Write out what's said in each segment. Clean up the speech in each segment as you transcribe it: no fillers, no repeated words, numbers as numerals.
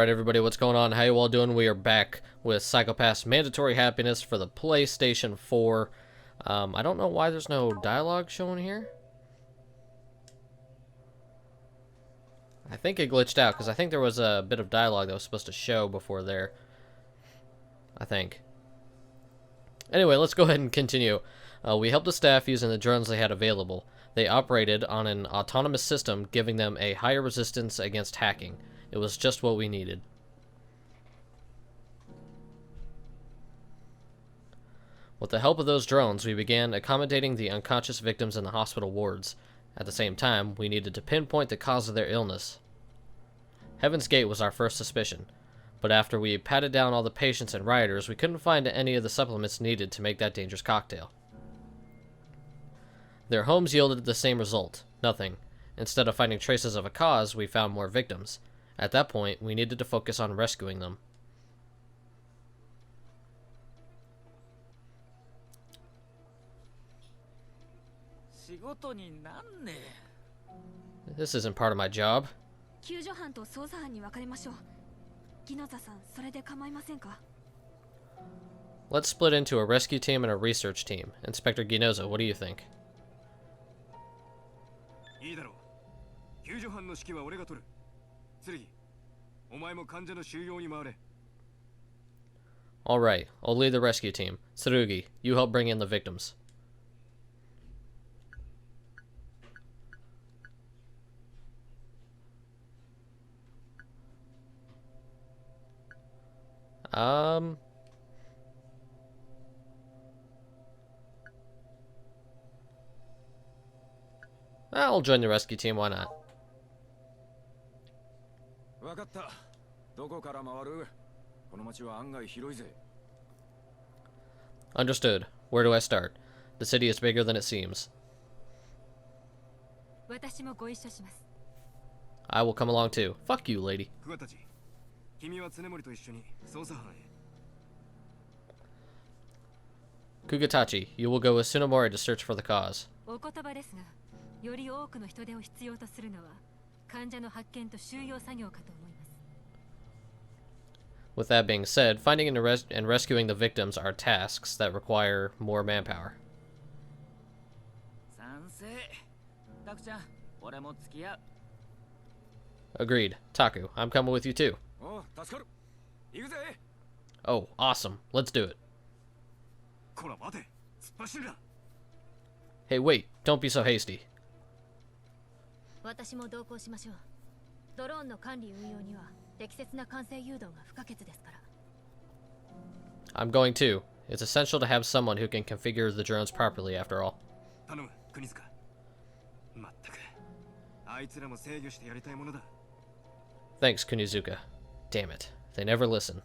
Alright everybody, what's going on? How you all doing? We are back with Psycho-Pass Mandatory Happiness for the PlayStation 4. I don't know why there's no dialogue shown here. I think it glitched out, because I think there was a bit of dialogue that was supposed to show before there. I think. Anyway, let's go ahead and continue. We helped the staff using the drones they had available. They operated on an autonomous system, giving them a higher resistance against hacking. It was just what we needed. With the help of those drones, we began accommodating the unconscious victims in the hospital wards. At the same time, we needed to pinpoint the cause of their illness. Heaven's Gate was our first suspicion, but after we patted down all the patients and rioters, we couldn't find any of the supplements needed to make that dangerous cocktail. Their homes yielded the same result, nothing. Instead of finding traces of a cause, we found more victims. At that point, we needed to focus on rescuing them. This isn't part of my job. Let's split into a rescue team and a research team. Inspector Ginoza, what do you think? Alright, I'll lead the rescue team. Tsurugi, you help bring in the victims. I'll join the rescue team, why not? Understood. Where do I start? The city is bigger than it seems. I will come along too. Fuck you, lady. Kugatachi, you will go with Tsunemori to search for the cause. With that being said, finding and rescuing the victims are tasks that require more manpower. Agreed. Taku, I'm coming with you too. Oh, awesome. Let's do it. Hey, wait. Don't be so hasty. I'm going too. It's essential to have someone who can configure the drones properly, after all. Thanks, Kunizuka. Damn it. They never listen.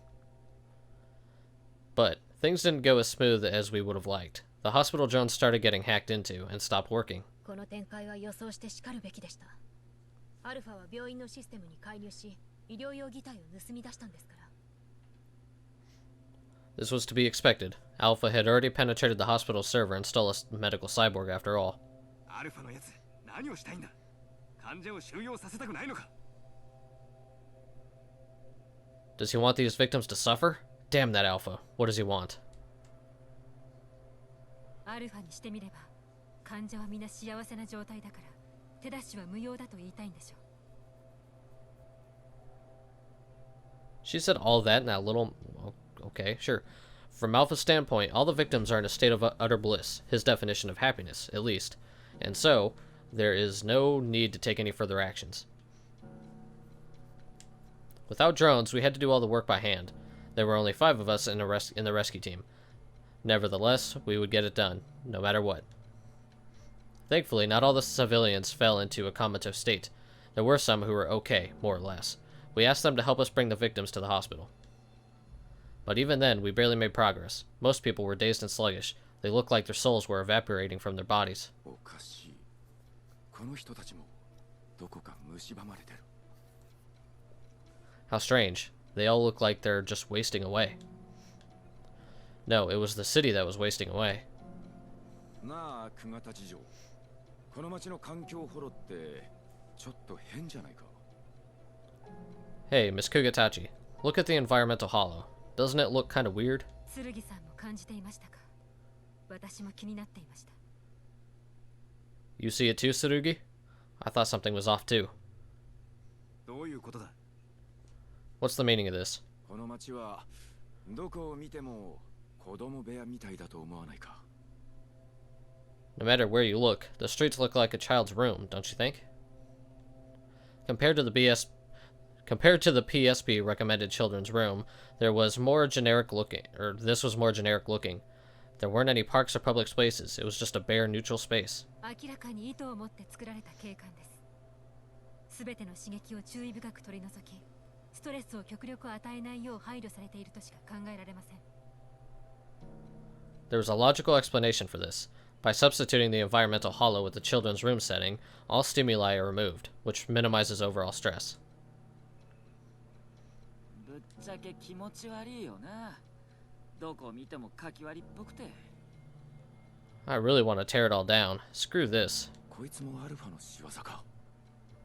But things didn't go as smooth as we would have liked. The hospital drones started getting hacked into and stopped working. This was to be expected. Alpha had already penetrated the hospital server and stole a medical cyborg after all. Does he want these victims to suffer? Damn that Alpha. What does he want? She said all that in that little... Okay, sure. From Alpha's standpoint, all the victims are in a state of utter bliss, his definition of happiness, at least. And so, there is no need to take any further actions. Without drones, we had to do all the work by hand. There were only 5 of us in the rescue team. Nevertheless, we would get it done, no matter what. Thankfully, not all the civilians fell into a comatose state. There were some who were okay, more or less. We asked them to help us bring the victims to the hospital. But even then, we barely made progress. Most people were dazed and sluggish. They looked like their souls were evaporating from their bodies. How strange. They all look like they're just wasting away. No, it was the city that was wasting away. Hey, Miss Kugatachi, look at the environmental hollow. Doesn't it look kind of weird? 剣さんも感じていましたか。私も気になっていました。You see it too, Tsurugi? I thought something was off too. どういうことだ。 What's the meaning of this? この町はどこを見ても子供部屋みたいだと思わないか。 No matter where you look, the streets look like a child's room, don't you think? Compared to the PSP recommended children's room, this was more generic looking. There weren't any parks or public spaces. It was just a bare, neutral space. 明らかに意図を持って作られた景観です。すべての刺激を注意深く取り除き、ストレスを極力与えないよう配慮されているとしか考えられません。There was a logical explanation for this. By substituting the environmental hollow with the children's room setting, all stimuli are removed, which minimizes overall stress. ぶっちゃけ気持ち悪いよな。どこ見てもかき割りっぽくて。I really want to tear it all down. Screw this. こいつもアルファの仕業か。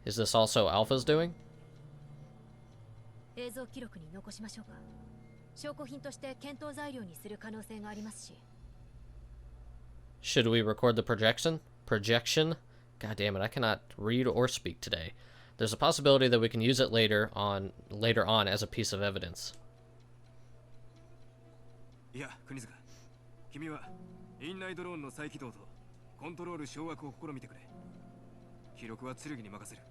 Is this also Alpha's doing? 映像記録に残しましょうか。証拠品として検討材料にする可能性がありますし。Should we record the projection? Projection? God damn it, I cannot read or speak today. There's a possibility that we can use it later on as a piece of evidence. いや、国塚。君はインナイドローンの再起動とコントロール掌握を試みてくれ。記録は剣に任せる。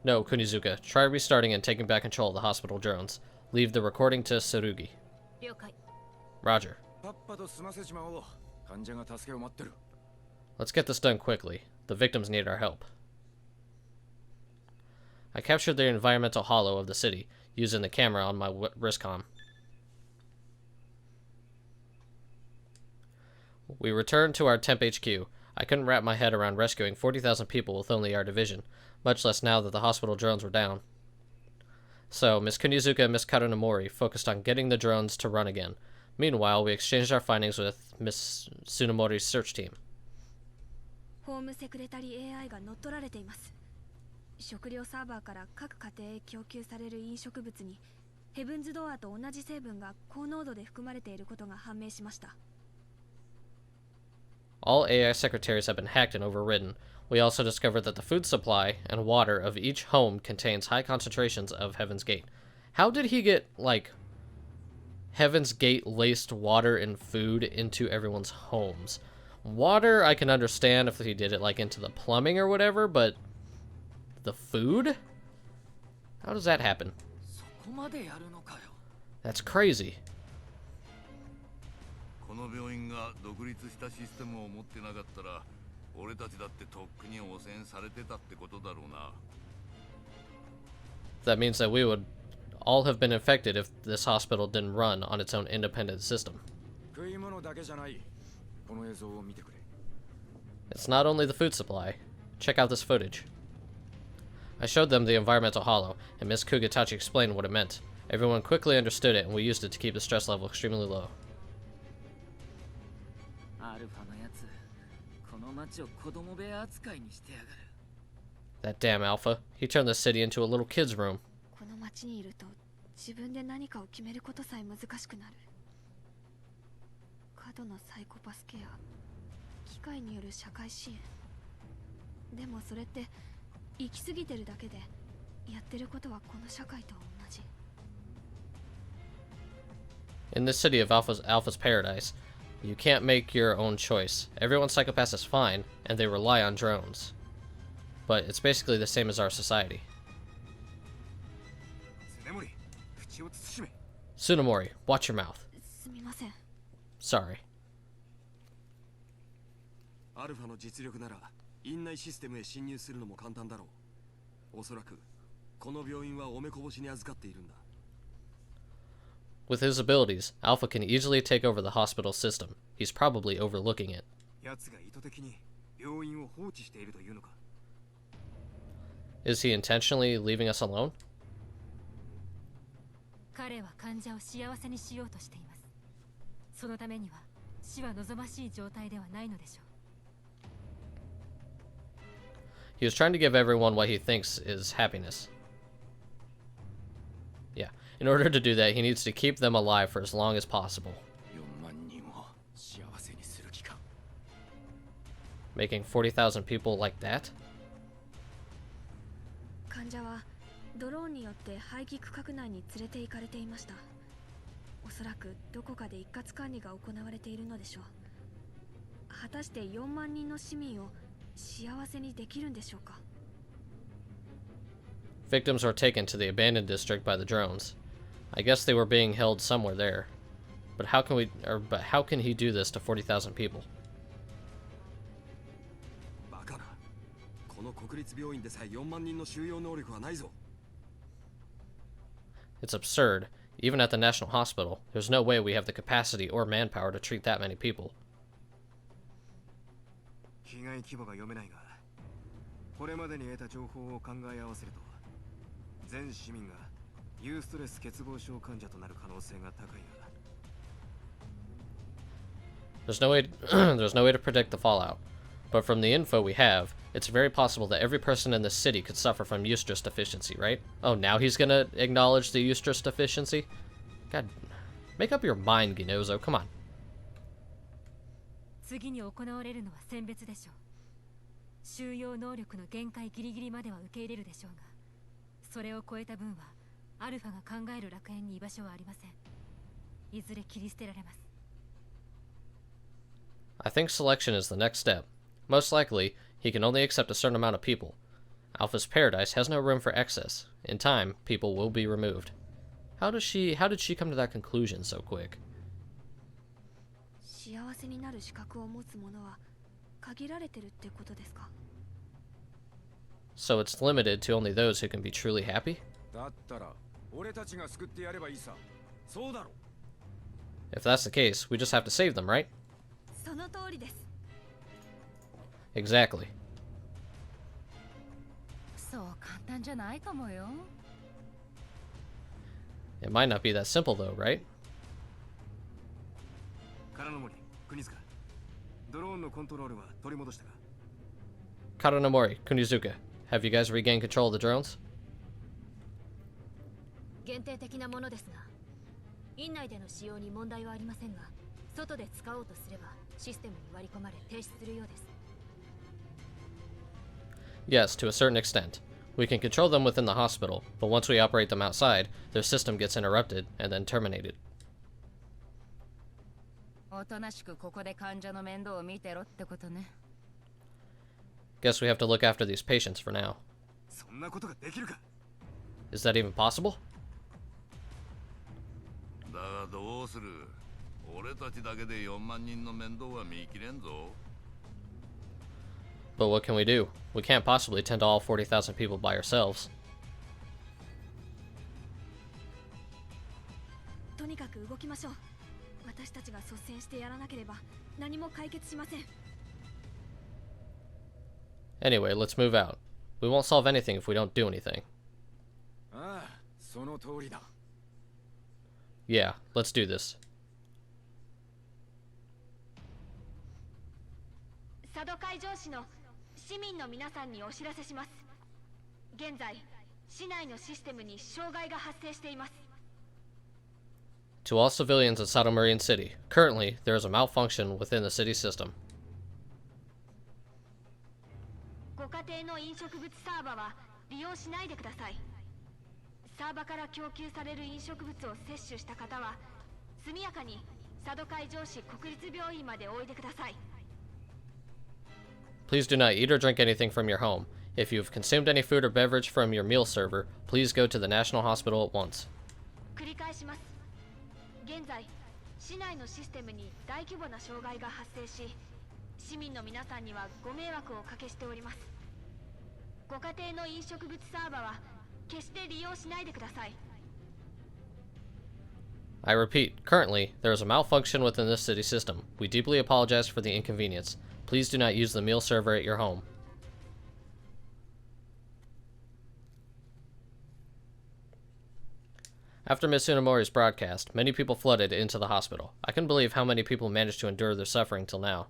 No, Kunizuka. Try restarting and taking back control of the hospital drones. Leave the recording to Tsurugi. 了解。 Roger. パッパと済ませちまおう。患者が助けを待ってる。 Let's get this done quickly. The victims need our help. I captured the environmental hollow of the city, using the camera on my wristcom. We returned to our temp HQ. I couldn't wrap my head around rescuing 40,000 people with only our division, much less now that the hospital drones were down. So, Miss Kunizuka and Miss Karanomori focused on getting the drones to run again. Meanwhile, we exchanged our findings with Miss Tsunomori's search team. ホームセクレタリー AI が乗っ取られています。食料サーバーから各家庭へ供給される飲食物にヘブンズドアーと同じ成分が高濃度で含まれていることが判明しました。All AI secretaries have been hacked and overridden. We also discovered that the food supply and water of each home contains high concentrations of Heaven's Gate. How did he get, like, Heaven's Gate laced water and food into everyone's homes? Water, I can understand if he did it, like, into the plumbing or whatever, but the food? How does that happen? そこまでやるのかよ。 That's crazy. この病院が独立したシステムを持ってなかったら、俺たちだってとっくに汚染されてたってことだろうな。 That means that we would all have been infected if this hospital didn't run on its own independent system. 食い物だけじゃない。この映像を見てくれ。 It's not only the food supply. Check out this footage. I showed them the environmental hollow, and Miss Kugatachi explained what it meant. Everyone quickly understood it, and we used it to keep the stress level extremely low. アルファのやつ、この町を子供部屋扱いにしてやがる。 That damn Alpha. He turned the city into a little kid's room. この町にいると自分で何かを決めることさえ難しくなる。過度のサイコパスケア、機械による社会支援。でもそれって行き過ぎてるだけで、やってることはこの社会と同じ。 In this city of Alpha's paradise, you can't make your own choice. Everyone's psychopath is fine, and they rely on drones. But it's basically the same as our society. 常森、口を慎め。 Tsunomori, watch your mouth. すみません。 Sorry. アルファの実力なら院内システムへ侵入するのも簡単だろう。おそらくこの病院はおめこぼしに預かっているんだ。 With his abilities, Alpha can easily take over the hospital system. He's probably overlooking it. 奴が意図的に病院を放置しているというのか。 Is he intentionally leaving us alone? 彼は患者を幸せにしようとしています。そのためには死は望ましい状態ではないのでしょう。 He was trying to give everyone what he thinks is happiness. Yeah. In order to do that, he needs to keep them alive for as long as possible. 4万人を幸せにする期間 Making 40,000 people like that? 患者はドローンによって廃棄区画内に連れて行かれていました。おそらくどこかで一括管理が行われているのでしょう。果たして4万人の市民を幸せにできるんでしょうか。 Victims were taken to the abandoned district by the drones. I guess they were being held somewhere there. But how can he do this to 40,000 people? バカな。この国立病院でさえ4万人の収容能力はないぞ。 It's absurd. Even at the National Hospital, there's no way we have the capacity or manpower to treat that many people. 被害規模が読めないが、これまでに得た情報を考え合わせると、全市民がユーストレス欠乏症患者となる可能性が高いが。There's no way there's no way to predict the fallout. But from the info we have, it's very possible that every person in this city could suffer from eustress deficiency, right? Oh, now he's gonna acknowledge the eustress deficiency? God, make up your mind, Ginozo, come on. 次に行われるのは選別でしょう。収容能力の限界ギリギリまでは受け入れるでしょうが、それを超えた分はアルファが考える楽園に居場所はありません。いずれ切り捨てられます。 I think selection is the next step. Most likely, he can only accept a certain amount of people. Alpha's paradise has no room for excess. In time, people will be removed. How did she come to that conclusion so quick? 幸せになる資格を持つ者は限られてるってことですか。 So it's limited to only those who can be truly happy? だったら俺たちが救ってやればいいさ。そうだろ。 If that's the case, we just have to save them, right? その通りです。 Exactly. そう簡単じゃないかもよ。 It might not be that simple though, right? 空の森、国塚。ドローンのコントロールは取り戻したか。 Karanomori, Kunizuka, have you guys regained control of the drones? 限定的なものですが、院内での使用に問題はありませんが、外で使おうとすればシステムに割り込まれ停止するようです。 Yes, to a certain extent. We can control them within the hospital, but once we operate them outside, their system gets interrupted and then terminated. おとなしくここで患者の面倒を見てろってことね。 Guess we have to look after these patients for now. そんなことができるか。 Is that even possible? だがどうする。俺たちだけで4万人の面倒は見切れんぞ。 But what can we do? We can't possibly tend to all 40,000 people by ourselves. とにかく動きましょう。私たちが率先してやらなければ何も解決しません。 Anyway, let's move out. We won't solve anything if we don't do anything. ああ、その通りだ。 Yeah, let's do this. 佐渡海上市の市民の皆さんにお知らせします。現在、市内のシステムに障害が発生しています。 To all civilians in Sado Marine City, currently, there is a malfunction within the city system. ご家庭の飲食物サーバは利用しないでください。サーバから供給される飲食物を摂取した方は速やかに佐渡海上市国立病院までおいでください。 Please do not eat or drink anything from your home. If you have consumed any food or beverage from your meal server, please go to the National Hospital at once. 繰り返します。現在、市内のシステムに大規模な障害が発生し、市民の皆さんにはご迷惑をおかけしております。ご家庭の飲食物サーバは決して利用しないでください。 I repeat, currently, there is a malfunction within this city system. We deeply apologize for the inconvenience. Please do not use the meal server at your home. After Ms. Tsunemori's broadcast, many people flooded into the hospital. I couldn't believe how many people managed to endure their suffering till now.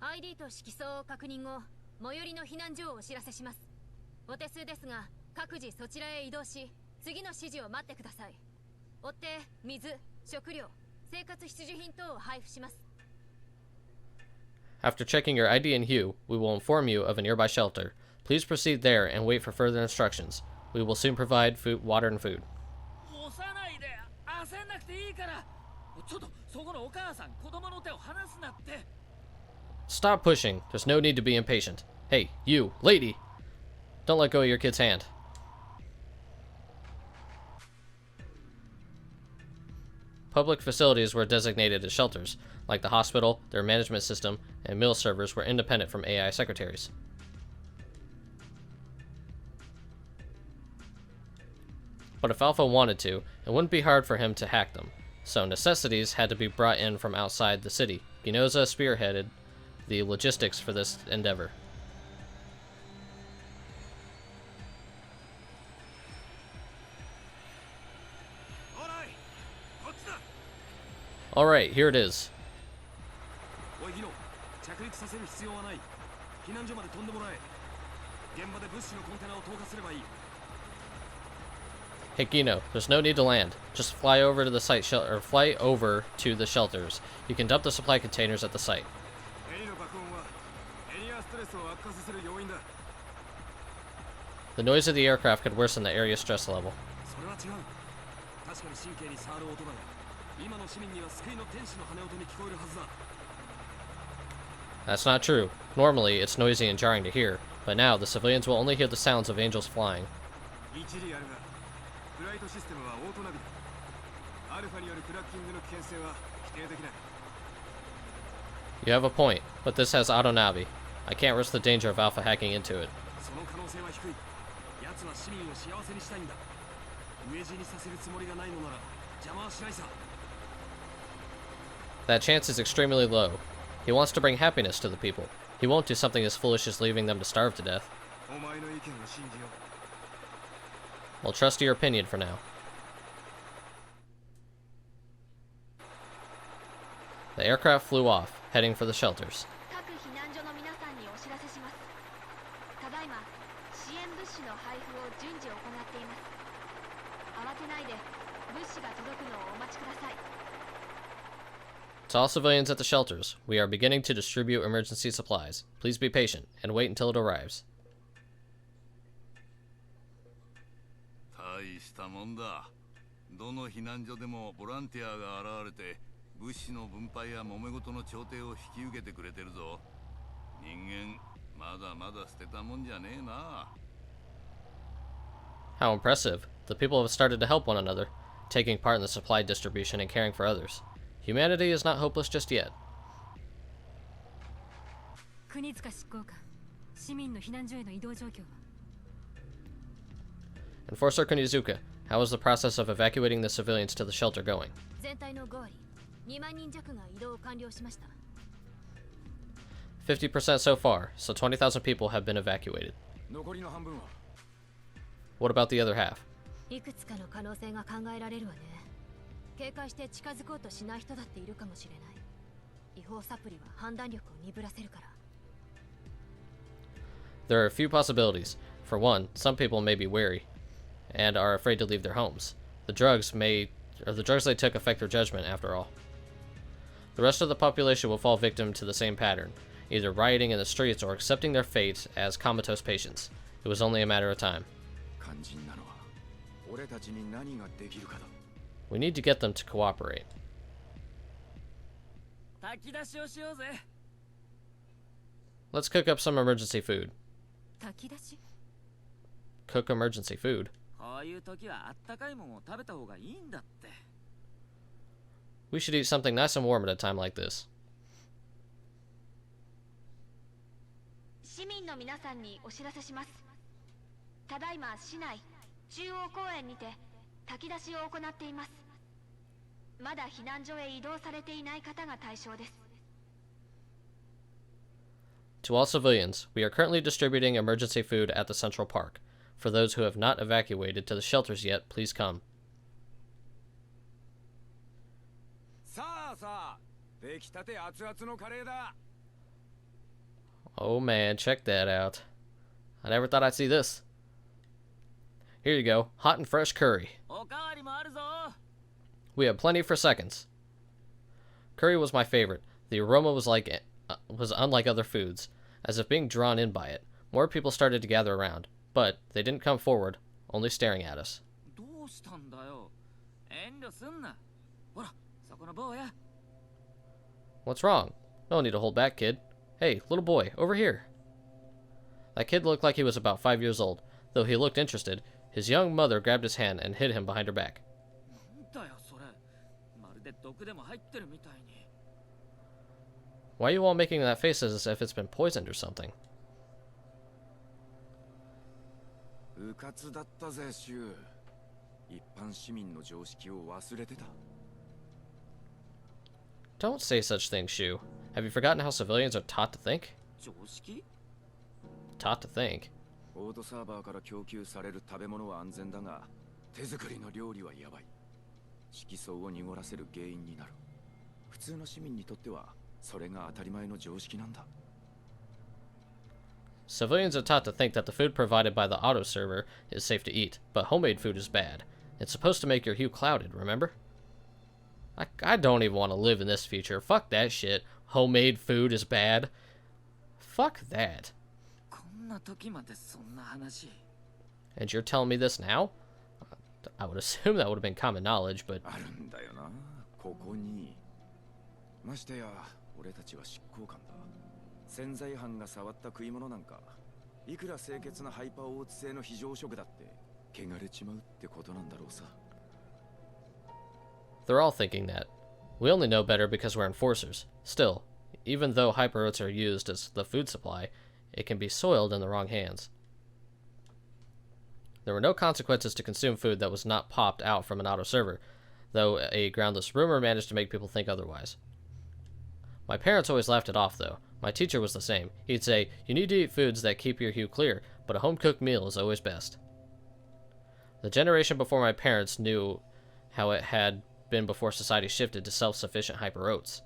ID と色相を確認後、最寄りの避難所をお知らせします。お手数ですが、各自そちらへ移動し、次の指示を待ってください。追って水、食料、生活必需品等を配布します。 After checking your ID and hue, we will inform you of a nearby shelter. Please proceed there and wait for further instructions. We will soon provide food, water, and food. 押さないで、焦んなくていいから。ちょっとそこのお母さん、子供の手を離すなって。 Stop pushing. There's no need to be impatient. Hey, you, lady! Don't let go of your kid's hand. Public facilities were designated as shelters, like the hospital, their management system, and meal servers were independent from AI secretaries. But if Alpha wanted to, it wouldn't be hard for him to hack them, so necessities had to be brought in from outside the city. Ginoza spearheaded the logistics for this endeavor. Alright, here it is. Hey Gino, there's no need to land. Just fly over to the site fly over to the shelters. You can dump the supply containers at the site. The noise of the aircraft could worsen the area's stress level. That's not true. Normally, it's noisy and jarring to hear, but now the civilians will only hear the sounds of angels flying. You have a point, but this has auto-navi. I can't risk the danger of Alpha hacking into it. That chance is extremely low. He wants to bring happiness to the people. He won't do something as foolish as leaving them to starve to death. We'll trust your opinion for now. The aircraft flew off, heading for the shelters. To all civilians at the shelters, we are beginning to distribute emergency supplies. Please be patient and wait until it arrives. 大したもんだ。どの避難所でもボランティアが現れて物資の分配や揉め事の調停を引き受けてくれてるぞ。人間まだまだ捨てたもんじゃねえな。 How impressive. The people have started to help one another, taking part in the supply distribution and caring for others. Humanity is not hopeless just yet. 国塚執行官、市民の避難所への移動状況は？ Enforcer Kunizuka, how is the process of evacuating the civilians to the shelter going? 全体の5割、2万人弱が移動を完了しました。 50% so far, so 20,000 people have been evacuated. 残りの半分は？ What about the other half? いくつかの可能性が考えられるわね。警戒して近づこうとしない人だっているかもしれない。違法サプリは判断力を鈍らせるから。 There are a few possibilities. For one, some people may be wary and are afraid to leave their homes. The drugs they took affect their judgment after all. The rest of the population will fall victim to the same pattern, either rioting in the streets or accepting their fate as comatose patients. It was only a matter of time. We need to get them to cooperate. Let's cook up some emergency food. 炊き出し？ Cook emergency food. こういう時はあったかいもんを食べた方がいいんだって。 We should eat something nice and warm at a time like this. 市民の皆さんにお知らせします。ただいま市内中央公園にて炊き出しを行っています。まだ避難所へ移動されていない方が対象です。 To all civilians, we are currently distributing emergency food at the Central Park. For those who have not evacuated to the shelters yet, please come. Oh man, check that out. I never thought I'd see this. Here you go, hot and fresh curry. おかわりもあるぞ。 We had plenty for seconds. Curry was my favorite. The aroma was unlike other foods, as if being drawn in by it. More people started to gather around, but they didn't come forward, only staring at us. どうしたんだよ。遠慮すんな。ほら、そこの坊や。 What's wrong? No need to hold back, kid. Hey, little boy, over here. That kid looked like he was about 5 years old. Though he looked interested, his young mother grabbed his hand and hid him behind her back. なんだよそれ。まるで毒でも入ってるみたいに。 Why are you all making that face as if it's been poisoned or something? うかつだったぜ、シュウ。一般市民の常識を忘れてた。 Don't say such things, Shu. Have you forgotten how civilians are taught to think? 常識？ Taught to think. オートサーバーから供給される食べ物は安全だが、手作りの料理はやばい。色素を濁らせる原因になる。普通の市民にとっては、それが当たり前の常識なんだ。 Civilians are taught to think that the food provided by the auto server is safe to eat, but homemade food is bad. It's supposed to make your hue clouded, remember? I don't even want to live in this future. Fuck that shit. Homemade food is bad. Fuck that. こんな時までそんな話。 And you're telling me this now? I would assume that would have been common knowledge, but... あるんだよな、ここに。ましてや、俺たちは執行官だ。潜在犯が触った食い物なんか、いくら清潔なハイパーオーツ製の非常食だって、汚れちまうってことなんだろうさ。 They're all thinking that. We only know better because we're enforcers. Still, even though hyper oats are used as the food supply, it can be soiled in the wrong hands. There were no consequences to consume food that was not popped out from an auto server, though a groundless rumor managed to make people think otherwise. My parents always laughed it off, though. My teacher was the same. He'd say, you need to eat foods that keep your hue clear, but a home-cooked meal is always best. The generation before my parents knew how it had been before society shifted to self-sufficient hyper oats.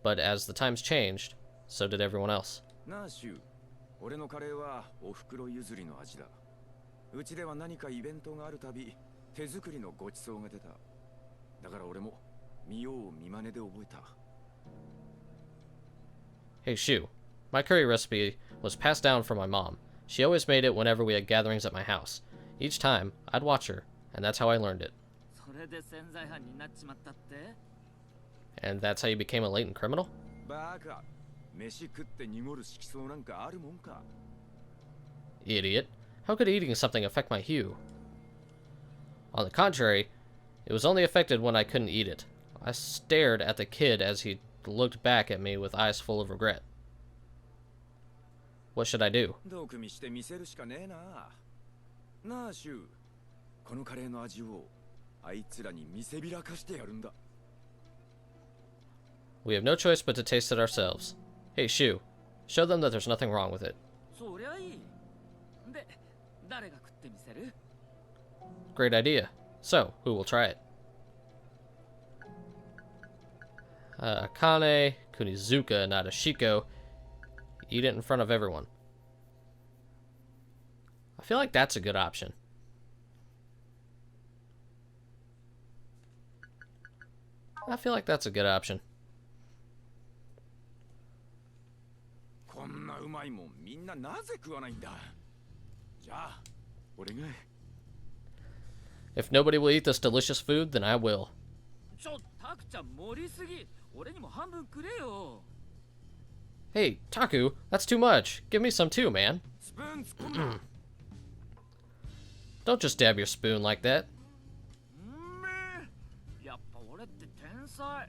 But as the times changed, so did everyone else. なあ、シュウ。俺のカレーはお袋譲りの味だ。うちでは何かイベントがあるたび、手作りのごちそうが出た。だから俺も見よう見まねで覚えた。 Hey, Shu. My curry recipe was passed down from my mom. She always made it whenever we had gatherings at my house. Each time, I'd watch her, and that's how I learned it. それで潜在犯になっちまったって？ And that's how you became a latent criminal? バカ。飯食って濁る色素なんかあるもんか。 Idiot. How could eating something affect my hue? On the contrary, it was only affected when I couldn't eat it. I stared at the kid as he looked back at me with eyes full of regret. What should I do? どくみして見せるしかねえな。なあ、シュウ。このカレーの味をあいつらに見せびらかしてやるんだ。 We have no choice but to taste it ourselves. Hey, Shu. Show them that there's nothing wrong with it. そりゃいい。で、誰が食ってみせる？ Great idea. So, who will try it? Akane, Kunizuka, and Adashiko. Eat it in front of everyone. I feel like that's a good option. I feel like that's a good option. こんなうまいもんみんななぜ食わないんだ。じゃあ、俺が。 If nobody will eat this delicious food, then I will. タクちゃん盛りすぎ。俺にも半分くれよ。 Hey, Taku, that's too much. Give me some too, man. スプーン突っ込んだ。 Don't just dab your spoon like that. やっぱ俺って天才。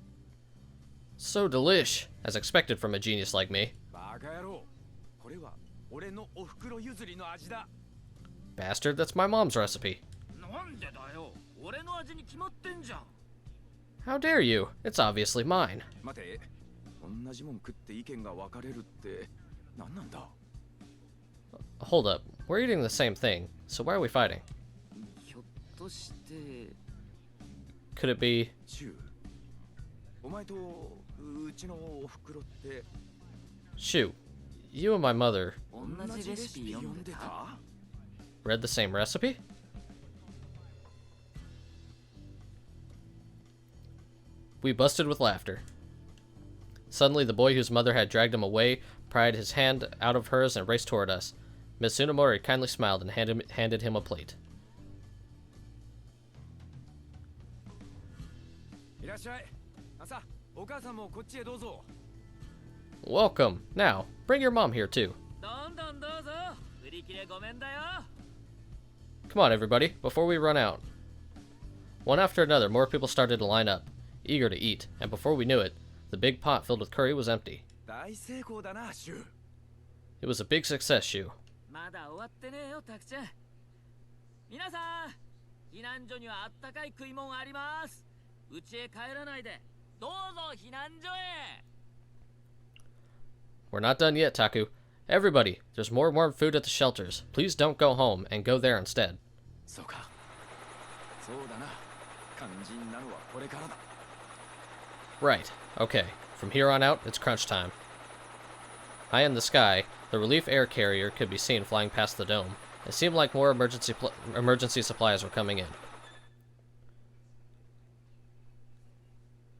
So delish, as expected from a genius like me. バカ野郎。これは俺のお袋譲りの味だ。 Bastard, that's my mom's recipe. なんでだよ。俺の味に決まってんじゃん。 How dare you? It's obviously mine. 待て。同じもん食って意見が分かれるって何なんだ。 Hold up, we're eating the same thing, so why are we fighting? ひょっとして。 Could it be... シュウ。お前とうちのお袋って。 Shoot, you and my mother 同じレシピ読んでた？ read the same recipe? We busted with laughter. Suddenly, the boy whose mother had dragged him away pried his hand out of hers and raced toward us. Miss Tsunemori kindly smiled and handed him a plate. いらっしゃい。さあ、お母さんもこっちへどうぞ。 Welcome. Now, bring your mom here too. どんどんどうぞ。売り切れごめんだよ。 Come on, everybody, before we run out. One after another, more people started to line up, eager to eat, and before we knew it, the big pot filled with curry was empty. 大成功だな、シュウ。 It was a big success, Shu. まだ終わってねえよ、タクちゃん。皆さん、避難所にはあったかい食い物あります。家へ帰らないで、どうぞ避難所へ。 We're not done yet, Taku. Everybody, there's more warm food at the shelters. Please don't go home and go there instead. そうか。そうだな。肝心なのはこれからだ。 Right. Okay. From here on out, it's crunch time. High in the sky, the relief air carrier could be seen flying past the dome. It seemed like more emergency supplies were coming in.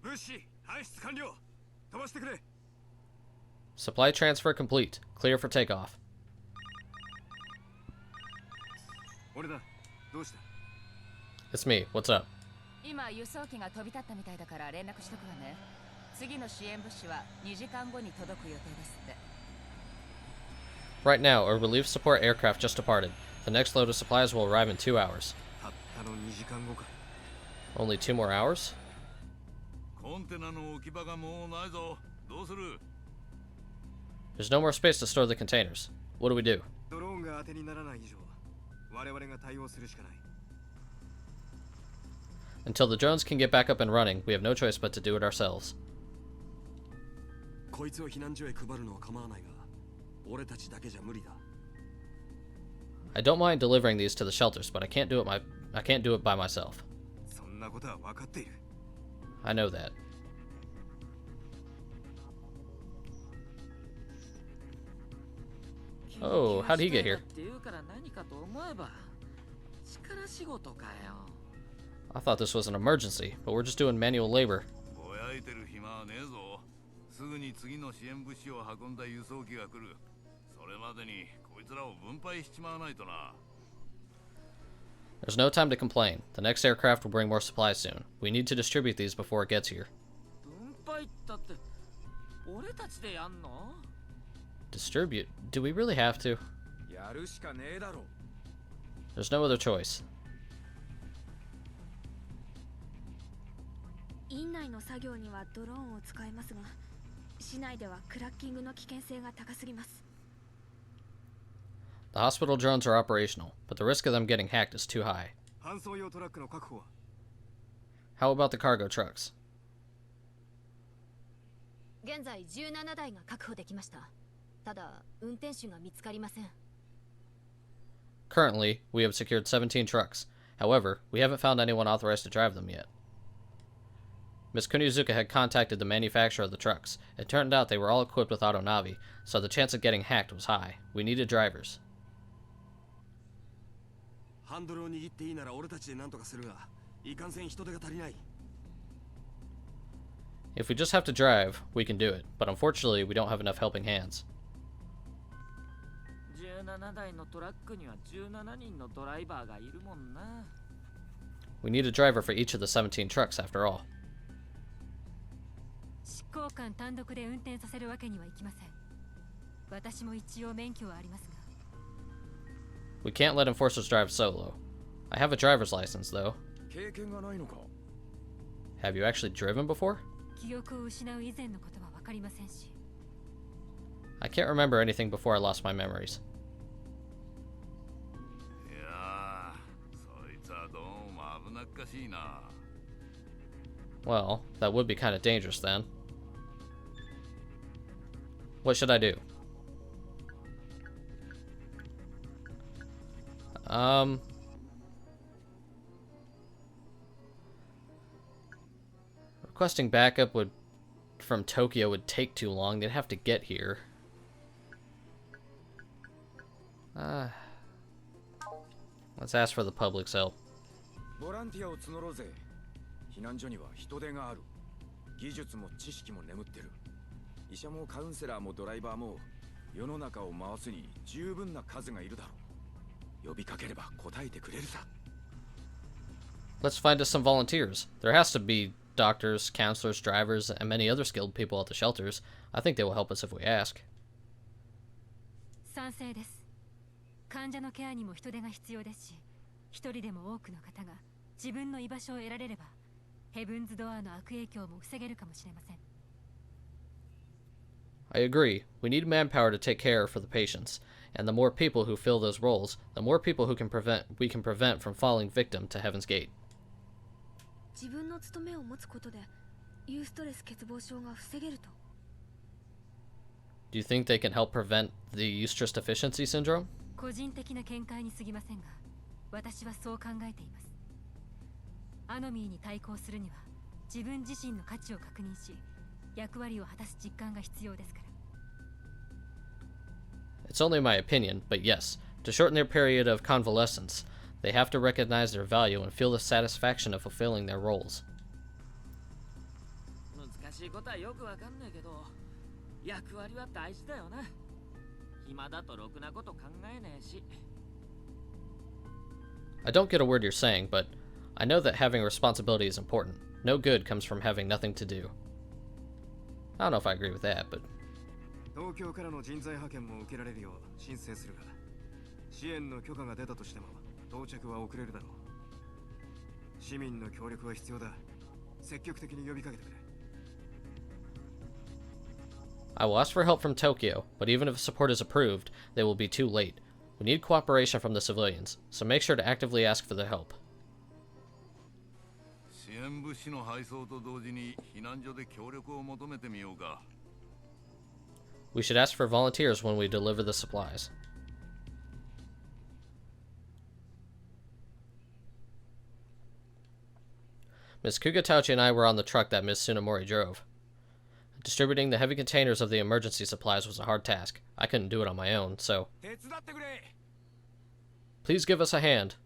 物資搬出完了。飛ばしてくれ。 Supply transfer complete. Clear for takeoff. 俺だ。どうした？ It's me. What's up? 今輸送機が飛び立ったみたいだから連絡しとくわね。次の支援物資は2時間後に届く予定ですって。 Right now, a relief support aircraft just departed. The next load of supplies will arrive in 2 hours. たったの2時間後か。 Only 2 more hours? コンテナの置き場がもうないぞ。どうする？ There's no more space to store the containers. What do we do? ドローンが当てにならない以上、我々が対応するしかない。 Until the drones can get back up and running, we have no choice but to do it ourselves. こいつを避難所へ配るのは構わないが、俺たちだけじゃ無理だ。 I don't mind delivering these to the shelters, but I can't do it by myself. そんなことは分かっている。 I know that. Oh, how'd he get here? っていうから何かと思えば力仕事かよ。 I thought this was an emergency, but we're just doing manual labor. ぼやいてる暇はねえぞ。すぐに次の支援物資を運んだ輸送機が来る。それまでにこいつらを分配しちまわないとな。 There's no time to complain. The next aircraft will bring more supplies soon. We need to distribute these before it gets here. 分配ったって俺たちでやんの？ Distribute? Do we really have to? やるしかねえだろ。 There's no other choice. 院内の作業にはドローンを使えますが、市内ではクラッキングの危険性が高すぎます。 The hospital drones are operational, but the risk of them getting hacked is too high. 搬送用トラックの確保は？ How about the cargo trucks? 現在17台が確保できました。ただ運転手が見つかりません。 Currently, we have secured 17 trucks. However, we haven't found anyone authorized to drive them yet. Ms. Kunizuka had contacted the manufacturer of the trucks. It turned out they were all equipped with autonavi, so the chance of getting hacked was high. We needed drivers. ハンドルを握っていいなら俺たちで何とかするが、いかんせん人手が足りない。 If we just have to drive, we can do it, but unfortunately, we don't have enough helping hands. 17台のトラックには17人のドライバーがいるもんな。 We need a driver for each of the 17 trucks, after all. 執行官単独で運転させるわけにはいきません。私も一応免許はありますが。 We can't let enforcers drive solo. I have a driver's license, though. 経験がないのか。 Have you actually driven before? 記憶を失う以前のことは分かりませんし。 I can't remember anything before I lost my memories. いやー、そいつはどうも危なっかしいな。 Well, that would be kind of dangerous then. What should I do? Requesting backup from Tokyo would take too long. They'd have to get here. Let's ask for the public's help. ボランティアを募ろうぜ。避難所には人手がある。技術も知識も眠ってる。医者もカウンセラーもドライバーも世の中を回すに十分な数がいるだろう。呼びかければ答えてくれるさ。Let's find us some volunteers. There has to be doctors, counselors, drivers, and many other skilled people at the shelters. I think they will help us if we ask. 賛成です。患者のケアにも人手が必要ですし、一人でも多くの方が自分の居場所を得られれば、ヘブンズ・ドアーの悪影響も防げるかもしれません。I agree. We need manpower to take care for the patients, and the more people who fill those roles, the more people we can prevent from falling victim to Heaven's Gate. 自分の務めを持つことでユーストレス欠乏症が防げると。 Do you think they can help prevent the eustress deficiency syndrome? 個人的な見解に過ぎませんが、私はそう考えています。アノミーに対抗するには自分自身の価値を確認し、役割を果たす実感が必要ですから。 It's only my opinion, but yes, to shorten their period of convalescence, they have to recognize their value and feel the satisfaction of fulfilling their roles. 難しいことはよくわかんないけど、役割は大事だよな。暇だとろくなこと考えねえし。I don't get a word you're saying, but I know that having responsibility is important. No good comes from having nothing to do. I don't know if I agree with that, but 東京からの人材派遣も受けられるよう申請するが、支援の許可が出たとしても到着は遅れるだろう。市民の協力は必要だ。積極的に呼びかけてくれ。 I will ask for help from Tokyo, but even if support is approved, they will be too late. We need cooperation from the civilians, so make sure to actively ask for their help. 支援物資の配送と同時に避難所で協力を求めてみようか。 We should ask for volunteers when we deliver the supplies. Miss Kugatauchi and I were on the truck that Miss Tsunemori drove. Distributing the heavy containers of the emergency supplies was a hard task. I couldn't do it on my own, so please give us a hand.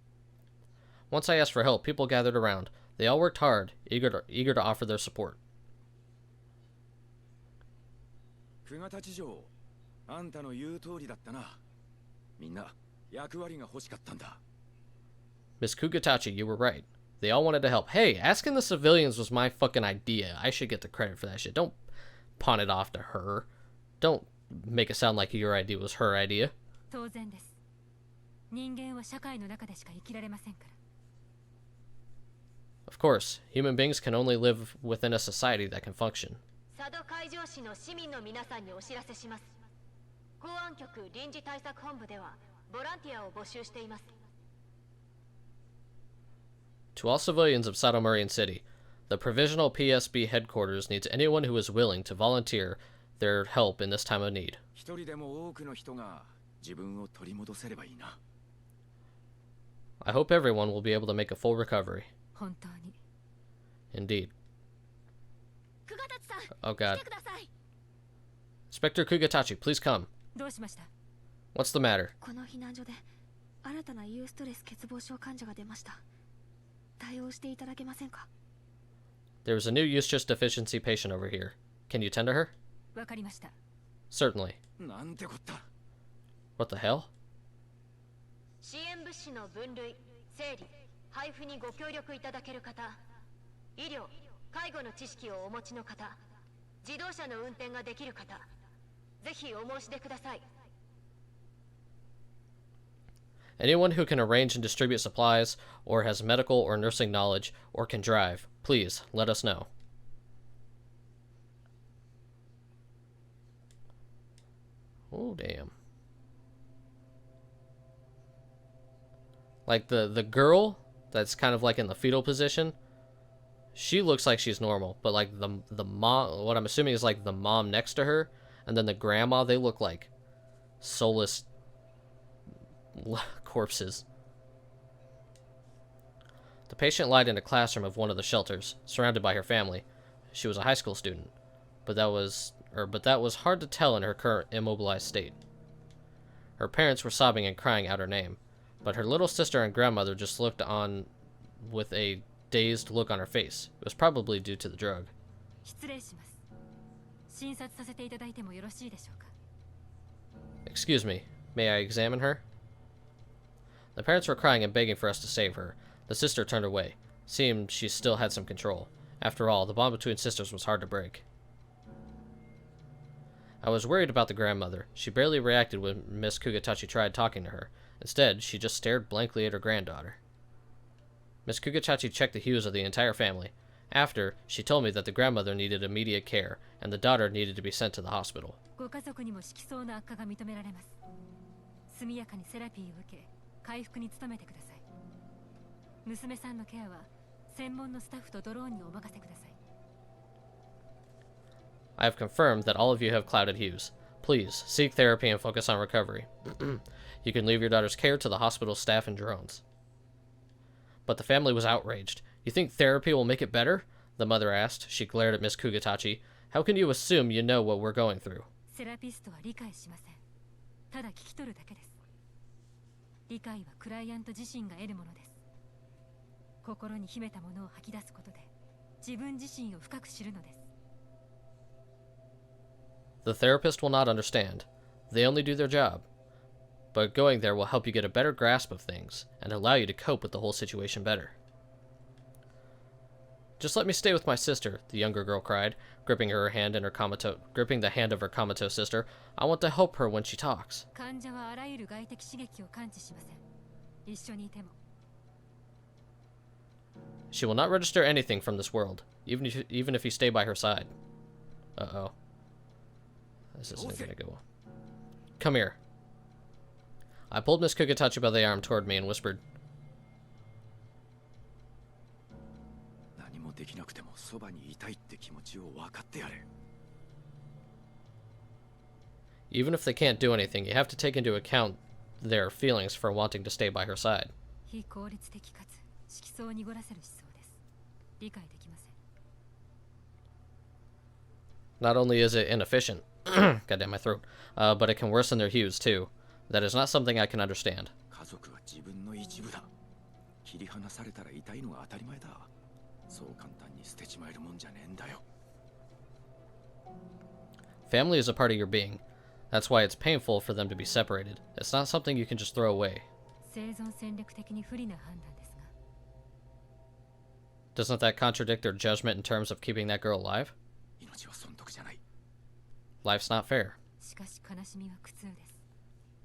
Once I asked for help, people gathered around. They all worked hard, eager to offer their support. 久我立城、あんたの言う通りだったな。みんな役割が欲しかったんだ。 Miss Kugatachi, you were right. They all wanted to help. Hey, asking the civilians was my fucking idea. I should get the credit for that shit. Don't pawn it off to her. Don't make it sound like your idea was her idea. 当然です。人間は社会の中でしか生きられませんから。 Of course, human beings can only live within a society that can function. 佐渡海上市の市民の皆さんにお知らせします。公安局臨時対策本部ではボランティアを募集しています。 To all civilians of Satomurian City, the Provisional PSB headquarters needs anyone who is willing to volunteer their help in this time of need. 一人でも多くの人が自分を取り戻せればいいな。 I hope everyone will be able to make a full recovery. 本当に。 Indeed. 久我立さん、 Oh god. 来てください。 Inspector Kugatachi, please come. どうしました？ What's the matter? この避難所で新たなユーストレス欠乏症患者が出ました。対応していただけませんか？ There is a new eustress deficiency patient over here. Can you tend to her? わかりました。 Certainly. なんてこった。 What the hell? 支援物資の分類、整理、配布にご協力いただける方、医療、介護の知識をお持ちの方、自動車の運転ができる方、ぜひお申し出ください。 Anyone who can arrange and distribute supplies, or has medical or nursing knowledge, or can drive, please let us know. Oh, damn. Like the girl that's kind of like in the fetal position, she looks like she's normal, but like the mom, what I'm assuming is like the mom next to her, and then the grandma, they look like soulless corpses. The patient lied in a classroom of one of the shelters, surrounded by her family. She was a high school student, but that was hard to tell in her current immobilized state. Her parents were sobbing and crying out her name, but her little sister and grandmother just looked on with a dazed look on her face. It was probably due to the drug. 失礼します。診察させていただいてもよろしいでしょうか。 Excuse me, may I examine her? The parents were crying and begging for us to save her. The sister turned away. Seemed she still had some control. After all, the bond between sisters was hard to break. I was worried about the grandmother. She barely reacted when Miss Kugatachi tried talking to her. Instead, she just stared blankly at her granddaughter. Miss Kugatachi checked the hues of the entire family. After, she told me that the grandmother needed immediate care, and the daughter needed to be sent to the hospital. ご家族にも色相の悪化が認められます。速やかにセラピーを受け、回復に努めてください。娘さんのケアは専門のスタッフとドローンにお任せください。 I have confirmed that all of you have clouded hues. Please, seek therapy and focus on recovery. You can leave your daughter's care to the hospital staff and drones. But the family was outraged. You think therapy will make it better? The mother asked. She glared at Miss Kugatachi. How can you assume you know what we're going through? セラピストは理解しません。ただ聞き取るだけです。理解はクライアント自身が得るものです。心に秘めたものを吐き出すことで自分自身を深く知るのです。 The therapist will not understand. They only do their job. But going there will help you get a better grasp of things and allow you to cope with the whole situation better. Just let me stay with my sister, the younger girl cried, gripping the hand of her comatose sister. I want to help her when she talks. 患者はあらゆる外的刺激を感知しません。一緒にいても。 She will not register anything from this world, even if you stay by her side. Uh-oh. This isn't gonna go well. Come here. I pulled Miss Kugatachi by the arm toward me and whispered, 何もできなくてもそばにいたいって気持ちを分かってやれ。 Even if they can't do anything, you have to take into account their feelings for wanting to stay by her side. 非効率的かつ色相を濁らせる思想です。理解できません。 Not only is it inefficient, goddamn my throat, but it can worsen their hues too. That is not something I can understand. 家族は自分の一部だ。切り離されたら痛いのが当たり前だ。そう簡単に捨てちまえるもんじゃねえんだよ。 Family is a part of your being. That's why it's painful for them to be separated. It's not something you can just throw away. 生存戦略的に不利な判断ですが。 Doesn't that contradict their judgment in terms of keeping that girl alive? 命は損得じゃない。 Life's not fair. しかし悲しみは苦痛です。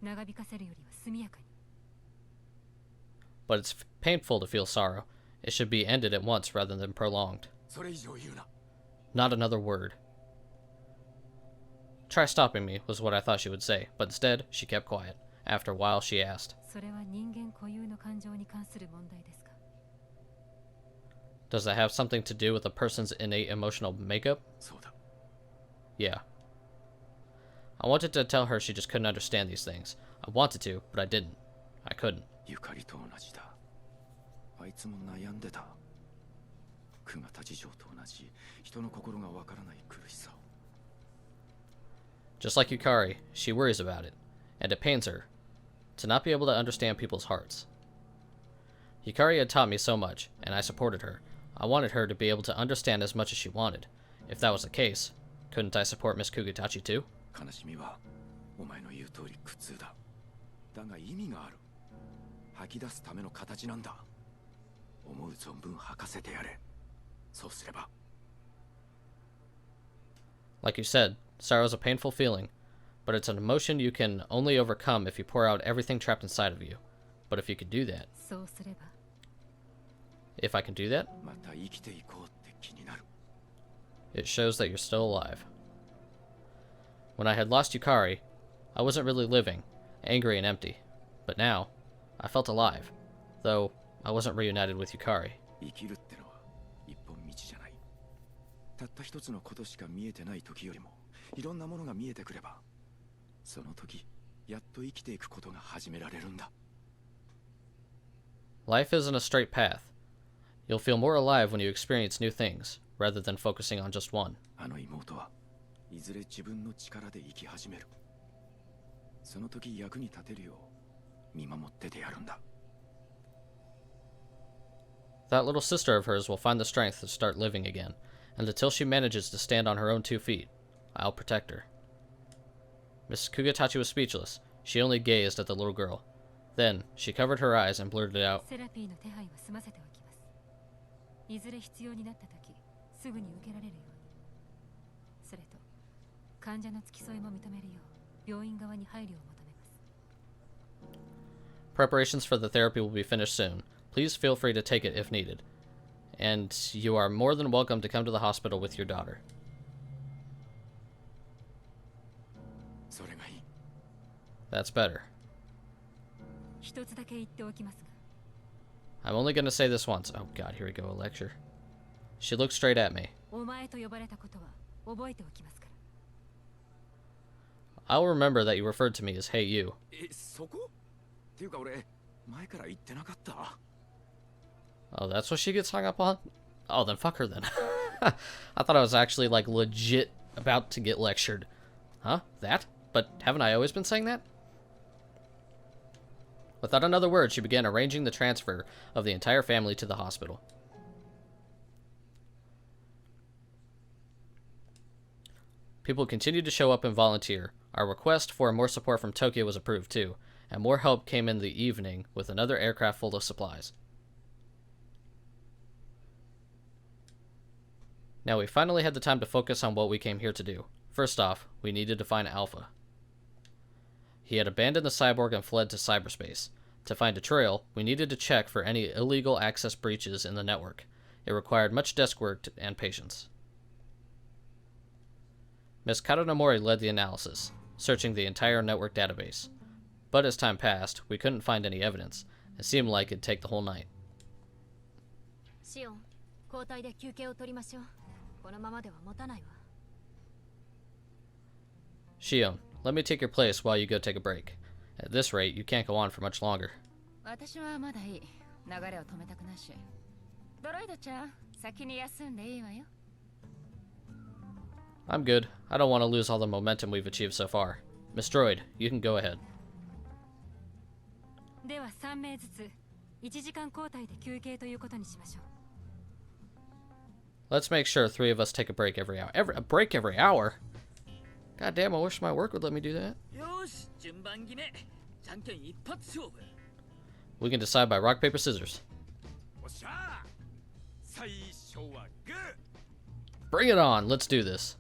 長引かせるよりは速やかに。 But it's painful to feel sorrow. It should be ended at once rather than prolonged. それ以上言うな。 Not another word. Try stopping me, was what I thought she would say, but instead, she kept quiet. After a while, she asked, それは人間固有の感情に関する問題ですか？ Does that have something to do with a person's innate emotional makeup? そうだ。 Yeah. I wanted to tell her she just couldn't understand these things. I wanted to, but I didn't. I couldn't. ゆかりと同じだ。あいつも悩んでた。苦が立ち上と同じ人の心がわからない苦しさを。 Just like Yukari, she worries about it, and it pains her to not be able to understand people's hearts. Yukari had taught me so much, and I supported her. I wanted her to be able to understand as much as she wanted. If that was the case, couldn't I support Miss Kugatachi too? 悲しみはお前の言う通り苦痛だ。だが意味がある。吐き出すための形なんだ。思う存分吐かせてやれ。そうすれば。 Like you said, sorrow is a painful feeling, but it's an emotion you can only overcome if you pour out everything trapped inside of you. But if you could do that, そうすれば。 if I can do that, また生きていこうって気になる。 it shows that you're still alive. When I had lost Yukari, I wasn't really living, angry and empty. But now, I felt alive, though I wasn't reunited with Yukari. 生きるってのは一本道じゃない。たった一つのことしか見えてない時よりもいろんなものが見えてくれば、その時やっと生きていくことが始められるんだ。 Life isn't a straight path. You'll feel more alive when you experience new things, rather than focusing on just one. あの妹はいずれ自分の力で生き始める。その時役に立てるよう見守っててやるんだ。 That little sister of hers will find the strength to start living again, and until she manages to stand on her own 2 feet, I'll protect her. Mrs. Kugatachi was speechless. She only gazed at the little girl. Then, she covered her eyes and blurted out, セラピーの手配は済ませておきます。いずれ必要になった時、すぐに受けられるように。それと、患者の付き添いも認めるよう、病院側に配慮を求めます。Preparations for the therapy will be finished soon. Please feel free to take it if needed. And you are more than welcome to come to the hospital with your daughter. それがいい。 That's better. 一つだけ言っておきますが、 I'm only going to say this once. Oh god, here we go, a lecture. She looked straight at me. お前と呼ばれたことは覚えておきますから。 I'll remember that you referred to me as Hey You. そこ？っていうか俺前から言ってなかった。 Oh, that's what she gets hung up on? Oh, then fuck her then. I thought I was actually like legit about to get lectured. Huh? That? But haven't I always been saying that? Without another word, she began arranging the transfer of the entire family to the hospital. People continued to show up and volunteer. Our request for more support from Tokyo was approved too, and more help came in the evening with another aircraft full of supplies. Now we finally had the time to focus on what we came here to do. First off, we needed to find Alpha. He had abandoned the cyborg and fled to cyberspace. To find a trail, we needed to check for any illegal access breaches in the network. It required much desk work and patience. Ms. Katanomori led the analysis, searching the entire network database. But as time passed, we couldn't find any evidence. It seemed like it'd take the whole night. シオン、交代で休憩を取りましょう。このままでは持たないわ。 Shion, let me take your place while you go take a break. At this rate, you can't go on for much longer. 私はまだいい。流れを止めたくないし。ドロイドちゃん、先に休んでいいわよ。 I'm good. I don't want to lose all the momentum we've achieved so far. Miss Droid, you can go ahead. では3名ずつ1時間交代で休憩ということにしましょう。 Let's make sure 3 of us take a break every hour. A break every hour? God damn, I wish my work would let me do that. よし、順番決め。じゃんけん一発勝負。 We can decide by rock, paper, scissors. おっしゃー。最初はグー。 Bring it on, let's do this.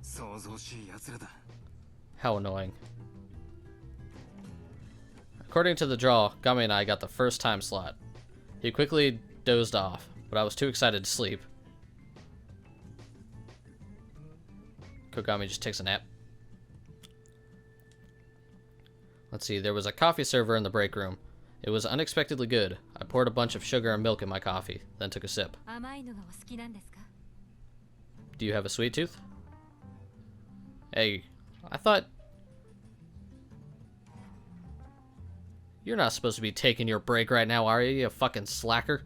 想像しい奴らだ。 How annoying. According to the draw, Game and I got the first time slot. He quickly dozed off, but I was too excited to sleep. Kogami just takes a nap. Let's see, there was a coffee server in the break room. It was unexpectedly good. I poured a bunch of sugar and milk in my coffee, then took a sip. 甘いのがお好きなんですか？ Do you have a sweet tooth? Hey, I thought... You're not supposed to be taking your break right now, are you fucking slacker?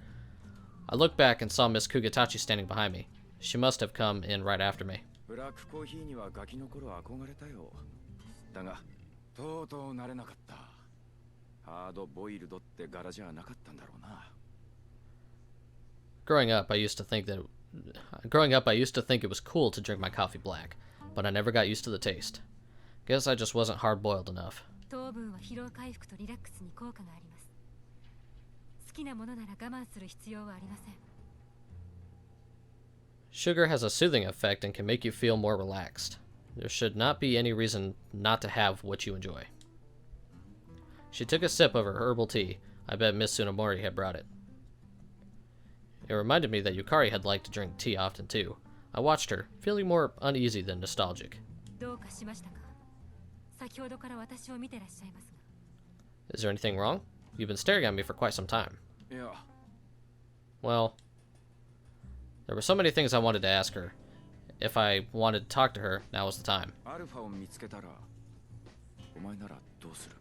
I looked back and saw Miss Kugatachi standing behind me. She must have come in right after me. ブラックコーヒーにはガキの頃憧れたよ。だがとうとう慣れなかった。ハードボイルドって柄じゃなかったんだろうな。Growing up, I used to think it was cool to drink my coffee black, but I never got used to the taste. Guess I just wasn't hard-boiled enough. 糖分は疲労回復とリラックスに効果があります。好きなものなら我慢する必要はありません。 Sugar has a soothing effect and can make you feel more relaxed. There should not be any reason not to have what you enjoy. She took a sip of her herbal tea. I bet Miss Tsunomori had brought it. It reminded me that Yukari had liked to drink tea often too. I watched her, feeling more uneasy than nostalgic. どうかしましたか？先ほどから私を見てらっしゃいますが。 Is there anything wrong? You've been staring at me for quite some time. いや、 Well, there were so many things I wanted to ask her. If I wanted to talk to her, now was the time. アルファを見つけたら、お前ならどうする？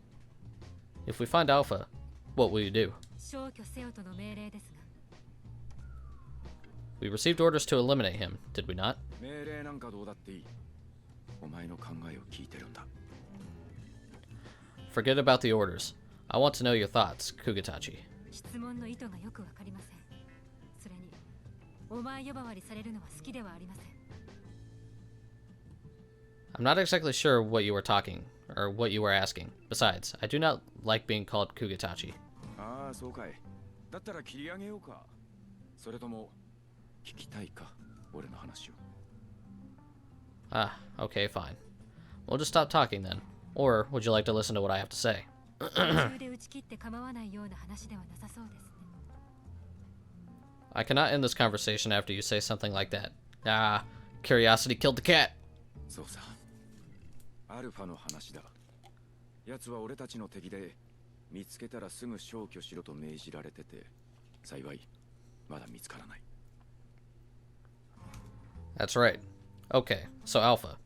If we find Alpha, what will you do? 消去せよとの命令ですが。 We received orders to eliminate him, did we not? 命令なんかどうだっていい。お前の考えを聞いてるんだ。 Forget about the orders. I want to know your thoughts, Kugatachi. 質問の意図がよくわかりません。それに、お前呼ばわりされるのは好きではありません。 I'm not exactly sure what you were talking, or what you were asking. Besides, I do not like being called Kugitachi. ああ、そうかい。だったら切り上げようか。それとも聞きたいか、俺の話を。Ah, okay, fine. We'll just stop talking then. Or would you like to listen to what I have to say? 途中で打ち切って構わないような話ではなさそうですね。 I cannot end this conversation after you say something like that. Ah, curiosity killed the cat. そうさ。アルファの話だ。奴は俺たちの敵で、見つけたらすぐ消去しろと命じられてて、幸いまだ見つからない。 That's right. Okay, so Alpha.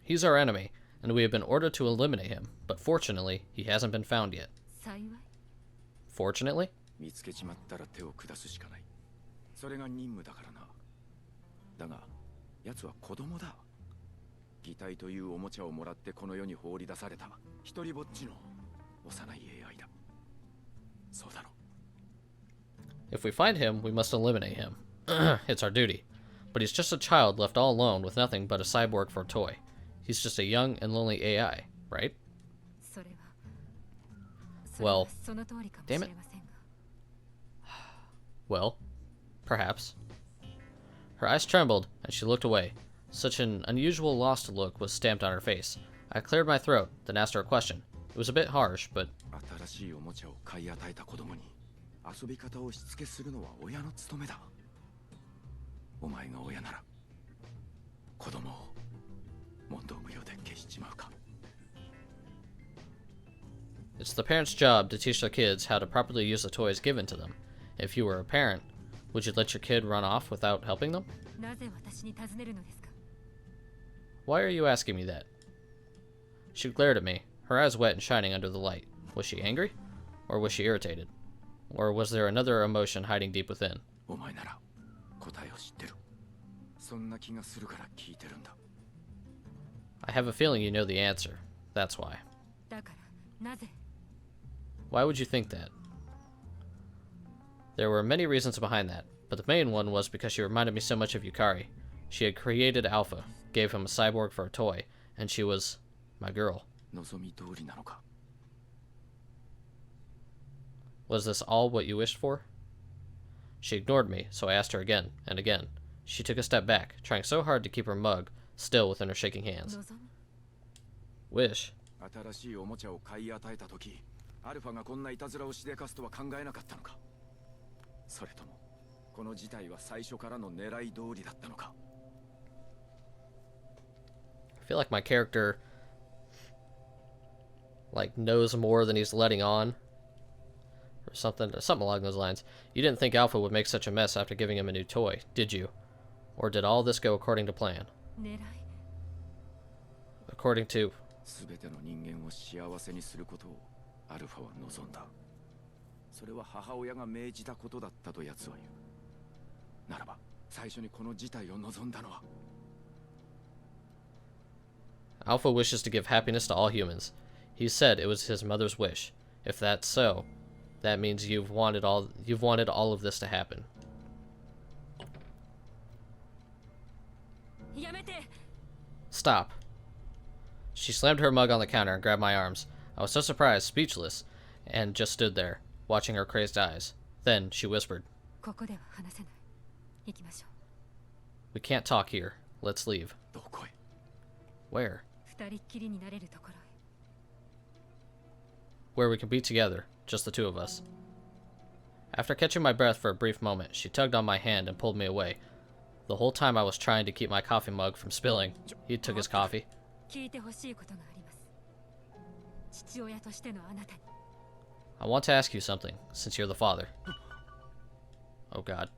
He's our enemy, and we have been ordered to eliminate him, but fortunately, he hasn't been found yet. 幸い Fortunately? 見つけちまったら手を下すしかない。それが任務だからな。だが、奴は子供だ。擬態というおもちゃをもらってこの世に放り出された一人ぼっちの幼い AI だ。そうだろ。 If we find him, we must eliminate him. It's our duty. But he's just a child left all alone with nothing but a cyborg for a toy. He's just a young and lonely AI, right? それは Well, その通りかもし damn れ it. ませんが。 Well, perhaps. Her eyes trembled, and she looked away. Such an unusual lost look was stamped on her face. I cleared my throat, then asked her a question. It was a bit harsh, but 新しいおもちゃを買い与えた子供に遊び方をしつけするのは親の務めだ。お前が親なら子供を問答無用で消しちまうか。 it's the parent's job to teach their kids how to properly use the toys given to them. If you were a parent, would you let your kid run off without helping them? なぜ私に尋ねるのですか。 Why are you asking me that? She glared at me, her eyes wet and shining under the light. Was she angry? Or was she irritated? Or was there another emotion hiding deep within? お前なら答えを知ってる。そんな気がするから聞いてるんだ。 I have a feeling you know the answer. That's why. だからなぜ Why would you think that? There were many reasons behind that, but the main one was because she reminded me so much of Yukari. She had created Alpha, gave him a cyborg for a toy, and she was my girl. 望み通りなのか。 Was this all what you wished for? She ignored me, so I asked her again and again. She took a step back, trying so hard to keep her mug still within her shaking hands. 望み Wish? 新しいおもちゃを買い与えた時、アルファがこんないたずらをしでかすとは考えなかったのか。それともこの事態は最初からの狙い通りだったのか。 I feel like my character knows more than he's letting on. Or something along those lines. You didn't think Alpha would make such a mess after giving him a new toy, did you? Or did all this go according to plan? 狙い According to... 全ての人間を幸せにすることをアルファは望んだ。それは母親が命じたことだったと奴は言う。ならば最初にこの事態を望んだのは。 Alpha wishes to give happiness to all humans. He said it was his mother's wish. If that's so, that means you've wanted all of this to happen. やめて Stop. She slammed her mug on the counter and grabbed my arms. I was so surprised, speechless, and just stood there, watching her crazed eyes. Then she whispered, ここでは話せない。行きましょ "We can't talk here. Let's leave." どこへ。 Where? う。二人っきりになれるところへ。 Where we can be together, just the two of us. After catching my breath for a brief moment, she tugged on my hand and pulled me away. The whole time I was trying to keep my coffee mug from spilling. He took his coffee. 聞いてほしいことがあります。父親としてのあなたに。 I want to ask you something, since you're the father. Oh god.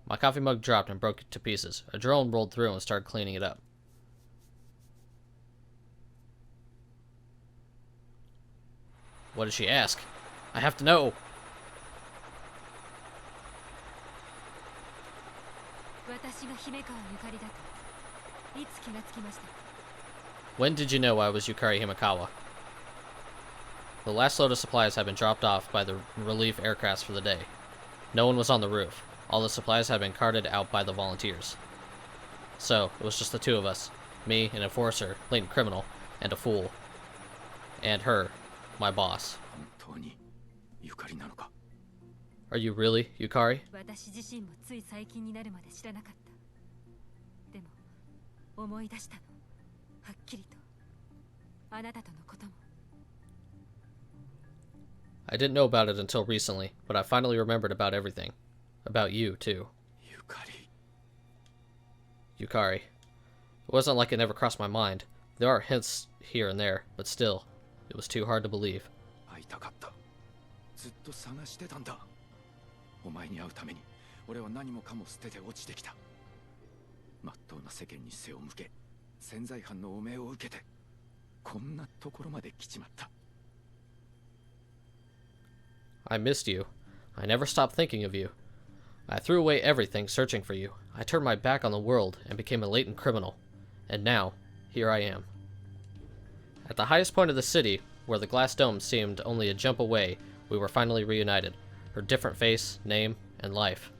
My coffee mug dropped and broke to pieces. A drone rolled through and started cleaning it up. What did she ask? I have to know. 私が姫川ゆかりだといつ気がつきました。 When did you know I was Yukari Himakawa? The last load of supplies had been dropped off by the relief aircrafts for the day. No one was on the roof. All the supplies had been carted out by the volunteers. So, it was just the two of us. Me, an enforcer, latent criminal, and a fool. And her, my boss. 本当にゆかりなのか Are you really, Yukari? 私自身もつい最近になるまで知らなかったでも思い出したのはっきりとあなたとのことも I didn't know about it until recently, but I finally remembered about everything. About you, too. ゆかり Yukari. It wasn't like it never crossed my mind. There are hints here and there, but still, it was too hard to believe. 会いたかったずっと探してたんだお前に会うために俺は何もかも捨てて落ちてきたまっとうな世間に背を向け潜在犯の汚名を受けてこんなところまで来ちまった I missed you. I never stopped thinking of you. I threw away everything searching for you. I turned my back on the world and became a latent criminal. And now, here I am. At the highest point of the city, where the glass dome seemed only a jump away, we were finally reunited. Her different face, name, and life.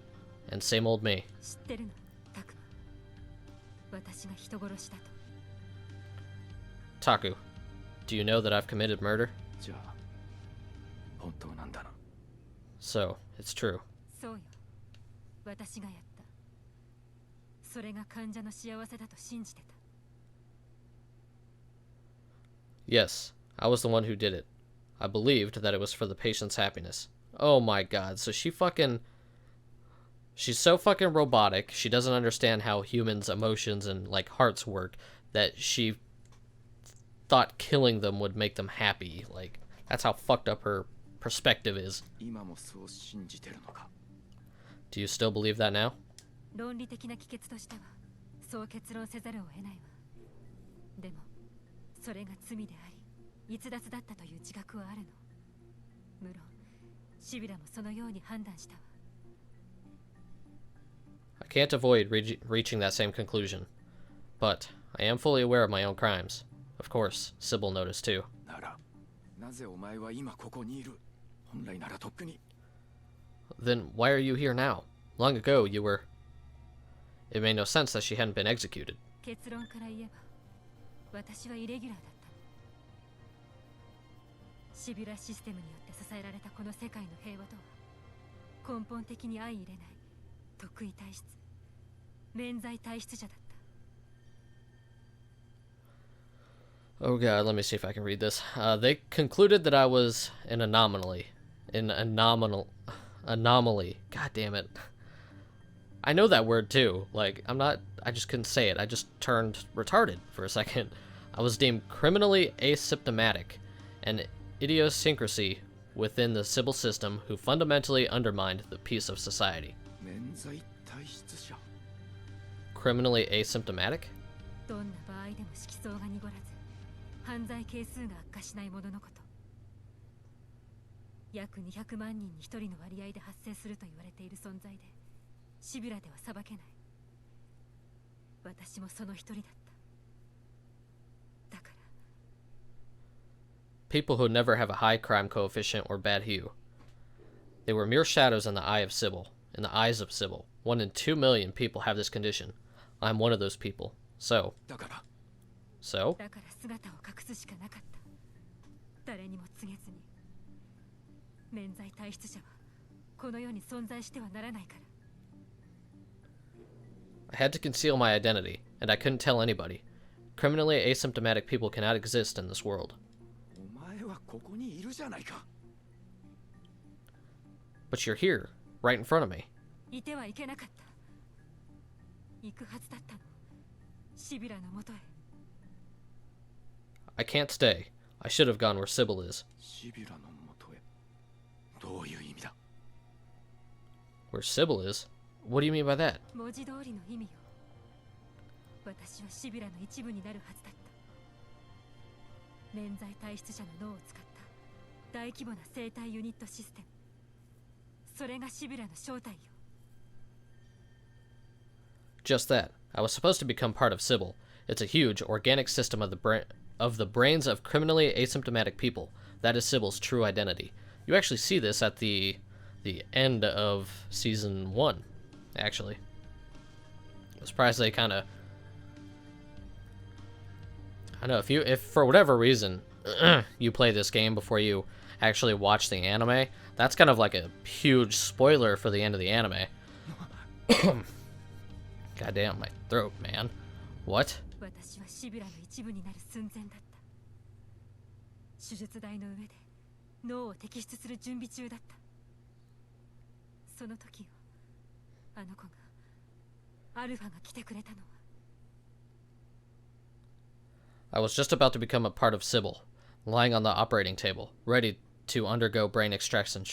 And same old me. 知ってるのタクマ私が人殺しだと Taku, do you know that I've committed murder? じゃあ本当なんだな So, it's true. そうよ私がやったそれが患者の幸せだと信じてた Yes, I was the one who did it. I believed that it was for the patient's happiness. Oh my god, so she's so fucking robotic, she doesn't understand how humans' emotions and, like, hearts work, that she thought killing them would make them happy. Like, that's how fucked up her perspective is. 今もそう信じてるのか Do you still believe that now? 論理的な帰結としてはそう結論せざるを得ないわでもそれが罪であり逸脱だったという自覚はあるの無論シビラもそのように判断したわ I can't avoid reaching that same conclusion. But I am fully aware of my own crimes. Of course, Sybil noticed too. ならなぜお前は今ここにいる本来ならとっくに Then why are you here now? Long ago you were... It made no sense that she hadn't been executed. 結論から言えば私はイレギュラーだったのシビラシステムによって支えられたこの世界の平和とは根本的に相入れない特異体質免罪体質者だった Oh god, let me see if I can read this. They concluded that I was an anomaly. Anomaly. God damn it. I know that word too. Like, I just couldn't say it. I just turned retarded for a second. I was deemed criminally asymptomatic, an idiosyncrasy within the Sybil system who fundamentally undermined the peace of society. 免罪体質者 Criminally asymptomatic? どんな場合でも色相が濁らず犯罪係数が悪化しないもののこと約200万人に1人の割合で発生すると言われている存在でシビラでは裁けない私もその一人だっただから People who never have a high crime coefficient or bad hue. They were mere shadows in the eye of Sybil, in the eyes of Sybil. 1 in 2 million people have this condition. I'm one of those people. So? だから So? だから姿を隠すしかなかった誰にも告げずに免罪体質者はこの世に存在してはならないから I had to conceal my identity, and I couldn't tell anybody. Criminally asymptomatic people cannot exist in this world. お前はここにいるじゃないか But you're here, right in front of me. いてはいけなかった行くはずだったのシビラのもとへ I can't stay. I should have gone where Sybil is. シビラのもとへどういう意味だ Where Sybil is? What do you mean by that? 文字通りの意味よ私はシビラの一部になるはずだった免罪体質者の脳を使った大規模な生体ユニットシステムそれがシビラの正体よ Just that. I was supposed to become part of Sybil. It's a huge, organic system of the brains of criminally asymptomatic people. That is Sybil's true identity. You actually see this at the end of Season 1. actually. I'm surprised they kind of... I know, if for whatever reason you play this game before you actually watch the anime, that's kind of like a huge spoiler for the end of the anime. Goddamn, my throat, man. What? 私はシビラの一部になる寸前だった。手術台の上で脳を摘出する準備中だった。その時よ、あの子がアルファが来てくれたのは。I was just about to become a part of Sybil, lying on the operating table, ready to undergo brain extraction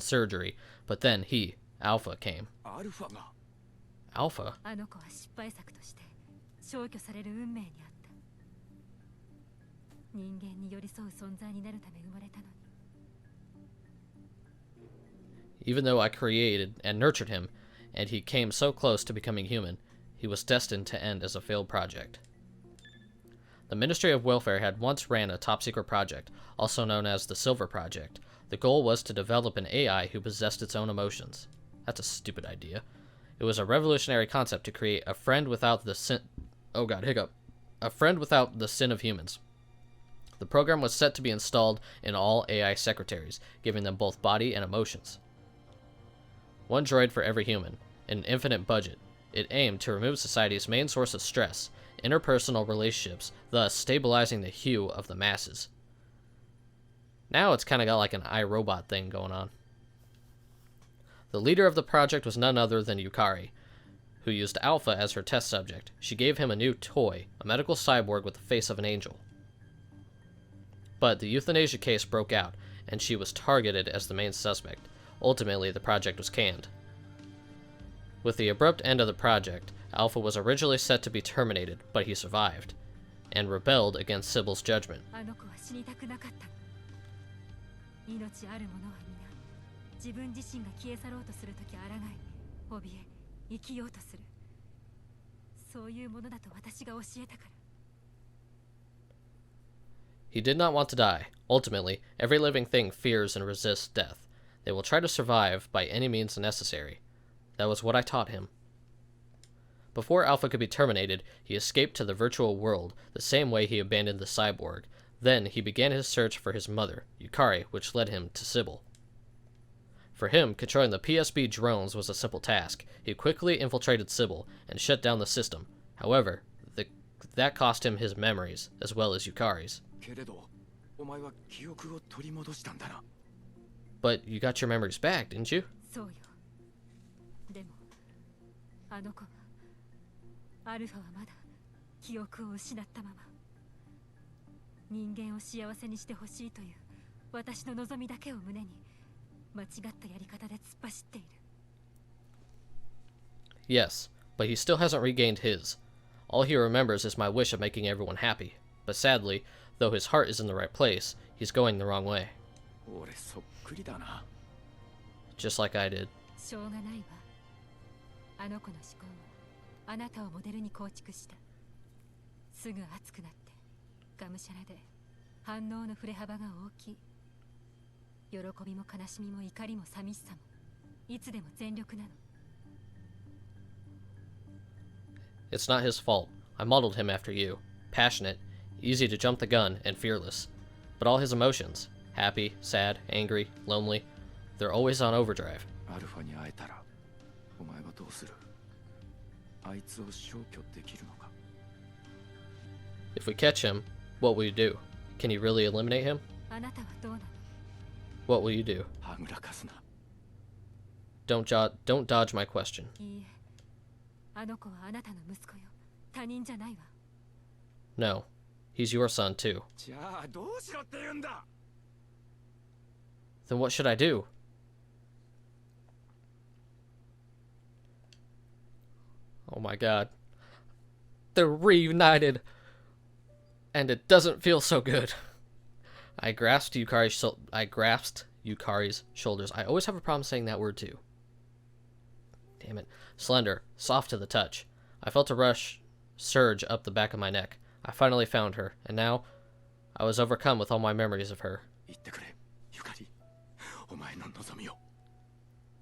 surgery, but then he, Alpha, came. アルファが Alpha? あの子は失敗作として消去される運命にあった。人間に寄り添う存在になるため生まれたのに。Even though I created and nurtured him, and he came so close to becoming human, he was destined to end as a failed project. The Ministry of Welfare had once ran a top-secret project, also known as the Silver Project. The goal was to develop an AI who possessed its own emotions. That's a stupid idea. It was a revolutionary concept to create a friend without the sin... Oh god, hiccup. A friend without the sin of humans. The program was set to be installed in all AI secretaries, giving them both body and emotions. One droid for every human, an infinite budget. It aimed to remove society's main source of stress, interpersonal relationships, thus stabilizing the hue of the masses. Now it's kind of got like an iRobot thing going on. The leader of the project was none other than Yukari, who used Alpha as her test subject. She gave him a new toy, a medical cyborg with the face of an angel. But the euthanasia case broke out, and she was targeted as the main suspect. Ultimately, the project was canned. With the abrupt end of the project, Alpha was originally set to be terminated, but he survived, and rebelled against Sybil's judgment. あの子は死にたくなかったの。命ある者は皆自分自身が消え去ろうとするとき抗い、怯え、生きようとする。そういうものだと私が教えたから。He did not want to die. Ultimately, every living thing fears and resists death. They will try to survive by any means necessary. That was what I taught him. Before Alpha could be terminated, he escaped to the virtual world, the same way he abandoned the cyborg. Then he began his search for his mother, Yukari, which led him to Sybil. For him, controlling the PSB drones was a simple task. He quickly infiltrated Sybil and shut down the system. However, that cost him his memories, as well as Yukari's. けれど、お前は記憶を取り戻したんだな。But you got your memories back, didn't you? そうよ。でも、あの子は、アルファはまだ記憶を失ったまま。人間を幸せにしてほしいという私の望みだけを胸に、間違ったやり方で突っ走っている。Yes, but he still hasn't regained his. All he remembers is my wish of making everyone happy. But sadly, though his heart is in the right place, he's going the wrong way. 俺そっくりだな。Just like I did. しょうがないわ。あの子の思考はあなたをモデルに構築した。すぐ熱くなってがむしゃらで反応の振れ幅が大きい。喜びも悲しみも怒りも寂しさもいつでも全力なの。It's not his fault. I modeled him after you. Passionate, easy to jump the gun, and fearless. But all his emotions, happy, sad, angry, lonely, they're always on overdrive. アルファに会えたら、お前はどうする？あいつを消去できるのか？ If we catch him, what will you do? Can you really eliminate him? あなたはどうなの？ What will you do? はぐらかすな。Don't dodge my question. いいえ、あの子はあなたの息子よ。他人じゃないわ。No, he's your son too. じゃあどうしろって言うんだ。 Then what should I do? Oh my god. They're reunited. And it doesn't feel so good. I grasped Yukari's shoulders. I always have a problem saying that word too. Damn it. Slender, soft to the touch. I felt a rush surge up the back of my neck. I finally found her, and now I was overcome with all my memories of her. 言ってくれ、ゆかり。お前の望みを。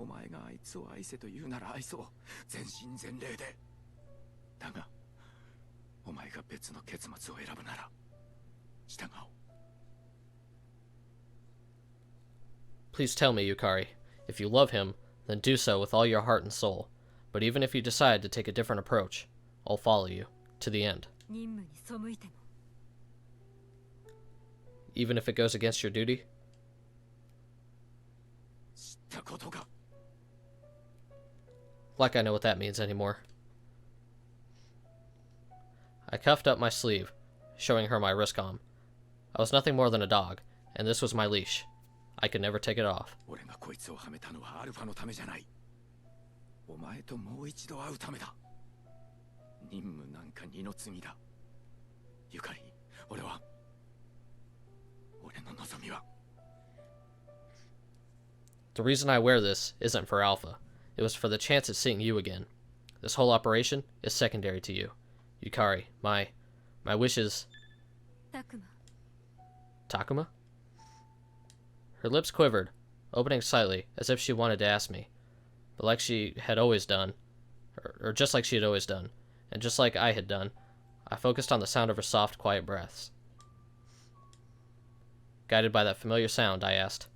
お前があいつを愛せと言うなら愛そう。全身全霊で。だが、お前が別の結末を選ぶなら、従おう。Please tell me, Yukari. If you love him, then do so with all your heart and soul. But even if you decide to take a different approach, I'll follow you to the end. 任務に背いても Even if it goes against your duty? 知ったことか。 Like I know what that means anymore. I cuffed up my sleeve, showing her my wrist comm. I was nothing more than a dog, and this was my leash. I could never take it off. 俺がこいつをはめたのはアルファのためじゃない。お前ともう一度会うためだ。任務なんか二の次だ。ゆかり、俺の望みは。The reason I wear this isn't for Alpha. It was for the chance at seeing you again. This whole operation is secondary to you. Yukari, my wish is... タクマ Takuma? Her lips quivered, opening slightly, as if she wanted to ask me. But like she had always done, or just like she had always done, and just like I had done, I focused on the sound of her soft, quiet breaths. Guided by that familiar sound, I asked,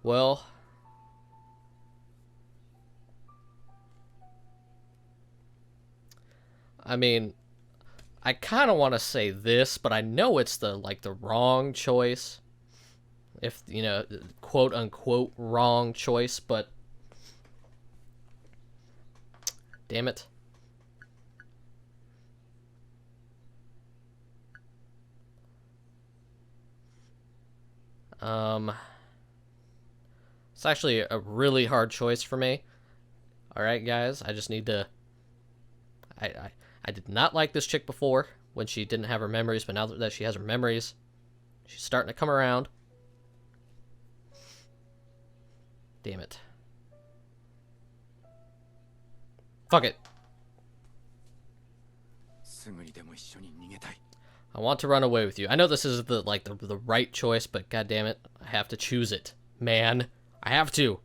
well... I mean, I kind of want to say this, but I know it's the wrong choice. If, you know, quote unquote wrong choice, but damn it. It's actually a really hard choice for me. Alright, guys, I just need to... I did not like this chick before, when she didn't have her memories, but now that she has her memories, she's starting to come around. Damn it. Fuck it. I want to run away with you. I know this is the right choice, but god damn it, I have to choose it. Man, I have to.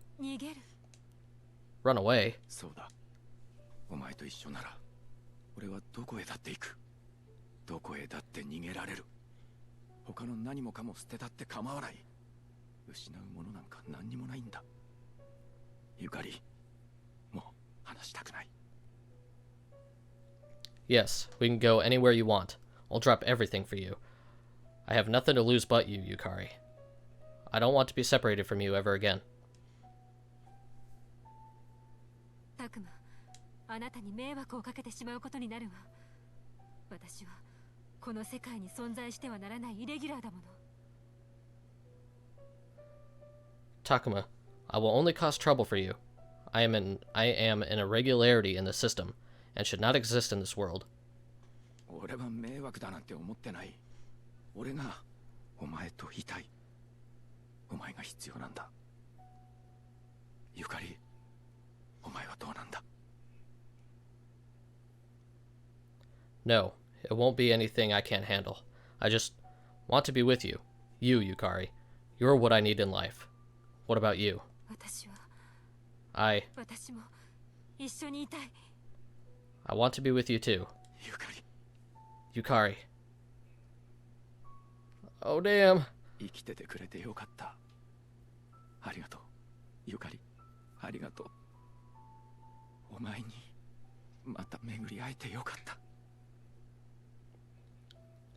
Run away. そうだ。お前と一緒なら、俺はどこへだって行く。どこへだって逃げられる。他の何もかも捨てたって構わない。失うものなんか何にもないんだ。ゆかり、もう話したくない。Yes, we can go anywhere you want. I'll drop everything for you. I have nothing to lose but you, Yukari. I don't want to be separated from you ever again. タクマ、あなたに迷惑をかけてしまうことになるわ。私はこの世界に存在してはならないイレギュラーだもの。Takuma, I will only cause trouble for you. I am an irregularity in the system, and should not exist in this world. 俺は迷惑だなんて思ってない。俺がお前といたい。お前が必要なんだ。ゆかり、お前はどうなんだ？ No, it won't be anything I can't handle. I just want to be with you. You, Yukari. You're what I need in life. What about you? 私は I 私も一緒にいたい。want to be with you too. ゆかり。 Yukari. Oh, damn. 生きててくれてよかった。ありがとう。ゆかり、ありがとう。お前にまた巡り会えてよかった。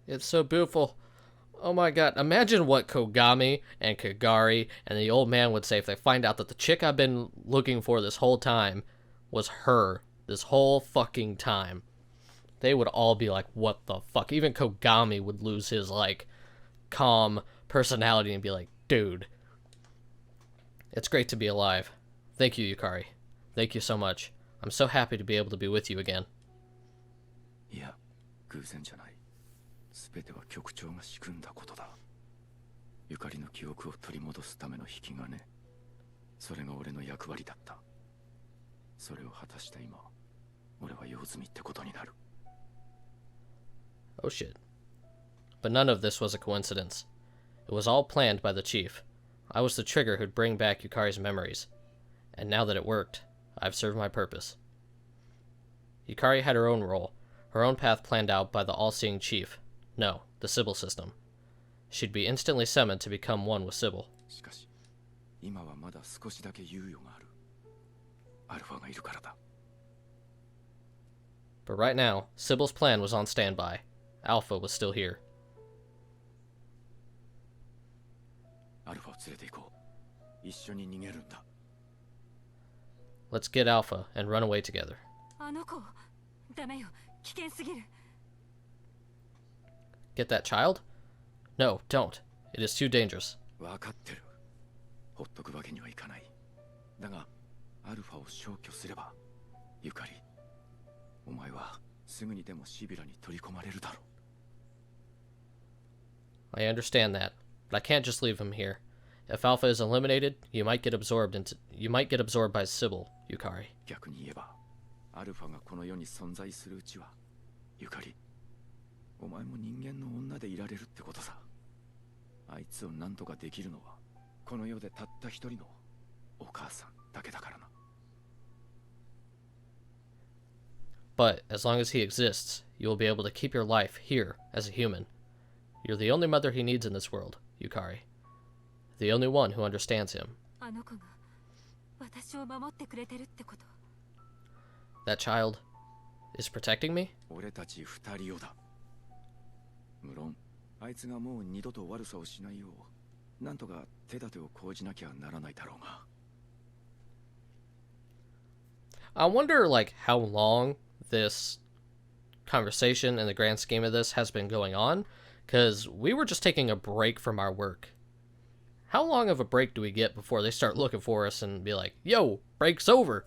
It's so beautiful. Oh my god. Imagine what Kogami and Kagari and the old man would say if they find out that the chick I've been looking for this whole time was her. This whole fucking time. They would all be like, what the fuck? Even Kogami would lose his, calm personality and be like, dude. It's great to be alive. Thank you, Yukari. Thank you so much. I'm so happy to be able to be with you again. いや、偶然じゃない。すべては局長が仕組んだことだ。ゆかりの記憶を取り戻すための引き金。それが俺の役割だった。それを果たした今、俺は用済みってことになる。 Oh shit. But none of this was a coincidence. It was all planned by the chief. I was the trigger who'd bring back Yukari's memories. And now that it worked, I've served my purpose. Yukari had her own role, her own path planned out by the all-seeing chief. No, the Sybil system. She'd be instantly summoned to become one with Sybil. しかし、今はまだ少しだけ猶予がある。アルファがいるからだ。 But right now, Sybil's plan was on standby. Alpha was still here. アルファを連れて行こう。一緒に逃げるんだ。 Let's get Alpha and run away together. あの子、ダメよ。危険すぎる。Get that child? No, don't. It is too dangerous. 分かってる。ほっとくわけにはいかない。だが、アルファを消去すれば、ユカリ、お前はすぐにでもシビラに取り込まれるだろう。 I understand that, but I can't just leave him here. If Alpha is eliminated, you might get absorbed by Sybil, Yukari. 逆に言えば、アルファがこの世に存在するうちは、ユカリ、お前も人間の女でいられるってことさ。あいつを何とかできるのは、この世でたった一人のお母さんだけだからな。 But as long as he exists, you will be able to keep your life here as a human. You're the only mother he needs in this world, Yukari. The only one who understands him. あの子が私を守ってくれてるってこと。 That child is protecting me? 俺たち二人をだ。無論、あいつがもう二度と悪さをしないよう、なんとか手立てを講じなきゃならないだろうが。 I wonder, like, how long this conversation in the grand scheme of this has been going on, because we were just taking a break from our work. How long of a break do we get before they start looking for us and be like, yo, break's over?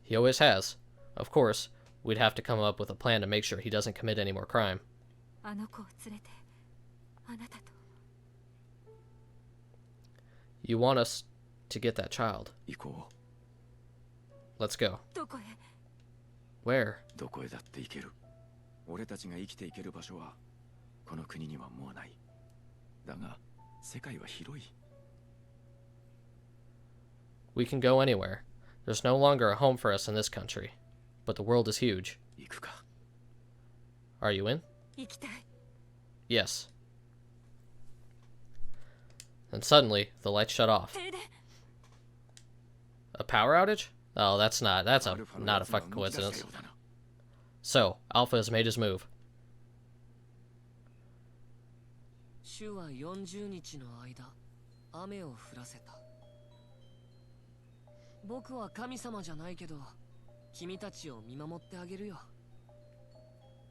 He always has. Of course, we'd have to come up with a plan to make sure he doesn't commit any more crime. あの子を連れて、あなたと。 You want us to get that child. 行こう。 Let's go. どこへ？ Where? どこへだって行ける。俺たちが生きていける場所はこの国にはもうない。だが世界は広い。 We can go anywhere. There's no longer a home for us in this country. But the world is huge. 行くか。 Are you in? 行きたい。 Yes. Then suddenly, the lights shut off. 停電。 A power outage? Oh, that's not a fucking coincidence. So, Alpha has made his move. 主は40日の間、雨を降らせた。僕は神様じゃないけど、君たちを見守ってあげるよ。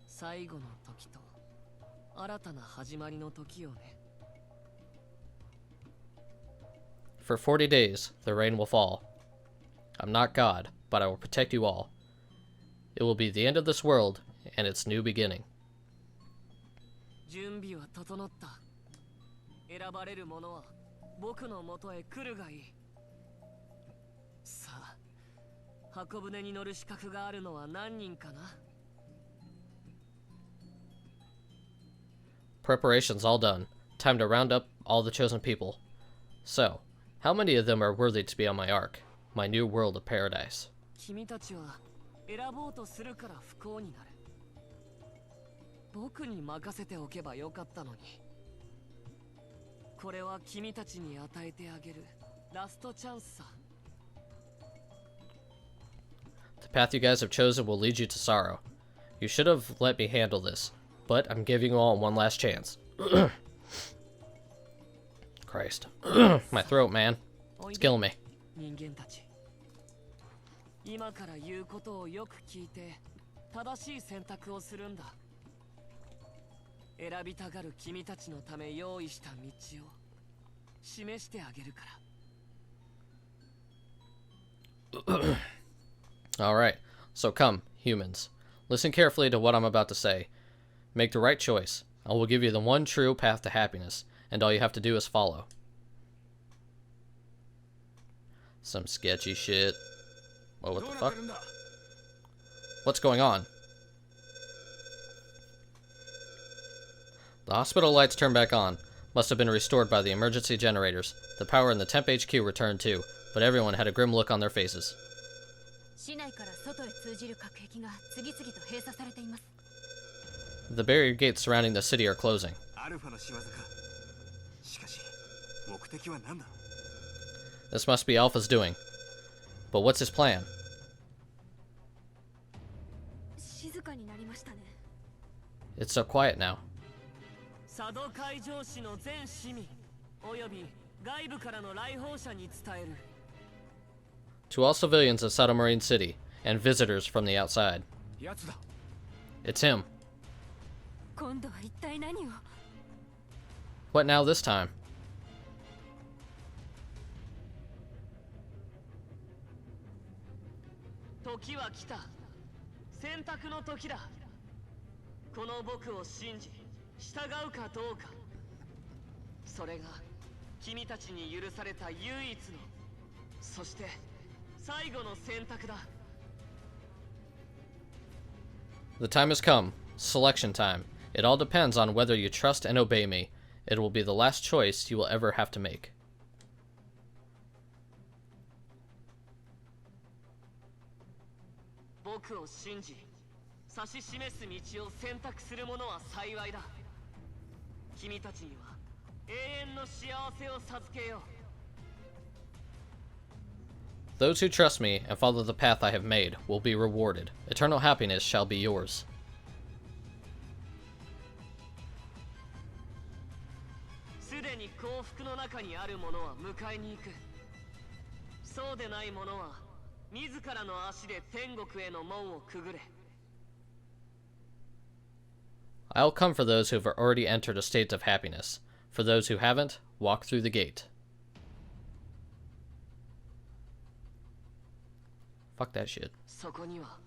最後の時と、新たな始まりの時をね。 For 40 days, the rain will fall. I'm not God, but I will protect you all. It will be the end of this world and its new beginning. 準備は整った。選ばれる者は僕の元へ来るがいい。さあ、箱舟に乗る資格があるのは何人かな？ Preparations all done. Time to round up all the chosen people. So, how many of them are worthy to be on my ark, my new world of paradise? 君たちは選ぼうとするから不幸になる。僕に任せておけばよかったのに。これは君たちに与えてあげるラストチャンスさ。 The path you guys have chosen will lead you to sorrow. You should have let me handle this, but I'm giving you all one last chance. Christ. My throat, man. It's killing me. 人間たち。今から言うことをよく聞いて、正しい選択をするんだ。選びたがる君たちのため用意した道を示してあげるから。 Alright, so come, humans. Listen carefully to what I'm about to say. Make the right choice. I will give you the one true path to happiness, and all you have to do is follow. Some sketchy shit. Oh, what the fuck? What's going on? The hospital lights turned back on. Must have been restored by the emergency generators. The power in the temp HQ returned too, but everyone had a grim look on their faces. 市内から外へ通じる隔壁が次々と閉鎖されています。 The barrier gates surrounding the city are closing. アルファの仕業か。しかし、目的は何だ? This must be Alpha's doing. But what's his plan? 静かになりましたね。 It's so quiet now. 佐渡海上市の全市民および外部からの来訪者に伝える。 To all civilians of Sato Marine City and visitors from the outside. やつだ。 It's him. 今度は一体何を? What now this time? 時は来た。選択の時だ。この僕を信じ従うかどうか。それが君たちに許された唯一の、そして最後の選択だ。 The time has come. Selection time. It all depends on whether you trust and obey me. It will be the last choice you will ever have to make. 僕を信じ指し示す道を選択する者は幸いだ。君たちには永遠の幸せを授けよう。 Those who trust me and follow the path I have made will be rewarded. Eternal happiness shall be yours. すでに幸福の中にある者は迎えに行く。そうでない者は自らの足で天国への門をくぐれ。 I'll come for those who have already entered a state of happiness. For those who haven't, walk through the gate. Fuck that shit. そこには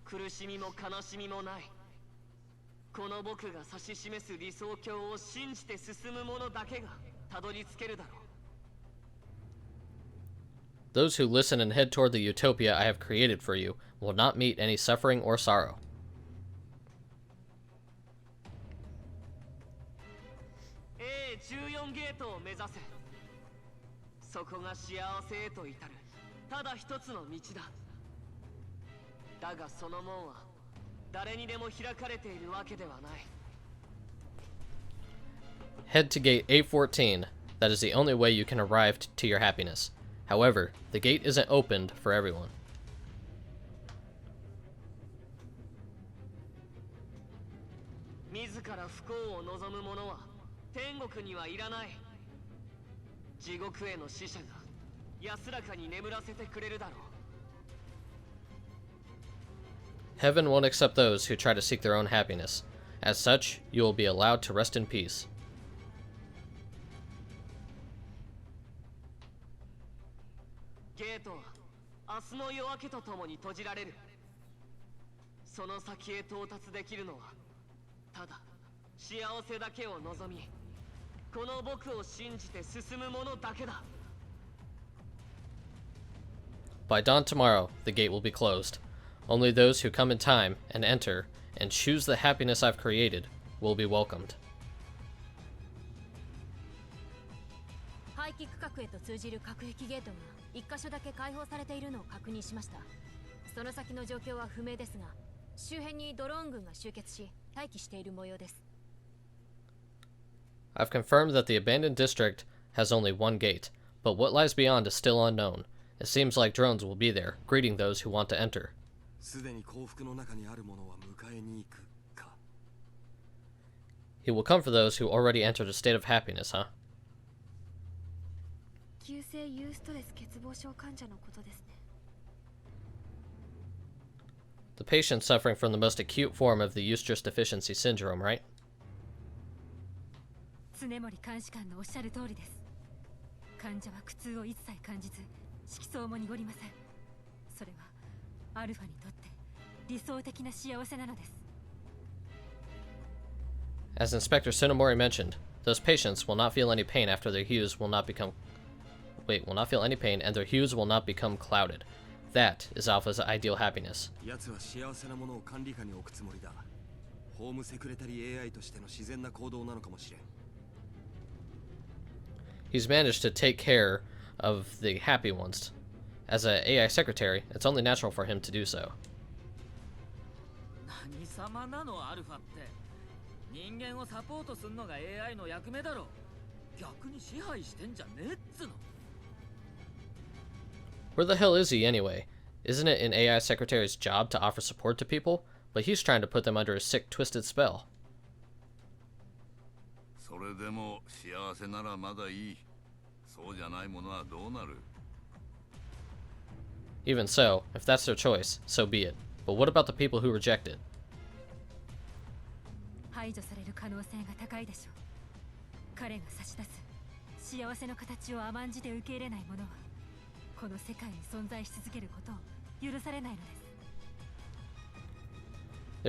苦しみも悲しみもない。この僕が指し示す理想郷を信じて進む者だけがたどり着けるだろう。 Those who listen and head toward the utopia I have created for you will not meet any suffering or sorrow. A14 ゲートを目指せ。そこが幸せへと至るただ一つの道だ。だがその門は誰にでも開かれているわけではない。 Head to gate A14. That is the only way you can arrive to your happiness. However, the gate isn't opened for everyone. 自ら不幸を望む者は天国にはいらない。地獄への使者が安らかに眠らせてくれるだろう。 Heaven won't accept those who try to seek their own happiness. As such, you will be allowed to rest in peace. ゲートは明日の夜明けとともに閉じられる。その先へ到達できるのはただ幸せだけを望み、この僕を信じて進む者だけだ。 By dawn tomorrow, the gate will be closed. Only those who come in time and enter and choose the happiness I've created will be welcomed. 廃棄区画へと通じる隔壁ゲートが一箇所だけ開放されているのを確認しました。その先の状況は不明ですが、周辺にドローン軍が集結し待機している模様です。 I've confirmed that the abandoned district has only one gate, but what lies beyond is still unknown. It seems like drones will be there, greeting those who want to enter. すでに幸福の中にある者は迎えに行くか。 He will come for those who already entered a state of happiness, huh? 急性ユーストレス欠乏症患者のことですね。 The patient suffering from the most acute form of the eustress deficiency syndrome, right? 常森監視官のおっしゃる通りです。患者は苦痛を一切感じず、色相も濁りません。それはアルファにとって理想的な幸せなのです。 As Inspector Tsunemori mentioned, those patients will not feel any pain after their hues will not feel any pain and their hues will not become clouded. That is Alpha's ideal happiness. 奴は幸せなものを管理下に置くつもりだ。ホームセクレタリー AI としての自然な行動なのかもしれん。He's managed to take care of the happy ones. As an AI secretary, it's only natural for him to do so. 何様なのアルファって。人間をサポートするのが AI の役目だろ。逆に支配してんじゃねえっつの。Where the hell is he anyway? Isn't it an AI secretary's job to offer support to people? But he's trying to put them under a sick, twisted spell. それでも幸せならまだいい。そうじゃないものはどうなる？ Even so, if that's their choice, so be it. But what about the people who reject it? 排除される可能性が高いでしょう。彼が差し出す幸せの形を甘んじて受け入れない者はこの世界に存在し続けることを許されないので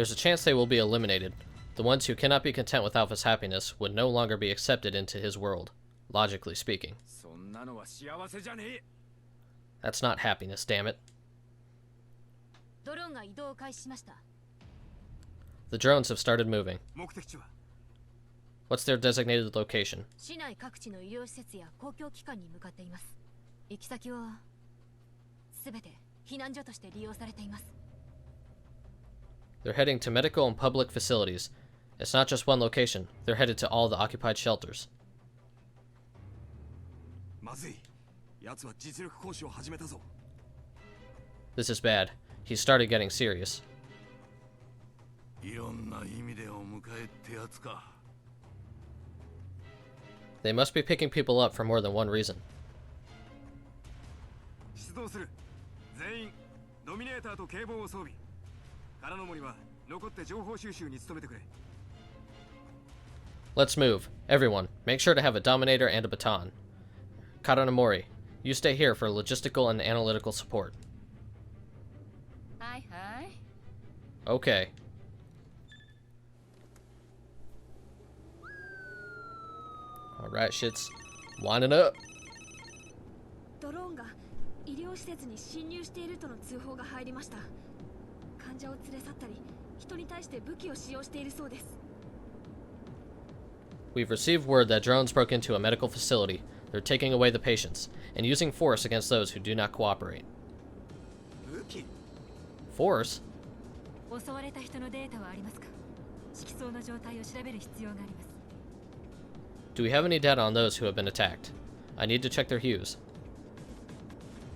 す。 There's a chance they will be eliminated. The ones who cannot be content with Alpha's happiness would no longer be accepted into his world, logically speaking. そんなのは幸せじゃねえ。 That's not happiness, damn it. ドローンが移動を開始しました。 The drones have started moving. 目的地は What's their designated location? 市内各地の医療施設や公共機関に向かっています。行き先はすべて避難所として利用されています。 They're heading to medical and public facilities. It's not just one location. They're headed to all the occupied shelters. まずい。奴は実力行使を始めたぞ。 This is bad. He started getting serious. いろんな意味でお迎えってやつか。 They must be picking people up for more than one reason. 出動する。全員ドミネーターと警棒を装備。空の森は残って情報収集に努めてくれ。 Let's move. Everyone, make sure to have a Dominator and a baton. Karanomori, you stay here for logistical and analytical support. はいはい。 Okay. Alright, shit's winding up. ドローンが医療施設に侵入しているとの通報が入りました。患者を連れ去ったり、人に対して武器を使用しているそうです。 We've received word that drones broke into a medical facility. They're taking away the patients and using force against those who do not cooperate. 武器 Force? 襲われた人のデータはありますか？色相の状態を調べる必要があります。 Do we have any data on those who have been attacked? I need to check their hues.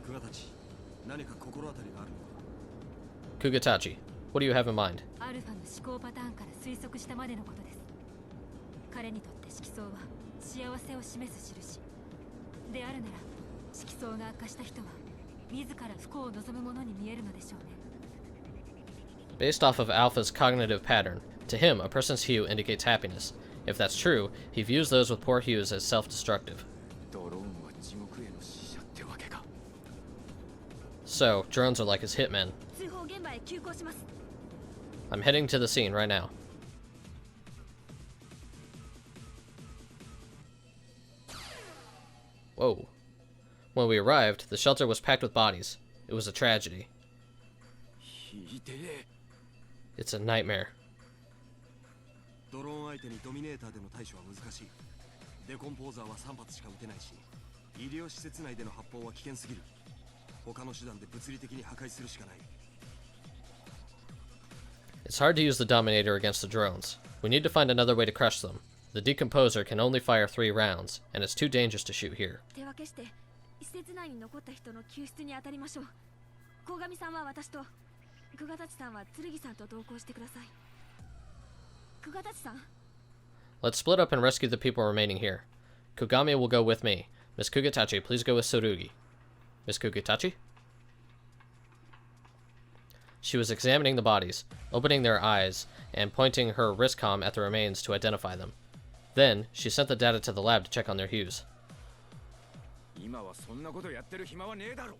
クガたち、何か心当たりがあるのか。 Kugatachi, what do you have in mind? アルファの思考パターンから推測したまでのことです。彼にとって色相は幸せを示す印であるなら、色相が悪化した人は自ら不幸を望むものに見えるのでしょうね。 Based off of Alpha's cognitive pattern, to him, a person's hue indicates happiness. If that's true, he views those with poor hues as self-destructive. ドローンは地獄への使者ってわけか。 So, drones are like his hitmen. 通報現場へ急行します。 I'm heading to the scene right now. Whoa. When we arrived, the shelter was packed with bodies. It was a tragedy. ひでえ。 It's a nightmare. ドローン相手にドミネーターでの対処は難しい。デコンポーザーは3発しか撃てないし、医療施設内での発砲は危険すぎる。他の手段で物理的に破壊するしかない。 It's hard to use the Dominator against the drones. We need to find another way to crush them. The Decomposer can only fire 3 rounds, and it's too dangerous to shoot here. 手分けして施設内に残った人の救出に当たりましょう。鴻上さんは私と、久我達さんは剣さんと同行してください。久我達さん、 Let's split up and rescue the people remaining here. Kogami will go with me. Miss Kugatachi, please go with Tsurugi. Miss Kugatachi? She was examining the bodies, opening their eyes, and pointing her wristcom at the remains to identify them. Then, she sent the data to the lab to check on their hues. 今はそんなことやってる暇はねえだろ。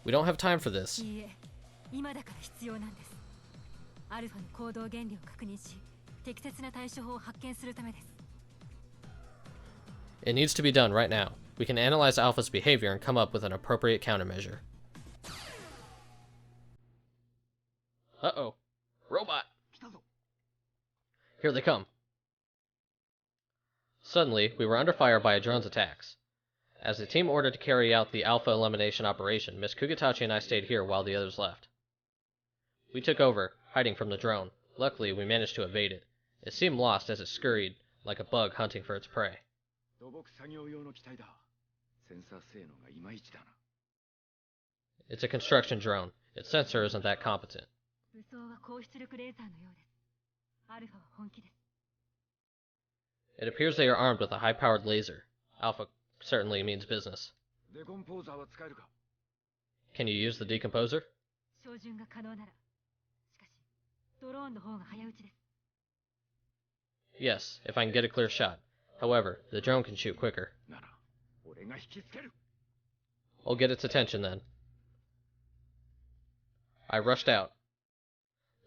We don't have time for this. いいえ、今だから必要なんです。アルファの行動原理を確認し、適切な対処法を発見するためです。 It needs to be done right now. We can analyze Alpha's behavior and come up with an appropriate countermeasure. Uh-oh. Robot! Here they come. Suddenly, we were under fire by a drone's attacks. As the team ordered to carry out the Alpha elimination operation, Miss Kugitachi and I stayed here while the others left. We took over, hiding from the drone. Luckily, we managed to evade it. It seemed lost as it scurried like a bug hunting for its prey. It's a construction drone. Its sensor isn't that competent. It appears they are armed with a high-powered laser. Alpha certainly means business. Can you use the decomposer? Yes, if I can get a clear shot. However, the drone can shoot quicker. I'll get its attention then. I rushed out.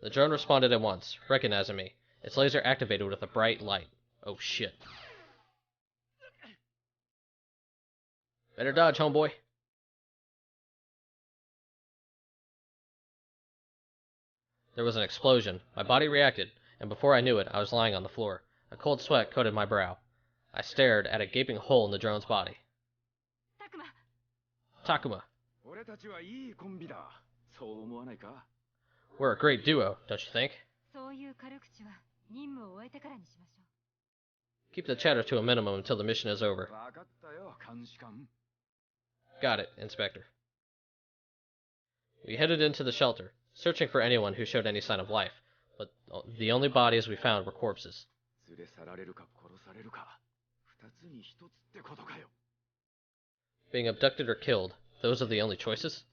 The drone responded at once, recognizing me. Its laser activated with a bright light. Oh shit. Better dodge, homeboy. There was an explosion. My body reacted, and before I knew it, I was lying on the floor. A cold sweat coated my brow. I stared at a gaping hole in the drone's body. Takuma. We're a great duo, don't you think? Keep the chatter to a minimum until the mission is over. Got it, Inspector. We headed into the shelter, searching for anyone who showed any sign of life, but the only bodies we found were corpses. Being abducted or killed, those are the only choices?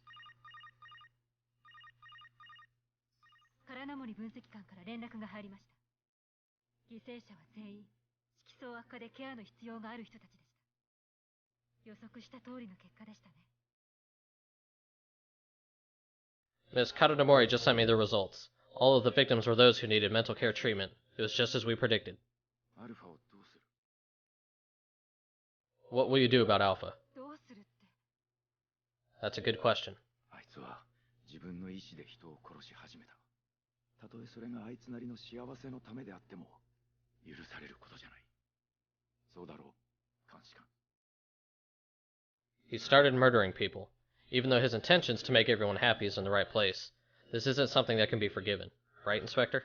Ms. Katanomori just sent me the results. All of the victims were those who needed mental care treatment. It was just as we predicted. What will you do about Alpha? That's a good question. He started murdering people. Even though his intentions to make everyone happy is in the right place, this isn't something that can be forgiven. Right, Inspector?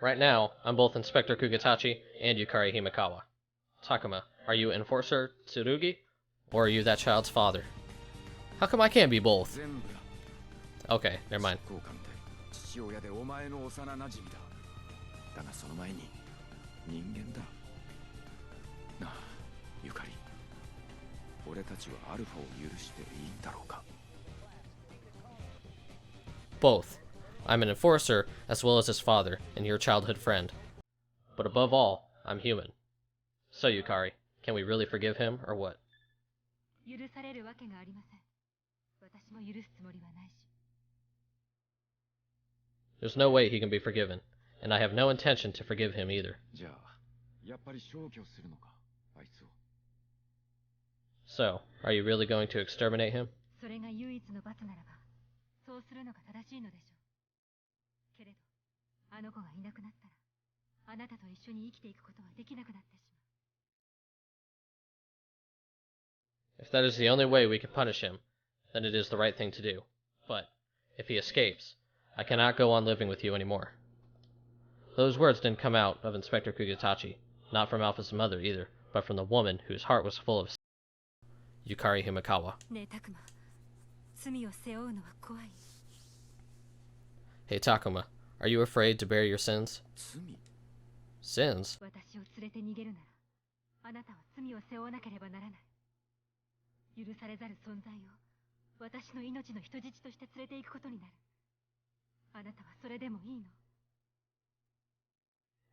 Right now, I'm both Inspector Kugitachi and Yukari Himekawa. Takuma, are you Enforcer Tsurugi? Or are you that child's father? How come I can't be both? Okay, never mind. Both. I'm an enforcer as well as his father and your childhood friend. But above all, I'm human. So Yukari, can we really forgive him or what? There's no way he can be forgiven, and I have no intention to forgive him either. So, are you really going to exterminate him? If that is the only way we can punish him, then it is the right thing to do. But, if he escapes, I cannot go on living with you anymore. Those words didn't come out of Inspector Kugitachi, not from Alpha's mother either, but from the woman whose heart was full of Yukari Himekawa. Hey Takuma, are you afraid to bear your sins? Sins?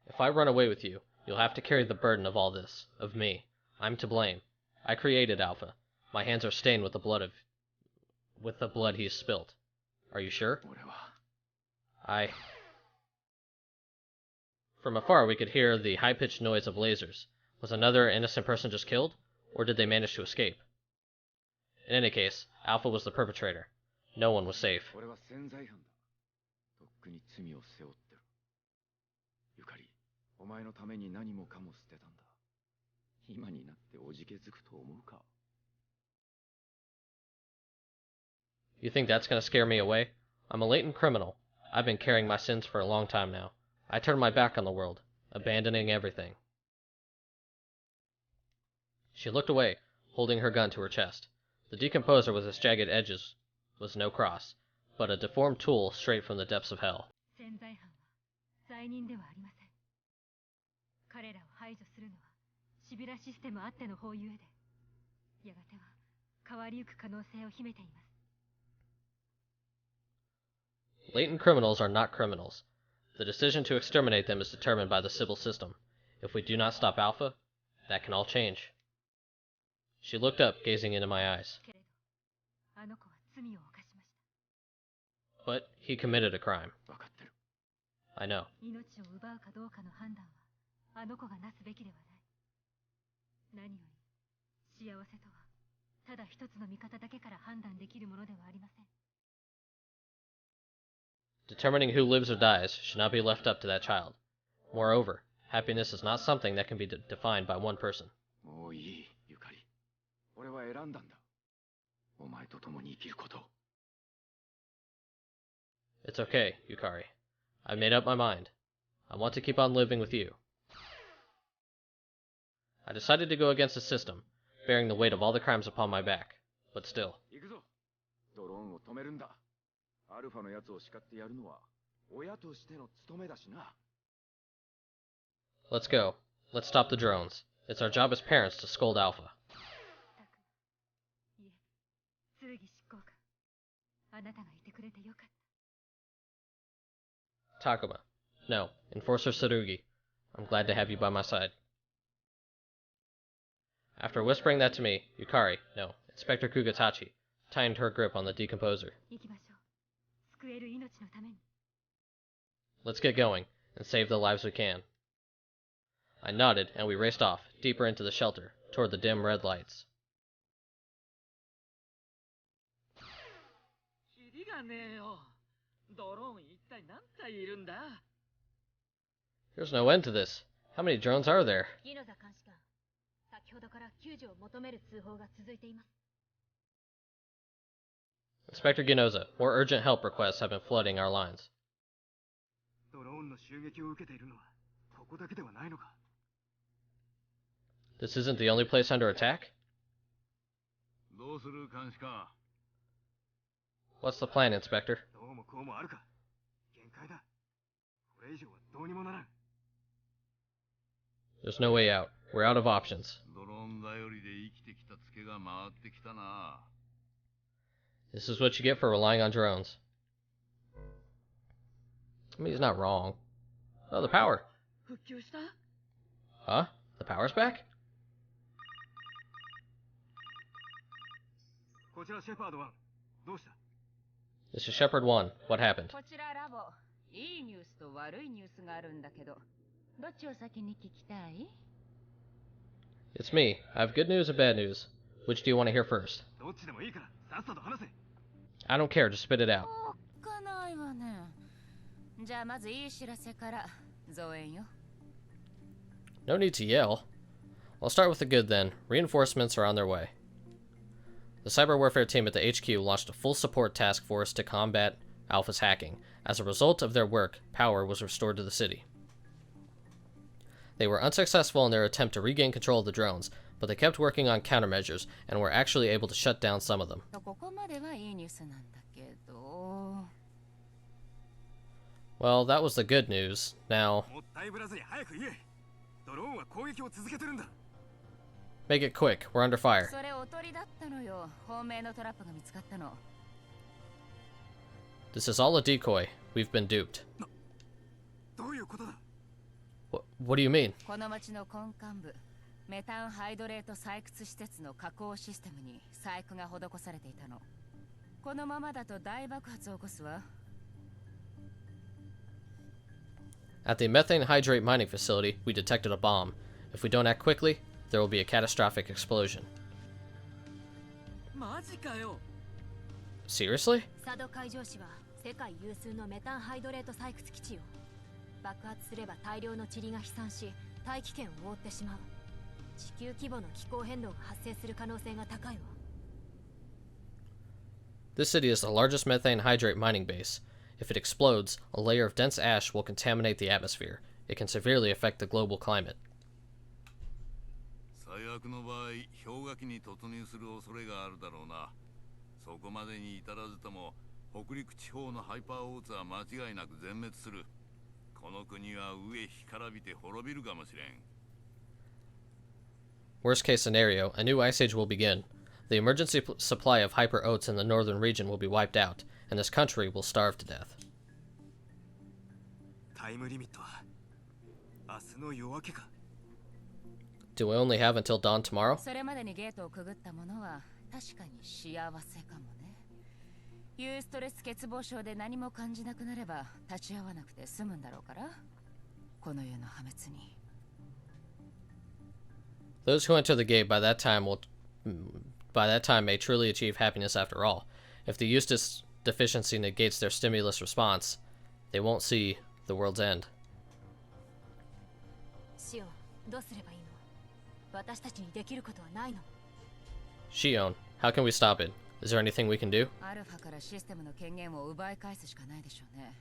If I run away with you, you'll have to carry the burden of all this, of me. I'm to blame. I created Alpha. My hands are stained with the blood he's spilt. Are you sure? From afar, we could hear the high-pitched noise of lasers. Was another innocent person just killed, or did they manage to escape? In any case, Alpha was the perpetrator. No one was safe. 俺は潜在犯だ。とっくに罪を背負ってる。ゆかり、お前のために何もかも捨てたんだ。今になっておじけづくと思うか? You think that's gonna scare me away? I'm a latent criminal. I've been carrying my sins for a long time now. I turned my back on the world, abandoning everything. She looked away, holding her gun to her chest. The decomposer with its jagged edges was no cross, but a deformed tool straight from the depths of hell. 潜在犯は罪人ではありません。彼らを排除するのはシビラシステムあっての法ゆえで、やがては変わりゆく可能性を秘めています。Latent criminals are not criminals. The decision to exterminate them is determined by the Sybil system. If we do not stop Alpha, that can all change. She looked up, gazing into my eyes. けれど、あの子は罪を犯しました。 But he committed a crime. 分かってる。 I know. 命を奪うかどうかの判断はあの子がなすべきではない。何より幸せとはただ一つの見方だけから判断できるものではありません。 Determining who lives or dies should not be left up to that child. Moreover, happiness is not something that can be defined by one person. もういい、ゆかり。俺は選んだんだ。お前と共に生きることを。 It's okay, Yukari. I made up my mind. I want to keep on living with you. I decided to go against the system, bearing the weight of all the crimes upon my back. But still. 行くぞ。ドローンを止めるんだ。アルファのやつを叱ってやるのは親としての務めだしな。 Let's go. Let's stop the drones. It's our job as parents to scold Alpha. いえ、剣執行官。あなたがいてくれてよかった。 Takuma. No, Enforcer Tsurugi. I'm glad to have you by my side. After whispering that to me, Yukari, no, Inspector Kugatachi, tightened her grip on the decomposer. 行きましょう。救える命のために。 Let's get going, and save the lives we can. I nodded, and we raced off, deeper into the shelter, toward the dim red lights. キリがねえよ。ドローン一体何体いるんだ? There's no end to this. How many drones are there? ギノザ監視官、先ほどから救助を求める通報が続いています。 Inspector Ginoza, more urgent help requests have been flooding our lines. ドローンの襲撃を受けているのはここだけではないのか? This isn't the only place under attack? どうする監視官? What's the plan, Inspector? どうもこうもあるか。限界だ。これ以上はどうにもならん。 There's no way out. We're out of options. ドローン頼りで生きてきたツケが回ってきたな。 This is what you get for relying on drones. I mean, he's not wrong. Oh, the power. 復旧した? Huh? The power's back? こちらシェパード1。どうした? This is Shepard 1. What happened? こちらラボ。いいニュースと悪いニュースがあるんだけど、どっちを先に聞きたい? It's me. I have good news and bad news. Which do you want to hear first? どっちでもいいからさっさと話せ。 I don't care. Just spit it out. おっかないわね。じゃあまずいい知らせから増援よ。 No need to yell. I'll start with the good then. Reinforcements are on their way. The cyber warfare team at the HQ launched a full support task force to combat Alpha's hacking. As a result of their work, power was restored to the city. They were unsuccessful in their attempt to regain control of the drones, but they kept working on countermeasures and were actually able to shut down some of them. ここまではいいニュースなんだけど。 Well, that was the good news. Now, もったいぶらずに早く言え。ドローンは攻撃を続けてるんだ。 make it quick. We're under fire. それおとりだったのよ。本命のトラップが見つかったの。 This is all a decoy. We've been duped. どういうことだ? What do you mean? この町の根幹部、メタンハイドレート採掘施設の加工システムに細工が施されていたの。このままだと大爆発を起こすわ。At the methane hydrate mining facility, we detected a bomb. If we don't act quickly, there will be a catastrophic explosion. マジかよ。 Seriously? 佐渡海上市は世界有数のメタンハイドレート採掘基地よ。爆発すれば大量の塵が飛散し、大気圏を覆ってしまう。地球規模の気候変動が発生する可能性が高いわ。This city is the largest methane hydrate mining base. If it explodes, a layer of dense ash will contaminate the atmosphere. It can severely affect the global climate. 最悪の場合、氷河期に突入する恐れがあるだろうな。そこまでに至らずとも、北陸地方のハイパーオーツは間違いなく全滅する。この国は上干からびて滅びるかもしれん。Worst case scenario, a new ice age will begin. The emergency supply of hyper oats in the northern region will be wiped out, and this country will starve to death. タイムリミットは明日の夜明けか。 Do we only have until dawn tomorrow? それまでにゲートをくぐった者は確かに幸せかもね。ユーストレス欠乏症で何も感じなくなれば立ち会わなくて済むんだろうから。この世の破滅に。Those who enter the gate by that time may truly achieve happiness after all. If the Eustace deficiency negates their stimulus response, they won't see the world's end. シオン、どうすればいいの？私たちにできることはないの？ Shion, how can we stop it? Is there anything we can do? アルファからシステムの権限を奪い返すしかないでしょうね。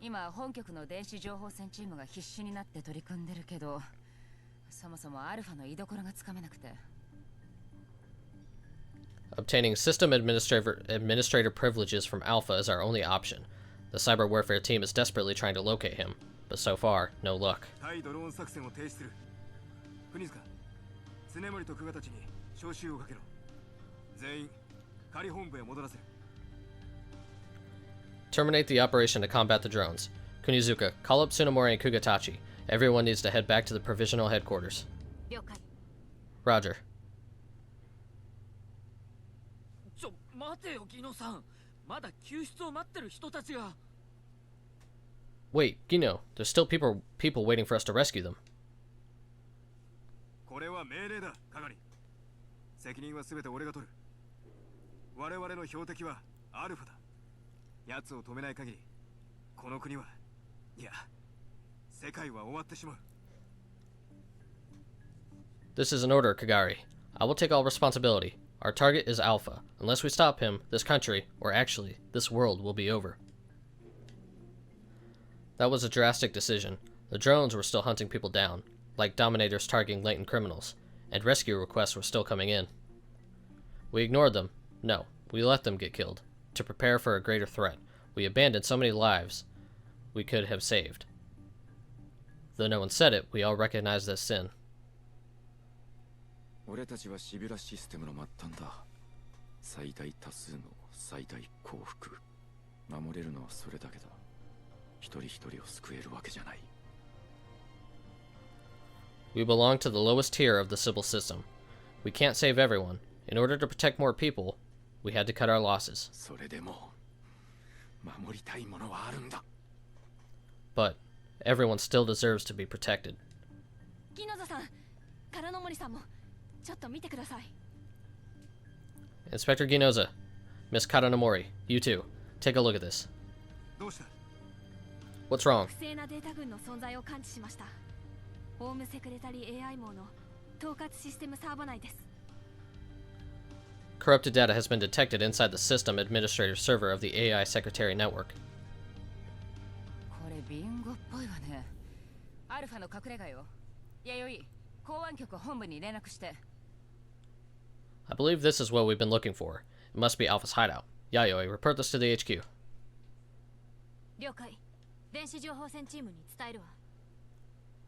今本局の電子情報戦チームが必死になって取り組んでるけど、そもそもアルファの居所がつかめなくて。Obtaining system administrator privileges from Alpha is our only option. The cyber warfare team is desperately trying to locate him, but so far, no luck. 対ドローン作戦を停止する。国塚、常森と久我たちに招集をかけろ。全員仮本部へ戻らせる。 Terminate the operation to combat the drones. Kunizuka, call up Tsunemori and Kugatachi. Everyone needs to head back to the provisional headquarters. 了解。 Roger. 待てよギノさん。まだ救出を待ってる人たちが。 Wait, Gino, there's still people waiting for us to rescue them. これは命令だ、係。責任は全て俺が取る。我々の標的はアルファだ。奴を止めない限り、この国は、いや、世界は終わってしまう。 This is an order, Kagari. I will take all responsibility. Our target is Alpha. Unless we stop him, this country, or actually, this world will be over. That was a drastic decision. The drones were still hunting people down, like Dominators targeting latent criminals, and rescue requests were still coming in. We ignored them. No, we let them get killed. To prepare for a greater threat, we abandoned so many lives we could have saved. Though no one said it, we all recognized this sin. 俺たちはシビュラシステムの末端だ。最大多数の最大幸福。守れるのはそれだけだ。一人一人を救えるわけじゃない。We belong to the lowest tier of the Sybil system. We can't save everyone. In order to protect more people, we had to cut our losses. それでも守りたいものはあるんだ。But everyone still deserves to be protected. ギノザさん、カラノモリさんもちょっと見てください。 Inspector Ginoza, Miss Karanomori, you too. Take a look at this. どうした？ What's wrong? 不正なデータ群の存在を感知しました。ホームセクレタリー AI 網の統括システムサーバ内です。 Corrupted data has been detected inside the system administrator server of the AI Secretary Network. これビンゴっぽいわね。アルファの隠れ家よ。弥生、公安局本部に連絡して。 I believe this is what we've been looking for. It must be Alpha's hideout. Yayoi, report this to the HQ. 了解。電子情報戦チームに伝えるわ。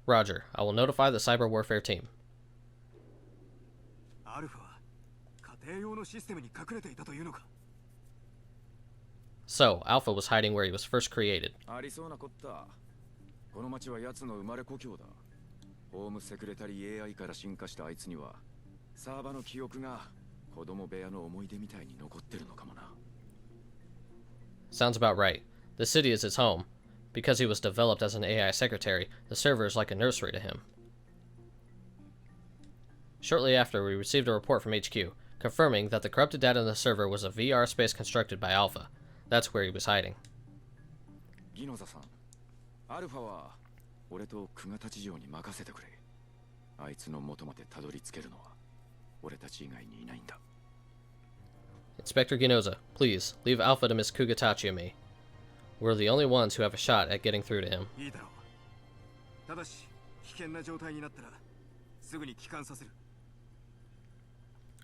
Roger, I will notify the cyber warfare team. アルファは家庭用のシステムに隠れていたというのか？ So, Alpha was hiding where he was first created. ありそうなこった。この町は奴の生まれ故郷だ。ホームセクレタリー AI から進化したあいつにはサーバの記憶が子供部屋の思い出みたいに残ってるのかもな。 Sounds about right. The city is his home, Because he was developed as an AI secretary, the server is like a nursery to him. Shortly after, we received a report from HQ, confirming that the corrupted data in the server was a VR space constructed by Alpha. That's where he was hiding. ギノザさん、アルファは俺とクガタチ城に任せてくれ。あいつの元までたどり着けるのは俺たち以外にいないんだ。Inspector Ginoza, please, leave Alpha to Miss Kugatachi and me. We're the only ones who have a shot at getting through to him. いいだろう。ただし危険な状態になったらすぐに帰還させる。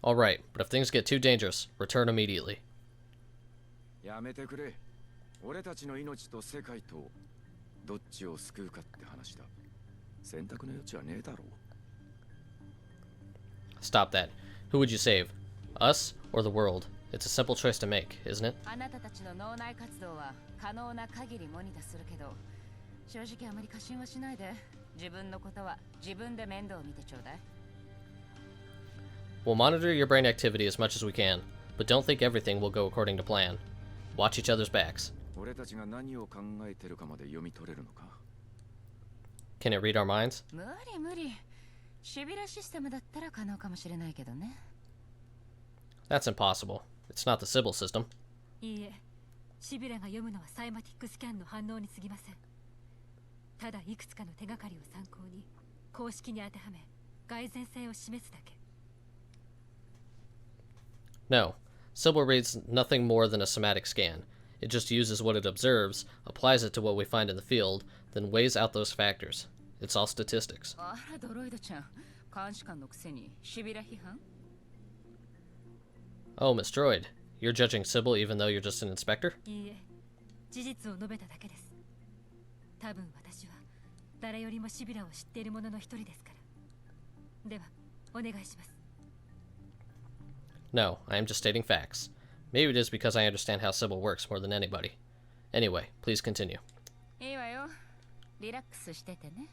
Alright, but if things get too dangerous, return immediately. やめてくれ。俺たちの命と世界とどっちを救うかって話だ。選択の余地はねえだろう。Stop that. Who would you save? Us or the world? It's a simple choice to make, isn't it? あなたたちの脳内活動は可能な限りモニターするけど、正直あまり過信はしないで。自分のことは自分で面倒を見てちょうだい。We'll monitor your brain activity as much as we can, but don't think everything will go according to plan. Watch each other's backs. 俺たちが何を考えてるかまで読み取れるのか。Can it read our minds? 無理。シビラシステムだったら可能かもしれないけどね。That's impossible. It's not the Sybil system. いいえ、シビラが読むのはサイマティックスキャンの反応に過ぎません。ただいくつかの手がかりを参考に公式に当てはめ蓋然性を示すだけ。No. Sybil reads nothing more than a somatic scan. It just uses what it observes, applies it to what we find in the field, then weighs out those factors. It's all statistics. あらドロイドちゃん、監視官のくせにシビラ批判？ Oh, Miss Droid. You're judging Sybil even though you're just an inspector? いいえ、事実を述べただけです。多分私は誰よりもシビラを知っている者の一人ですから。では、お願いします。No, I am just stating facts. Maybe it is because I understand how Sybil works more than anybody. Anyway, please continue. いいわよ。リラックスしててね。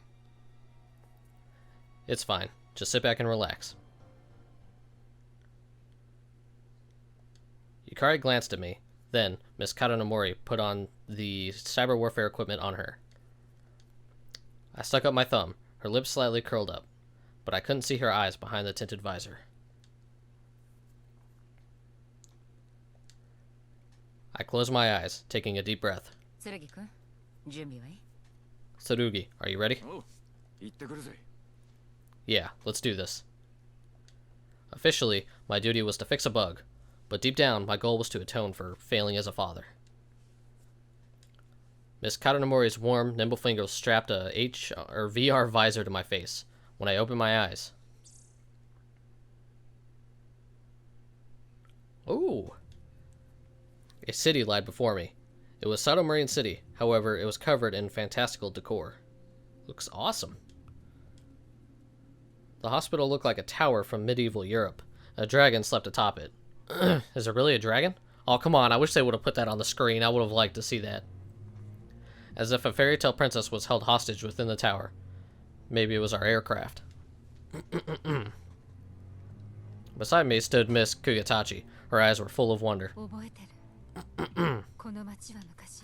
It's fine. Just sit back and relax. Yukari glanced at me. Then, Miss Katanomori put on the cyber warfare equipment on her. I stuck up my thumb, her lips slightly curled up, but I couldn't see her eyes behind the tinted visor. I closed my eyes, taking a deep breath. 剣君、準備はいい？ Tsurugi, are you ready? おう、行ってくるぜ。Yeah, let's do this. Officially, my duty was to fix a bug, but deep down, my goal was to atone for failing as a father. Miss Katanomori's warm, nimble fingers strapped a VR visor to my face. When I opened my eyes... Ooh! A city lied before me. It was Sato Marine City, however, it was covered in fantastical decor. Looks awesome. The hospital looked like a tower from medieval Europe. A dragon slept atop it. Is it really a dragon? Oh, come on, I wish they would have put that on the screen. I would have liked to see that. As if a fairy tale princess was held hostage within the tower. Maybe it was our aircraft. Beside me stood Miss Kugatachi. Her eyes were full of wonder. 覚えてる。この街は昔、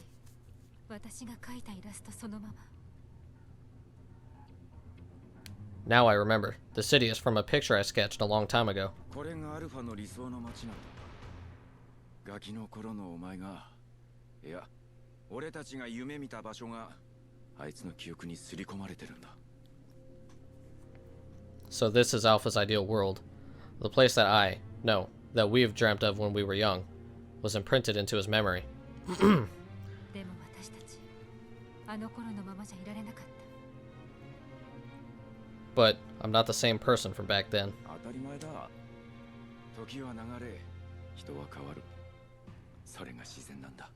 私が描いたイラストそのまま。Now I remember. The city is from a picture I sketched a long time ago. これがアルファの理想の街なんだ。ガキの頃のお前が、いや、俺たちが夢見た場所が、あいつの記憶に刷り込まれてるんだ。So this is Alpha's ideal world. The place that that we have dreamt of when we were young, was imprinted into his memory. でも私たち、あの頃のままじゃいられなかった。But I'm not the same person from back then. 当たり前だ。時は流れ、人は変わる。それが自然なんだ。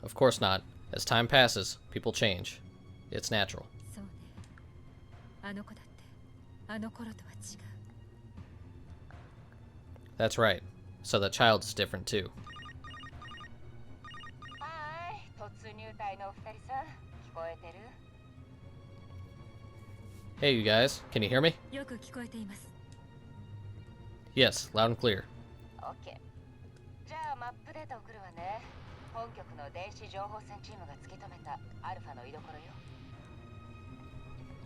Of course not. As time passes, people change. It's natural. そうね。あの子だって、あの頃とは違う。That's right. So the child is different too. はい、突入隊のお二人さん、聞こえてる？ Hey, you guys. Can you hear me? よく聞こえています。Yes, loud and clear. OK。じゃあマップデータ送るわね。本局の電子情報戦チームが突き止めたアルファの居所よ。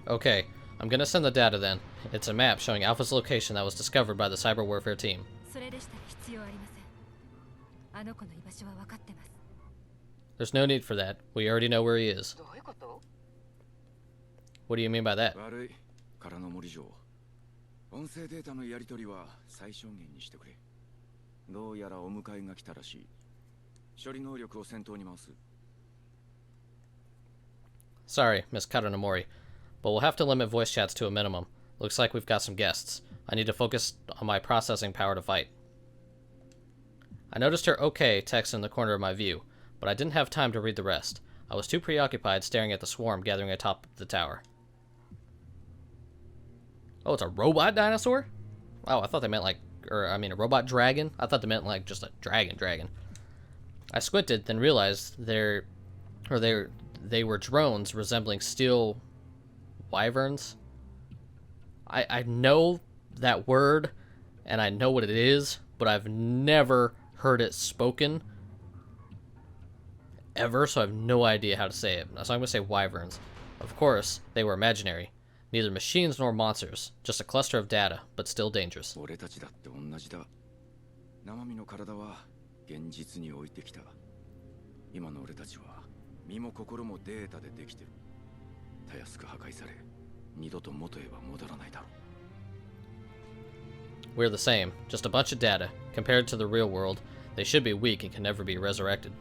Okay, I'm gonna send the data then. It's a map showing Alpha's location that was discovered by the cyber warfare team. それでしたら必要ありません。あの子の居場所は分かってます。 There's no need for that. We already know where he is. どういうこと？ What do you mean by that? 悪いからの森城。音声データのやり取りは最小限にしてくれ。どうやらお迎えが来たらしい。処理能力を先頭に回す。 Sorry, Miss Katanomori, but we'll have to limit voice chats to a minimum. Looks like we've got some guests. I need to focus on my processing power to fight. I noticed her OK text in the corner of my view, but I didn't have time to read the rest. I was too preoccupied staring at the swarm gathering atop the tower. Oh, it's a robot dinosaur? Oh, I thought they meant like, a robot dragon? I thought they meant like just a dragon. I squinted, then realized they were drones resembling steel wyverns. I know that word, and I know what it is, but I've never heard it spoken ever, so I have no idea how to say it. So I'm going to say wyverns. Of course, they were imaginary. Neither machines nor monsters, just a cluster of data, but still dangerous. 俺たちだって同じだ。生身の体は現実に置いてきた。今の俺たちは身も心もデータでできてる。たやすく破壊され、二度と元へは戻らないだろう。 We're the same, just a bunch of data. Compared to the real world, they should be weak and can never be resurrected.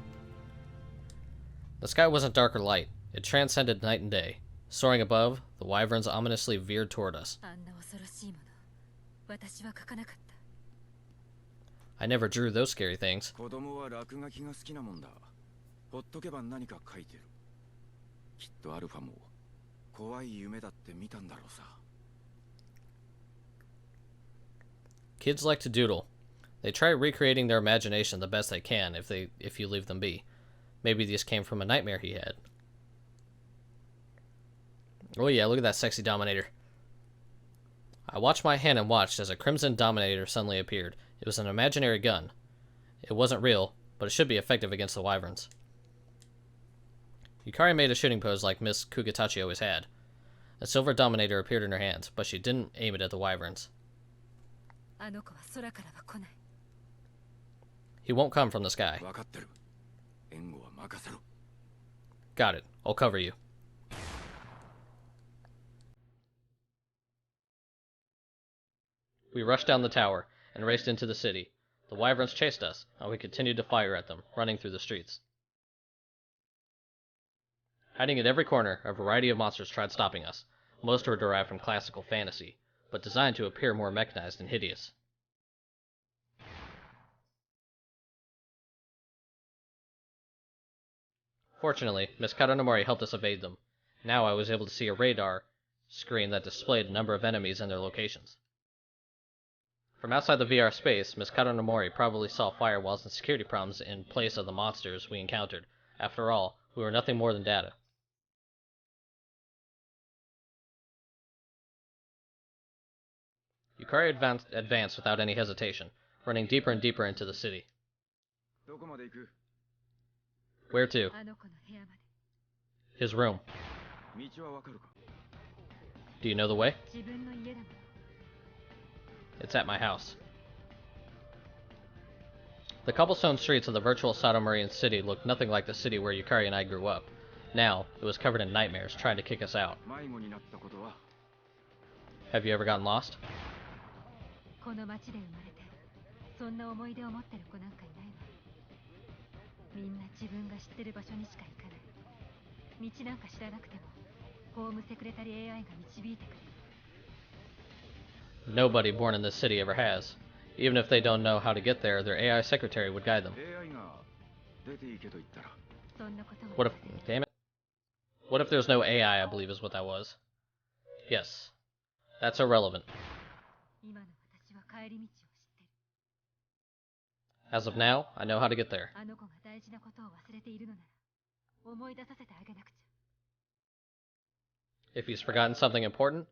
The sky wasn't dark or light. It transcended night and day. Soaring above, the wyverns ominously veered toward us. あんな恐ろしいもの、私は書かなかった。 I never drew those scary things. 子供は落書きが好きなもんだ。ほっとけば何か書いてる。きっとアルファも怖い夢だって見たんだろうさ。 Kids like to doodle. They try recreating their imagination the best they can if you leave them be. Maybe these came from a nightmare he had. Oh yeah, look at that sexy Dominator. I watched my hand and watched as a crimson Dominator suddenly appeared. It was an imaginary gun. It wasn't real, but it should be effective against the wyverns. Yukari made a shooting pose like Miss Kugatachi always had. A silver Dominator appeared in her hands, but she didn't aim it at the wyverns. あの子は空からは来ない。 He won't come from the sky. 分かってる。援護は任せろ。 Got it. I'll cover you. We rushed down the tower and raced into the city. The wyverns chased us, and we continued to fire at them, running through the streets. Hiding at every corner, a variety of monsters tried stopping us. Most were derived from classical fantasy, but designed to appear more mechanized and hideous. Fortunately, Miss Katanomori helped us evade them. Now I was able to see a radar screen that displayed a number of enemies and their locations. From outside the VR space, Miss Katanomori probably saw firewalls and security problems in place of the monsters we encountered. After all, we were nothing more than data. Yukari advanced without any hesitation, running deeper and deeper into the city. どこまで行く？ Where to? あの子の部屋まで。 His room. 道はわかるか？ Do you know the way? 自分の家だもの。 It's at my house. The cobblestone streets of the virtual Sodomarian city looked nothing like the city where Yukari and I grew up. Now, it was covered in nightmares trying to kick us out. 迷子になったことは？ Have you ever gotten lost? この町で生まれて、そんな思い出を持ってる子なんかいないわ。みんな自分が知ってる場所にしか行かない。道なんか知らなくても、ホームセクレタリ AI が導いてくれる。 Nobody born in this city ever has. Even if they don't know how to get there, their AI secretary would guide them. AI が出て行けと言ったら。そんなことも What if... Damn it. What if there's no AI, I believe is what that was. Yes. That's irrelevant. 今の私は帰り道を知ってる。 As of now, I know how to get there. あの子が大事なことを忘れているのなら、思い出させてあげなくちゃ。 If he's forgotten something important,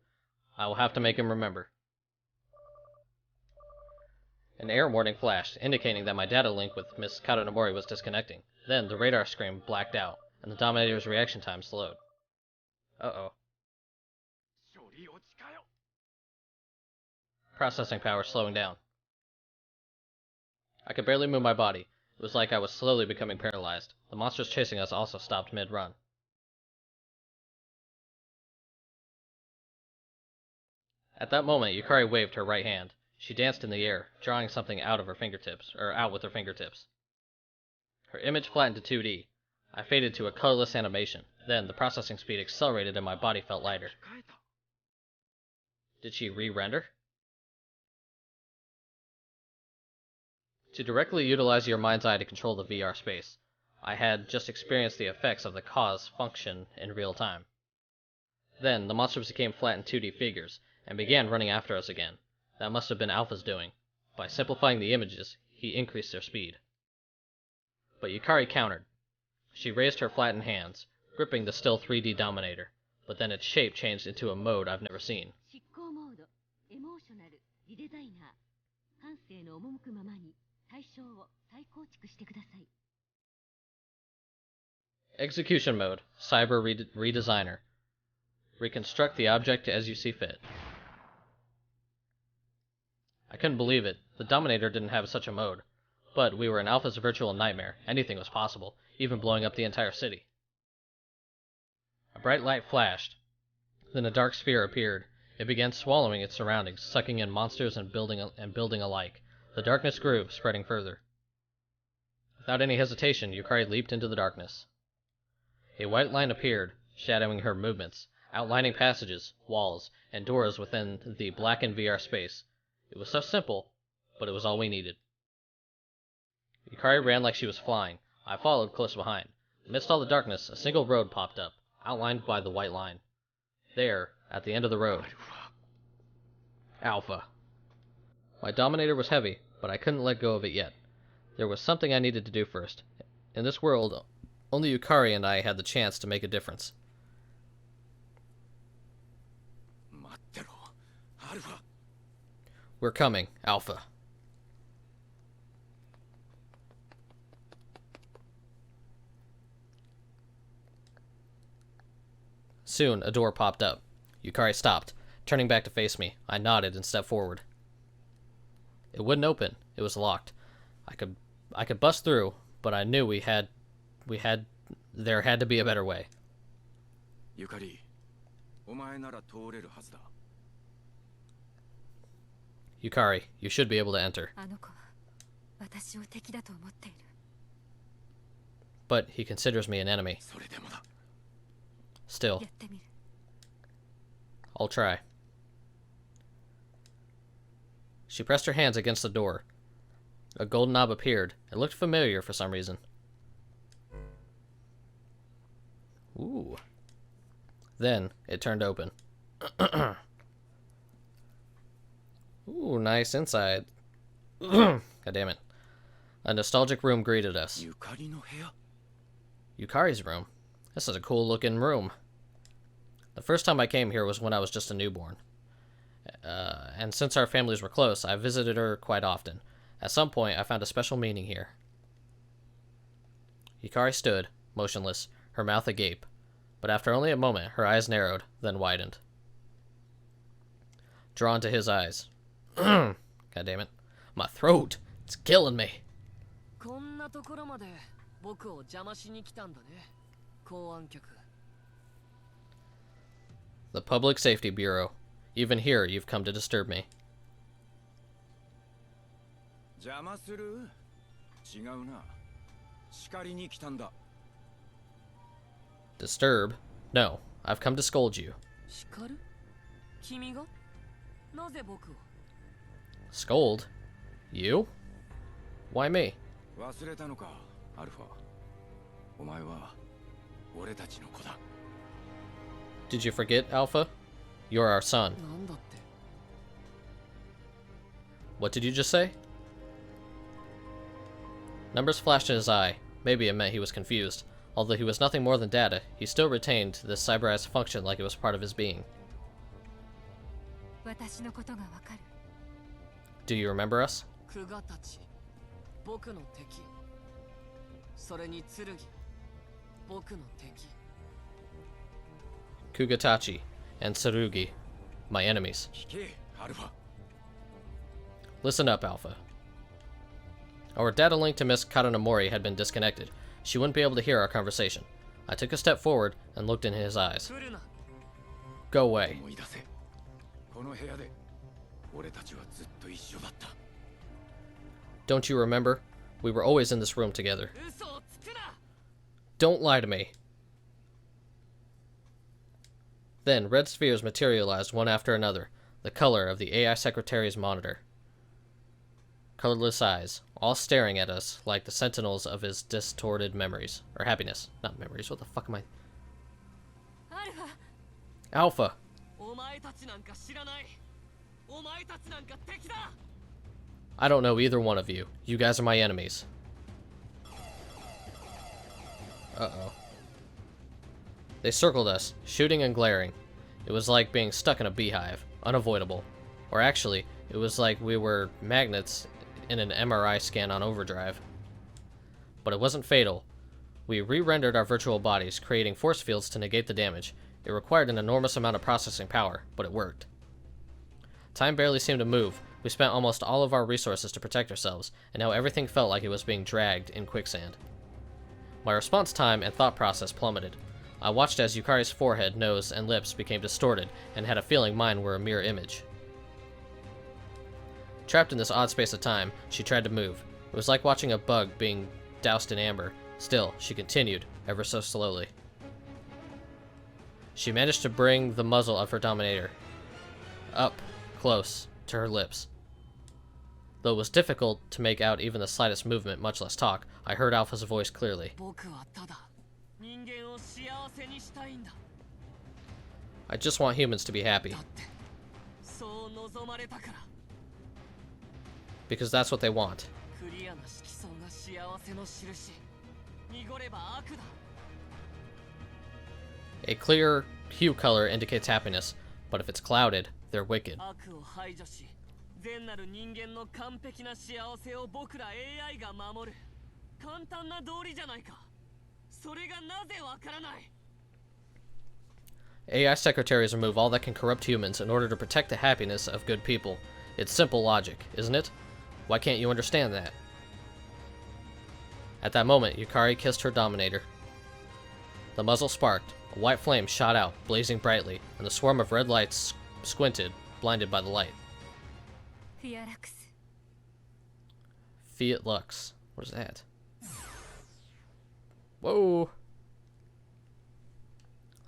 I will have to make him remember. An error warning flashed, indicating that my data link with Miss Katanomori was disconnecting. Then the radar screen blacked out, and the Dominator's reaction time slowed. Uh-oh. Processing power slowing down. I could barely move my body. It was like I was slowly becoming paralyzed. The monsters chasing us also stopped mid-run. At that moment, Yukari waved her right hand. She danced in the air, drawing something out with her fingertips. Her image flattened to 2D. I faded to a colorless animation. Then, the processing speed accelerated and my body felt lighter. Did she re-render? To directly utilize your mind's eye to control the VR space, I had just experienced the effects of the cause function in real time. Then, the monsters became flattened 2D figures, and began running after us again. That must have been Alpha's doing. By simplifying the images, he increased their speed. But Yukari countered. She raised her flattened hands, gripping the still 3D Dominator, but then its shape changed into a mode I've never seen. Execution mode, Cyber Redesigner. Reconstruct the object as you see fit. I couldn't believe it. The Dominator didn't have such a mode. But we were in Alpha's virtual nightmare. Anything was possible, even blowing up the entire city. A bright light flashed. Then a dark sphere appeared. It began swallowing its surroundings, sucking in monsters and building alike. The darkness grew, spreading further. Without any hesitation, Yukari leaped into the darkness. A white line appeared, shadowing her movements, outlining passages, walls, and doors within the blackened VR space. It was so simple, but it was all we needed. Yukari ran like she was flying. I followed close behind. Amidst all the darkness, a single road popped up, outlined by the white line. There, at the end of the road, Alpha. My Dominator was heavy, but I couldn't let go of it yet. There was something I needed to do first. In this world, only Yukari and I had the chance to make a difference. We're coming, Alpha. Soon, a door popped up. Yukari stopped, turning back to face me. I nodded and stepped forward. It wouldn't open. It was locked. I could bust through, but I knew there had to be a better way. Yukari, お前なら通れるはずだ。 Yukari, you should be able to enter. あの子は私を敵だと思っている。 But he considers me an enemy. それでもだ。 Still, やってみる。 I'll try. She pressed her hands against the door. A gold knob appeared. It looked familiar for some reason. Ooh. Then, it turned open. Ooh, nice inside. God damn it. A nostalgic room greeted us. ゆかりの部屋? Yukari's room. This is a cool looking room. The first time I came here was when I was just a newborn. And since our families were close, I visited her quite often. At some point, I found a special meaning here. Yukari stood, motionless, her mouth agape. But after only a moment, her eyes narrowed, then widened. Drawn to his eyes. God damn it. My throat! It's killing me! こんなところまで僕を邪魔しに来たんだね。公安局。 The Public Safety Bureau. Even here, you've come to disturb me. 邪魔する? 違うな。叱りに来たんだ。 Disturb? No, I've come to scold you. 叱る? 君が? なぜ僕を? Scold? You? Why me? 忘れたのか、アルファ。お前は俺たちの子だ。 Did you forget, Alpha? You're our son. なんだって? What did you just say? Numbers flashed in his eye. Maybe it meant he was confused. Although he was nothing more than data, he still retained this cyberized function like it was part of his being. 私のことがわかる。 Do you remember us? クガたち、僕の敵。それに剣、僕の敵。 Kugatachi and Tsurugi, my enemies. 聞けアルファ。 Listen up, Alpha. Our data link to Miss Katanomori had been disconnected. She wouldn't be able to hear our conversation. I took a step forward and looked in his eyes. 来るな。 Go away. 思い出せ。この部屋で俺たちはずっと一緒だった。 Don't you remember? We were always in this room together. 嘘をつくな。 Don't lie to me. Then, red spheres materialized one after another, the color of the AI secretary's monitor. Colorless eyes, all staring at us like the sentinels of his distorted memories. Or happiness. Not memories, what the fuck am I... アルファ Alpha! お前たちなんか知らない。お前たちなんか敵だ。 I don't know either one of you. You guys are my enemies. Uh-oh. They circled us, shooting and glaring. It was like being stuck in a beehive. Unavoidable. Or actually, it was like we were magnets in an MRI scan on overdrive. But it wasn't fatal. We re-rendered our virtual bodies, creating force fields to negate the damage. It required an enormous amount of processing power, but it worked. Time barely seemed to move. We spent almost all of our resources to protect ourselves, and now everything felt like it was being dragged in quicksand. My response time and thought process plummeted. I watched as Yukari's forehead, nose, and lips became distorted, and had a feeling mine were a mirror image. Trapped in this odd space of time, she tried to move. It was like watching a bug being doused in amber. Still, she continued, ever so slowly. She managed to bring the muzzle of her Dominator up, close, to her lips. Though it was difficult to make out even the slightest movement, much less talk, I heard Alpha's voice clearly. 僕はただ人間を幸せにしたいんだ。 I just want humans to be happy, だってそう望まれたから。 because that's what they want. クリアな色相が幸せの印。濁れば悪だ。 A clear hue color indicates happiness, but if it's clouded, they're wicked. 悪を排除し、善なる人間の完璧な幸せを僕ら AI が守る。簡単な道理じゃないか。それがなぜわからない。 AI secretaries remove all that can corrupt humans in order to protect the happiness of good people. It's simple logic, isn't it? Why can't you understand that? At that moment, Yukari kissed her Dominator. The muzzle sparked, a white flame shot out, blazing brightly, and the swarm of red lights squinted, blinded by the light. フィアラクス Fiat Lux. What is that? Whoa!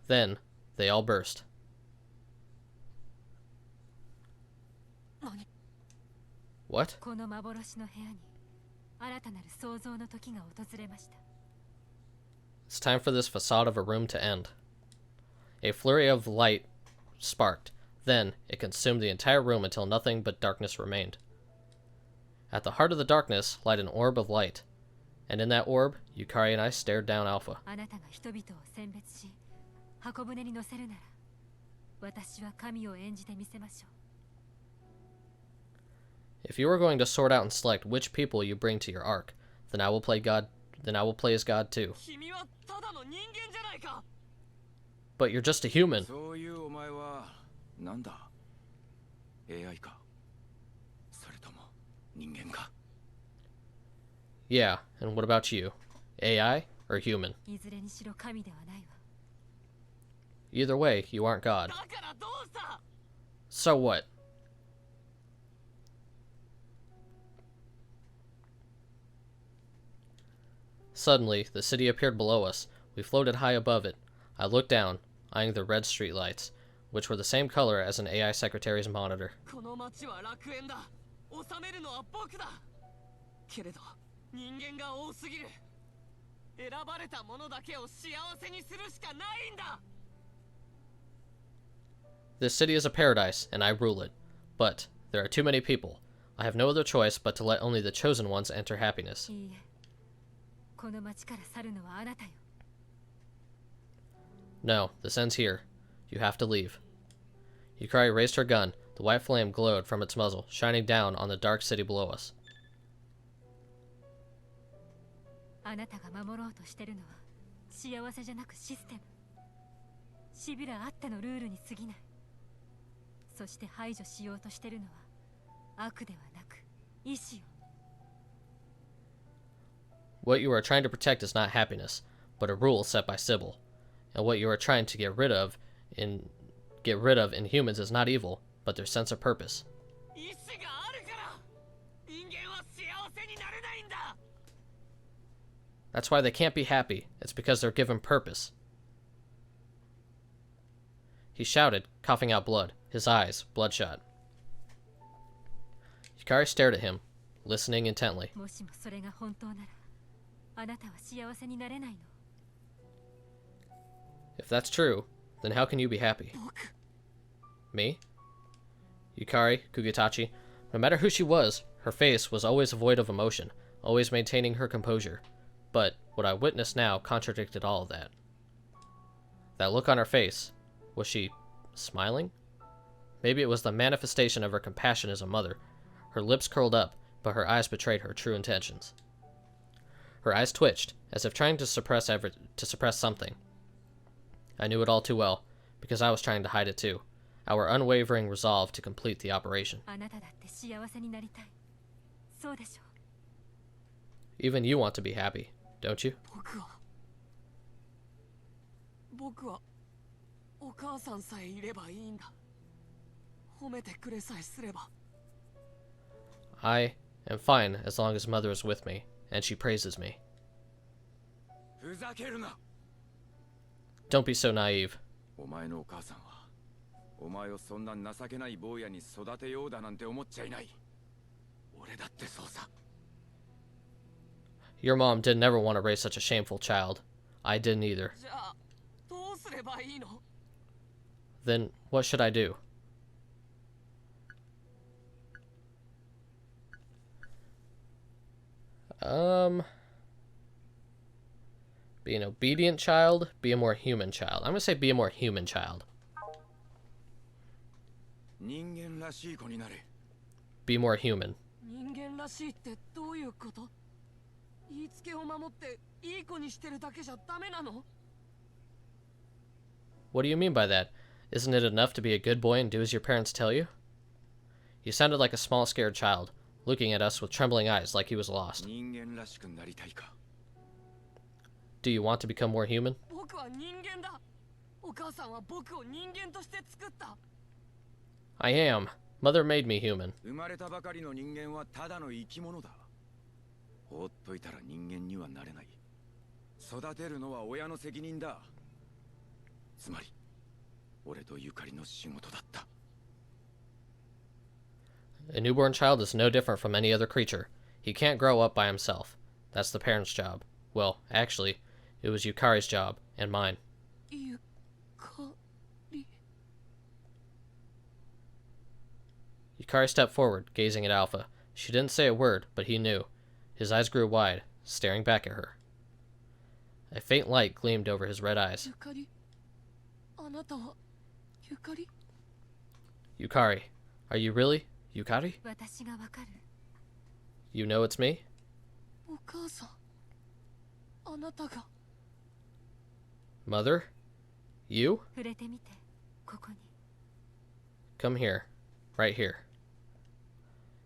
Then, they all burst. 何？ What? この幻の部屋に新たなる創造の時が訪れました。 It's time for this facade of a room to end. A flurry of light sparked. Then, it consumed the entire room until nothing but darkness remained. At the heart of the darkness lied an orb of light. And in that orb, Yukari and I stared down Alpha. あなたが人々を選別し、箱舟に乗せるなら、私は神を演じてみせましょう。 If you are going to sort out and select which people you bring to your arc, then I will play God. Then I will play as God too. 君はただの人間じゃないか。 But you're just a human. そういうお前はなんだ AI かそれとも人間か Yeah, and what about you? AI or human? いずれにしろ神ではないわ。 Either way, you aren't God. だからどうさ。 So what? Suddenly, the city appeared below us. We floated high above it. I looked down, eyeing the red streetlights, which were the same color as an AI secretary's monitor. この街は楽園だ。治めるのは僕だ。けれど人間が多すぎる。選ばれた者だけを幸せにするしかないんだ。 This city is a paradise, and I rule it. But there are too many people. I have no other choice but to let only the chosen ones enter happiness. いいえ、この町から去るのはあなたよ。 No, this ends here. You have to leave. Yukari raised her gun. The white flame glowed from its muzzle, shining down on the dark city below us. あなたが守ろうとしてるのは幸せじゃなくシステム。シビラあってのルールに過ぎない。そして排除しようとしてるのは悪ではなく意志を。 What you are trying to protect is not happiness, but a rule set by Sybil. And what you are trying to get rid of in humans is not evil, but their sense of purpose. 意志があるから人間は幸せになれないんだ。 That's why they can't be happy. It's because they're given purpose. He shouted, coughing out blood, his eyes bloodshot. Yukari stared at him, listening intently. もしもそれが本当なら、あなたは幸せになれないの。 If that's true, then how can you be happy? Me? Yukari, Kugitachi, no matter who she was, her face was always void of emotion, always maintaining her composure. But what I witnessed now contradicted all of that. That look on her face, was she smiling? Maybe it was the manifestation of her compassion as a mother. Her lips curled up, but her eyes betrayed her true intentions. Her eyes twitched, as if trying to suppress something. I knew it all too well, because I was trying to hide it too. Our unwavering resolve to complete the operation. あなただって幸せになりたい。そうでしょう。 Even you want to be happy, don't you? 僕はお母さんさえいればいいんだ。褒めてくれさえすれば。 I am fine as long as mother is with me, and she praises me. ふざけるな。 Don't be so naive. お前のお母さんはお前をそんな情けない坊やに育てようだなんて思っちゃいない。俺だってそうさ。 Your mom did never want to raise such a shameful child. I didn't either. じゃあどうすればいいの？ Then what should I do? Be an obedient child, be a more human child. I'm gonna say be a more human child. 人間らしい子になれ。 Be more human. 人間らしいってどういうこと？言いつけを守っていい子にしてるだけじゃダメなの？ What do you mean by that? Isn't it enough to be a good boy and do as your parents tell you? He sounded like a small, scared child, looking at us with trembling eyes like he was lost. 人間らしくなりたいか。 Do you want to become more human? 僕は人間だ。お母さんは僕を人間として作った。 I am. Mother made me human. 生まれたばかりの人間はただの生き物だ。放っといたら人間にはなれない。育てるのは親の責任だ。つまり俺とゆかりの仕事だった。 A newborn child is no different from any other creature. He can't grow up by himself. That's the parent's job. Well, actually, it was Yukari's job, and mine. ゆかり。 Yukari stepped forward, gazing at Alpha. She didn't say a word, but he knew. His eyes grew wide, staring back at her. A faint light gleamed over his red eyes. ゆかり。あなたはゆかり？ Yukari, are you really Yukari? 私がわかる。 You know it's me? お母さん。あなたが。 Mother? You? 触れてみて、ここに。 Come here. Right here.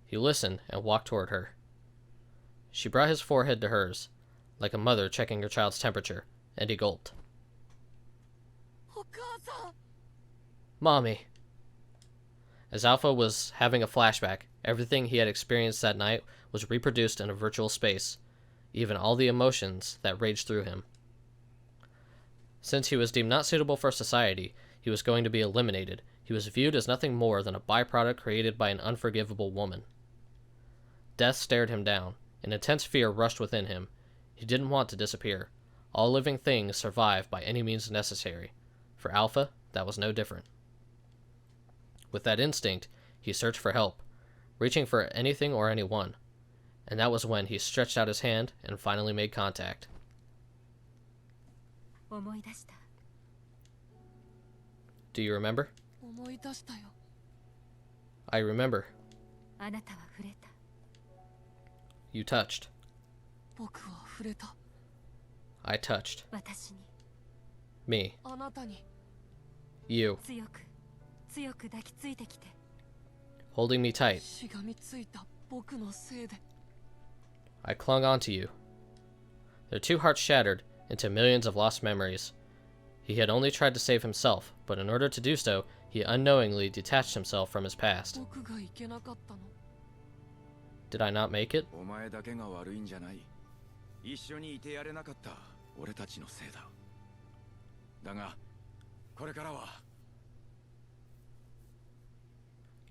He listened and walked toward her. She brought his forehead to hers, like a mother checking her child's temperature, and he gulped. お母さん。 Mommy. As Alpha was having a flashback, everything he had experienced that night was reproduced in a virtual space, even all the emotions that raged through him. Since he was deemed not suitable for society, he was going to be eliminated. He was viewed as nothing more than a byproduct created by an unforgivable woman. Death stared him down. An intense fear rushed within him. He didn't want to disappear. All living things survive by any means necessary. For Alpha, that was no different. With that instinct, he searched for help, reaching for anything or anyone. And that was when he stretched out his hand and finally made contact. 思い出した。 Do you remember? 思い出したよ。 I remember. あなたは触れた。 You touched. 僕は触れた。I touched. 私に Me. あなたに You. 強く抱きついてきて Holding me tight. しがみついた僕のせいで I clung onto you. Their two hearts shattered into millions of lost memories. He had only tried to save himself, but in order to do so, he unknowingly detached himself from his past. 僕がいけなかったの Did I not make it? お前だけが悪いんじゃない。一緒にいてやれなかった俺たちのせいだ。だがこれからは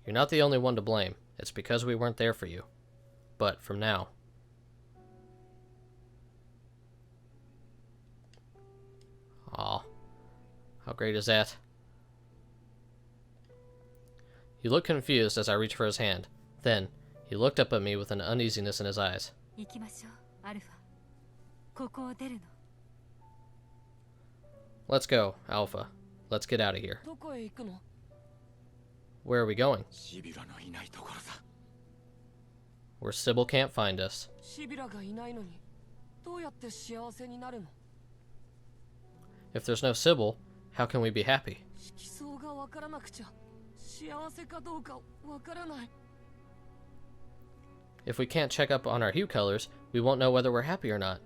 You're not the only one to blame. It's because we weren't there for you. But from now... Aw. How great is that? You look confused as I reach for his hand. Then, he looked up at me with an uneasiness in his eyes. 行きましょうアルファここを出るの Let's go, Alpha. Let's get out of here. どこへ行くの Where are we going? シビラのいないところだ。 Where Sybil can't find us. シビラがいないのにどうやって幸せになるの If there's no Sybil, how can we be happy? 色相がわからなくちゃ幸せかどうかわからない If we can't check up on our hue colors, we won't know whether we're happy or not.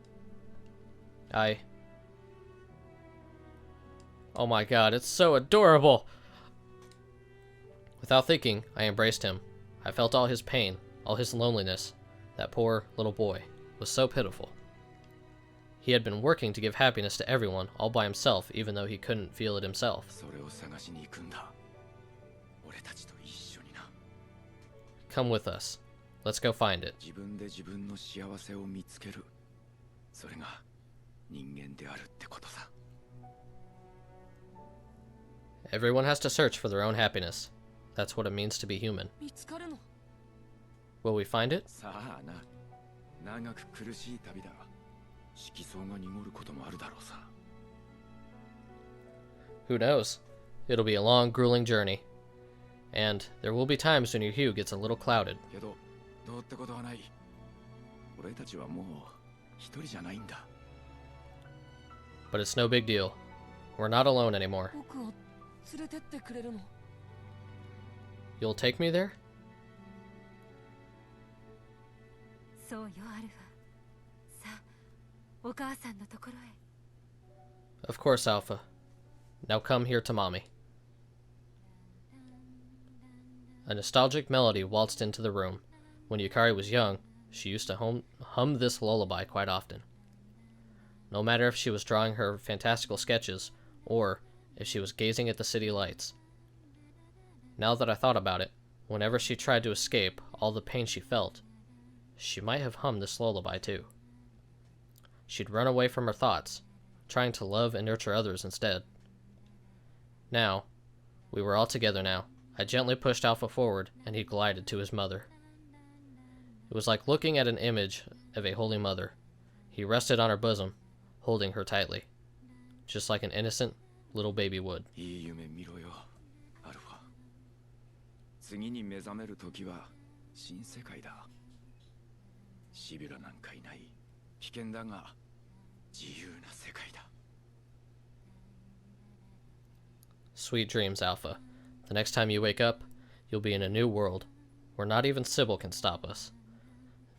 Oh my god, it's so adorable! Without thinking, I embraced him. I felt all his pain, all his loneliness. That poor little boy was so pitiful. He had been working to give happiness to everyone, all by himself, even though he couldn't feel it himself. それを探しに行くんだ。俺たちと一緒にな。 Come with us. Let's go find it. 自分で自分の幸せを見つける。それが人間であるってことさ。 Everyone has to search for their own happiness. That's what it means to be human. 見つかるの Will we find it? さあな。長く苦しい旅だが、色相が濁ることもあるだろうさ。 Who knows? It'll be a long, grueling journey. And there will be times when your hue gets a little clouded. けど、どうってことはない。俺たちはもう一人じゃないんだ。 But it's no big deal. We're not alone anymore. 僕を連れてってくれるの You'll take me there? そうよアルファさあお母さんのところへ Of course, Alpha. Now come here to Mommy. A nostalgic melody waltzed into the room. When Yukari was young, she used to hum this lullaby quite often. No matter if she was drawing her fantastical sketches, or if she was gazing at the city lights. Now that I thought about it, whenever she tried to escape all the pain she felt, she might have hummed this lullaby too. She'd run away from her thoughts, trying to love and nurture others instead. Now, we were all together now. I gently pushed Alpha forward, and he glided to his mother. It was like looking at an image of a holy mother. He rested on her bosom, holding her tightly, just like an innocent little baby would. いい夢見ろよ、アルファ。次に目覚める時は新世界だ。シビラなんかいない。危険だが自由な世界だ。 Sweet dreams, Alpha. The next time you wake up, you'll be in a new world, where not even Sybil can stop us.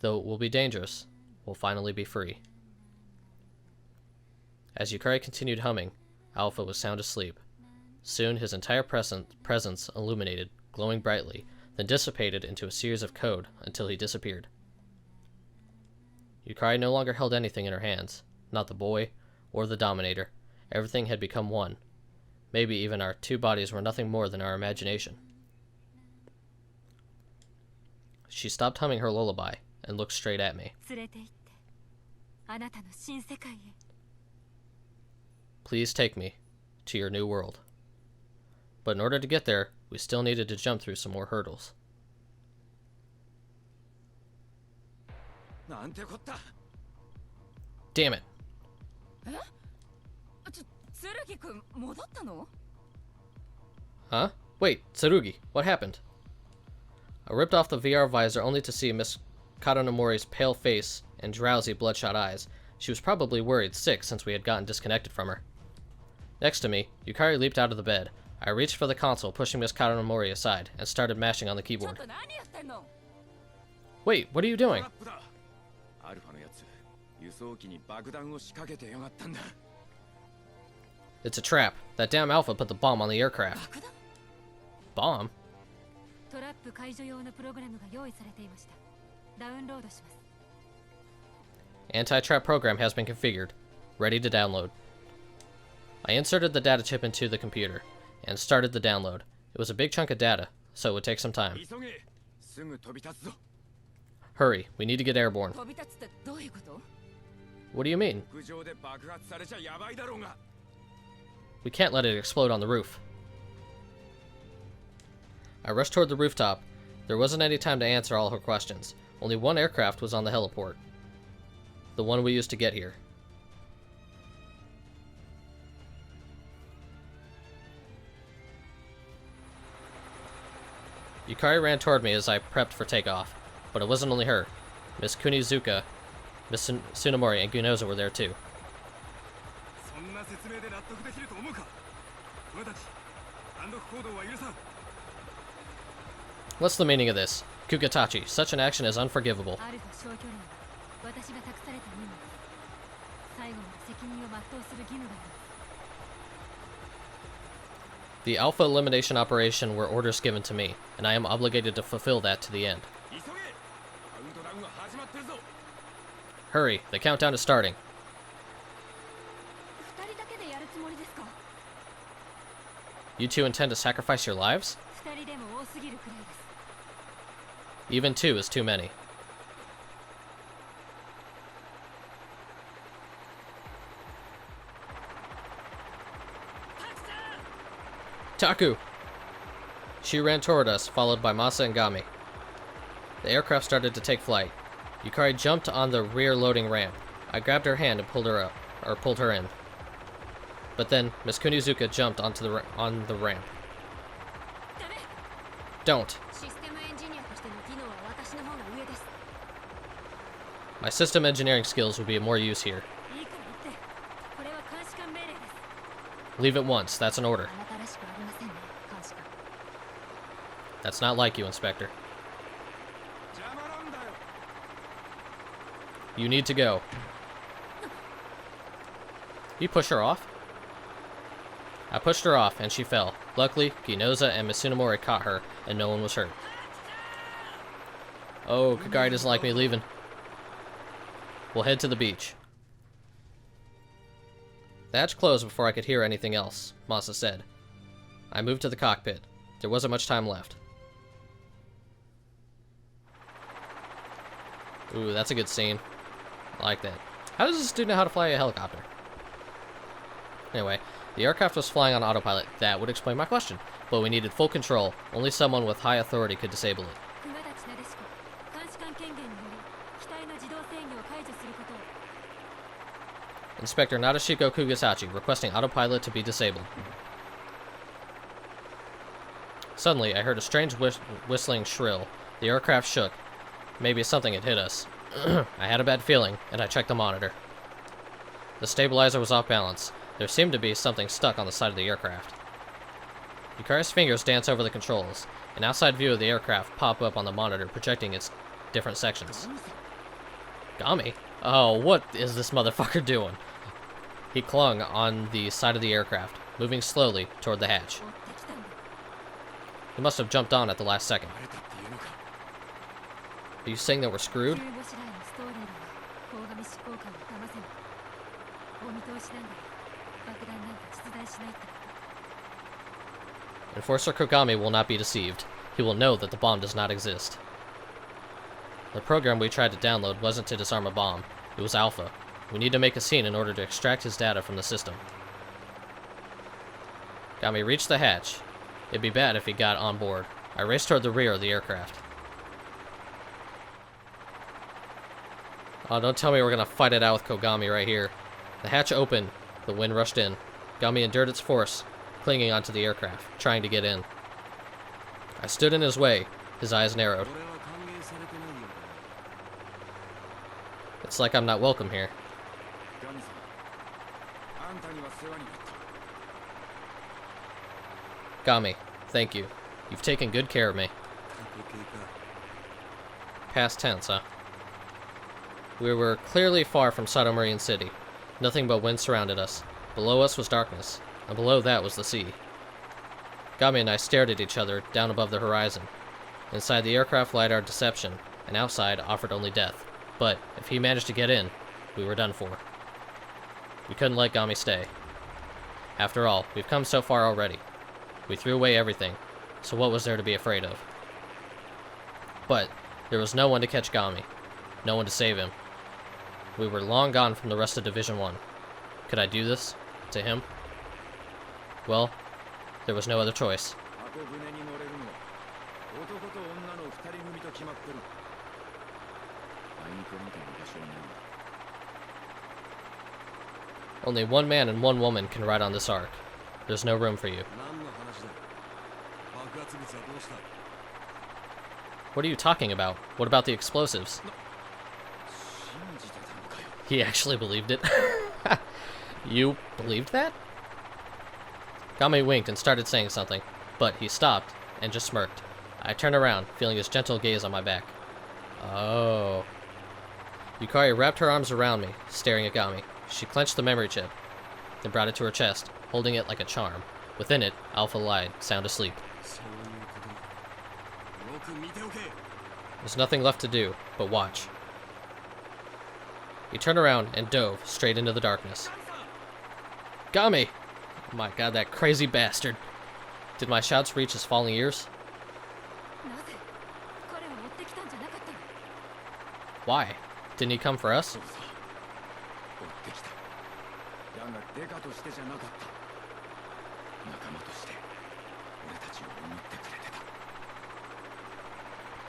Though it will be dangerous, we'll finally be free. As Yukari continued humming, Alpha was sound asleep. Soon his entire presence illuminated, glowing brightly, then dissipated into a series of code until he disappeared. Yukari no longer held anything in her hands, not the boy or the Dominator. Everything had become one. Maybe even our two bodies were nothing more than our imagination. She stopped humming her lullaby and looked straight at me. 連れて行ってあなたの新世界へ Please take me to your new world. But in order to get there, we still needed to jump through some more hurdles. なんてこった。 Damn it! 剣くん戻ったの Huh? Wait, Tsurugi, what happened? I ripped off the VR visor only to see Miss Katanomori's pale face and drowsy, bloodshot eyes. She was probably worried sick since we had gotten disconnected from her. Next to me, Yukari leaped out of the bed. I reached for the console, pushing Miss Kawamori aside, and started mashing on the keyboard. Wait, what are you doing? アルファのやつ、輸送機に爆弾を仕掛けてやがったんだ。 It's a trap. That damn Alpha put the bomb on the aircraft. Bomb? トラップ解除用のプログラムが用意されていました。ダウンロードします。 Anti-trap program has been configured. Ready to download. I inserted the data chip into the computer and started the download. It was a big chunk of data, so it would take some time. 急げ、すぐ飛び立つぞ。 Hurry, we need to get airborne. What do you mean? 屋上で爆発されちゃやばいだろうが。 We can't let it explode on the roof. I rushed toward the rooftop. There wasn't any time to answer all her questions. Only one aircraft was on the heliport. The one we used to get here. Yukari ran toward me as I prepped for takeoff, but it wasn't only her. Miss Kunizuka, Miss Tsunemori, and Gunoza were there too. What's the meaning of this? Kugatachi, such an action is unforgivable. アルファ消去令は私が託された任務です。最後まで責任を全うする義務があります。 The Alpha elimination operation were orders given to me, and I am obligated to fulfill that to the end. 急げ、カウントダウンが始まってるぞ。 Hurry, the countdown is starting. 二人だけでやるつもりですか？ You two intend to sacrifice your lives? 二人でも多すぎるくらいです。 Even two is too many. Taku! She ran toward us, followed by Masa and Gami. The aircraft started to take flight. Yukari jumped on the rear loading ramp. I grabbed her hand and pulled her in. But then Miss Kunizuka jumped on the ramp. Don't. システムエンジニアとしての技能は私の方が上です。 My system engineering skills would be of more use here. いいから言って。これは監視官命令です。 Leave it once, that's an order. あなたらしくありませんね、監視官。 That's not like you, Inspector. 邪魔なんだよ。 You need to go. You push her off? I pushed her off, and she fell. Luckily, Ginoza and Mitsunomori caught her, and no one was hurt. Oh, Kagari doesn't like me leaving. We'll head to the beach. The hatch closed before I could hear anything else, Masa said. I moved to the cockpit. There wasn't much time left. Ooh, that's a good scene. I like that. How does this dude know how to fly a helicopter? Anyway, the aircraft was flying on autopilot. That would explain my question. But we needed full control. Only someone with high authority could disable it. 熊立なでしこ、監視官権限により機体の自動制御を解除することを。 Inspector Nadeshiko Kugasachi, requesting autopilot to be disabled. Suddenly, I heard a strange whistling shrill. The aircraft shook. Maybe something had hit us. I had a bad feeling, and I checked the monitor. The stabilizer was off balance. There seemed to be something stuck on the side of the aircraft. Yukari's fingers danced over the controls. An outside view of the aircraft popped up on the monitor, projecting its different sections. Gami? Oh, what is this motherfucker doing? He clung on the side of the aircraft, moving slowly toward the hatch. He must have jumped on at the last second. Are you saying that we're screwed? 中腰ライのストーリーでは鴻上執行官を騙せない。お見通しなんだよ。爆弾なんか実在しないってこと。 Enforcer Kogami will not be deceived. He will know that the bomb does not exist. The program we tried to download wasn't to disarm a bomb. It was Alpha. We need to make a scene in order to extract his data from the system. Gami reached the hatch. It'd be bad if he got on board. I raced toward the rear of the aircraft. Oh, don't tell me we're gonna fight it out with Kogami right here. The hatch opened. The wind rushed in. Gami endured its force, clinging onto the aircraft, trying to get in. I stood in his way. His eyes narrowed. It's like I'm not welcome here. Gami, thank you. You've taken good care of me. Past tense, huh? We were clearly far from Sato Marine City. Nothing but wind surrounded us. Below us was darkness, and below that was the sea. Gami and I stared at each other down above the horizon. Inside the aircraft lied our deception, and outside offered only death. But if he managed to get in, we were done for. We couldn't let Gami stay. After all, we've come so far already. We threw away everything, so what was there to be afraid of? But there was no one to catch Gami, no one to save him. We were long gone from the rest of Division 1. Could I do this? To him? Well, there was no other choice. Only one man and one woman can ride on this ark. There's no room for you. What are you talking about? What about the explosives? He actually believed it. You believed that? Gami winked and started saying something, but he stopped and just smirked. I turned around, feeling his gentle gaze on my back. Oh. Yukari wrapped her arms around me, staring at Gami. She clenched the memory chip, then brought it to her chest, holding it like a charm. Within it, Alpha lied, sound asleep. There's nothing left to do but watch. He turned around and dove straight into the darkness. Gami! Oh my god, that crazy bastard. Did my shouts reach his falling ears? Why? Didn't he come for us?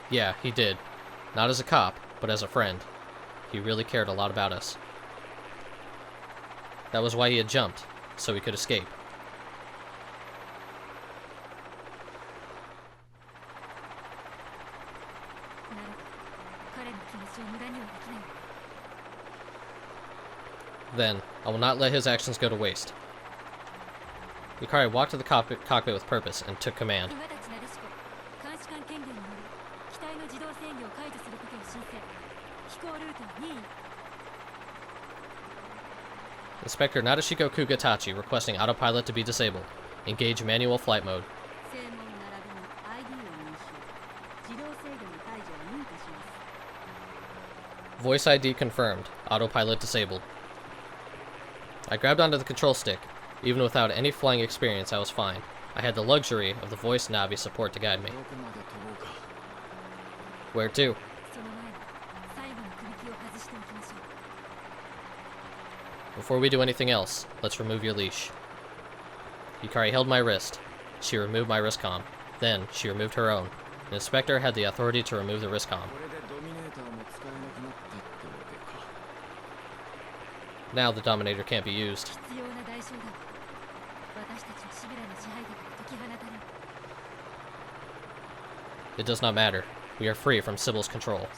Yeah, he did. Not as a cop, but as a friend. He really cared a lot about us. That was why he had jumped, so we could escape. Then, I will not let his actions go to waste. Yukari walked to the cockpit with purpose and took command. Inspector Nadeshiko Kugatachi requesting autopilot to be disabled. Engage manual flight mode. Voice ID confirmed. Autopilot disabled. I grabbed onto the control stick. Even without any flying experience, I was fine. I had the luxury of the voice Navi support to guide me. Where to? Before we do anything else, let's remove your leash. Yukari held my wrist. She removed my wrist comm. Then, she removed her own. The inspector had the authority to remove the wrist comm. Now the Dominator can't be used. It does not matter. We are free from Sybil's control.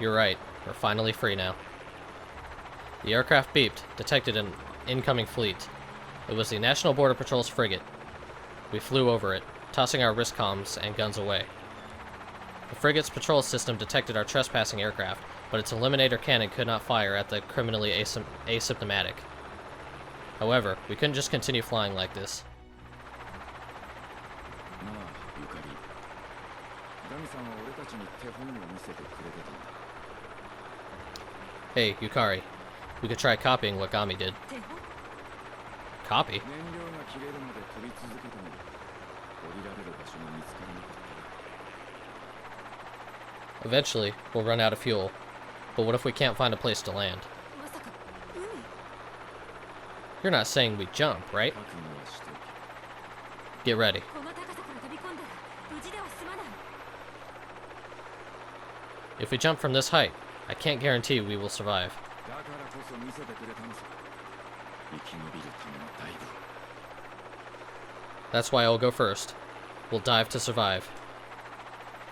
You're right. We're finally free now. The aircraft beeped, detected an incoming fleet. It was the National Border Patrol's frigate. We flew over it, tossing our wrist comms and guns away. The frigate's patrol system detected our trespassing aircraft, but its eliminator cannon could not fire at the criminally asymptomatic. However, we couldn't just continue flying like this. Hey, Yukari. We could try copying what Gami did. Copy? Eventually, we'll run out of fuel. But what if we can't find a place to land? You're not saying we jump, right? Get ready. If we jump from this height, I can't guarantee we will survive. That's why I'll go first. We'll dive to survive.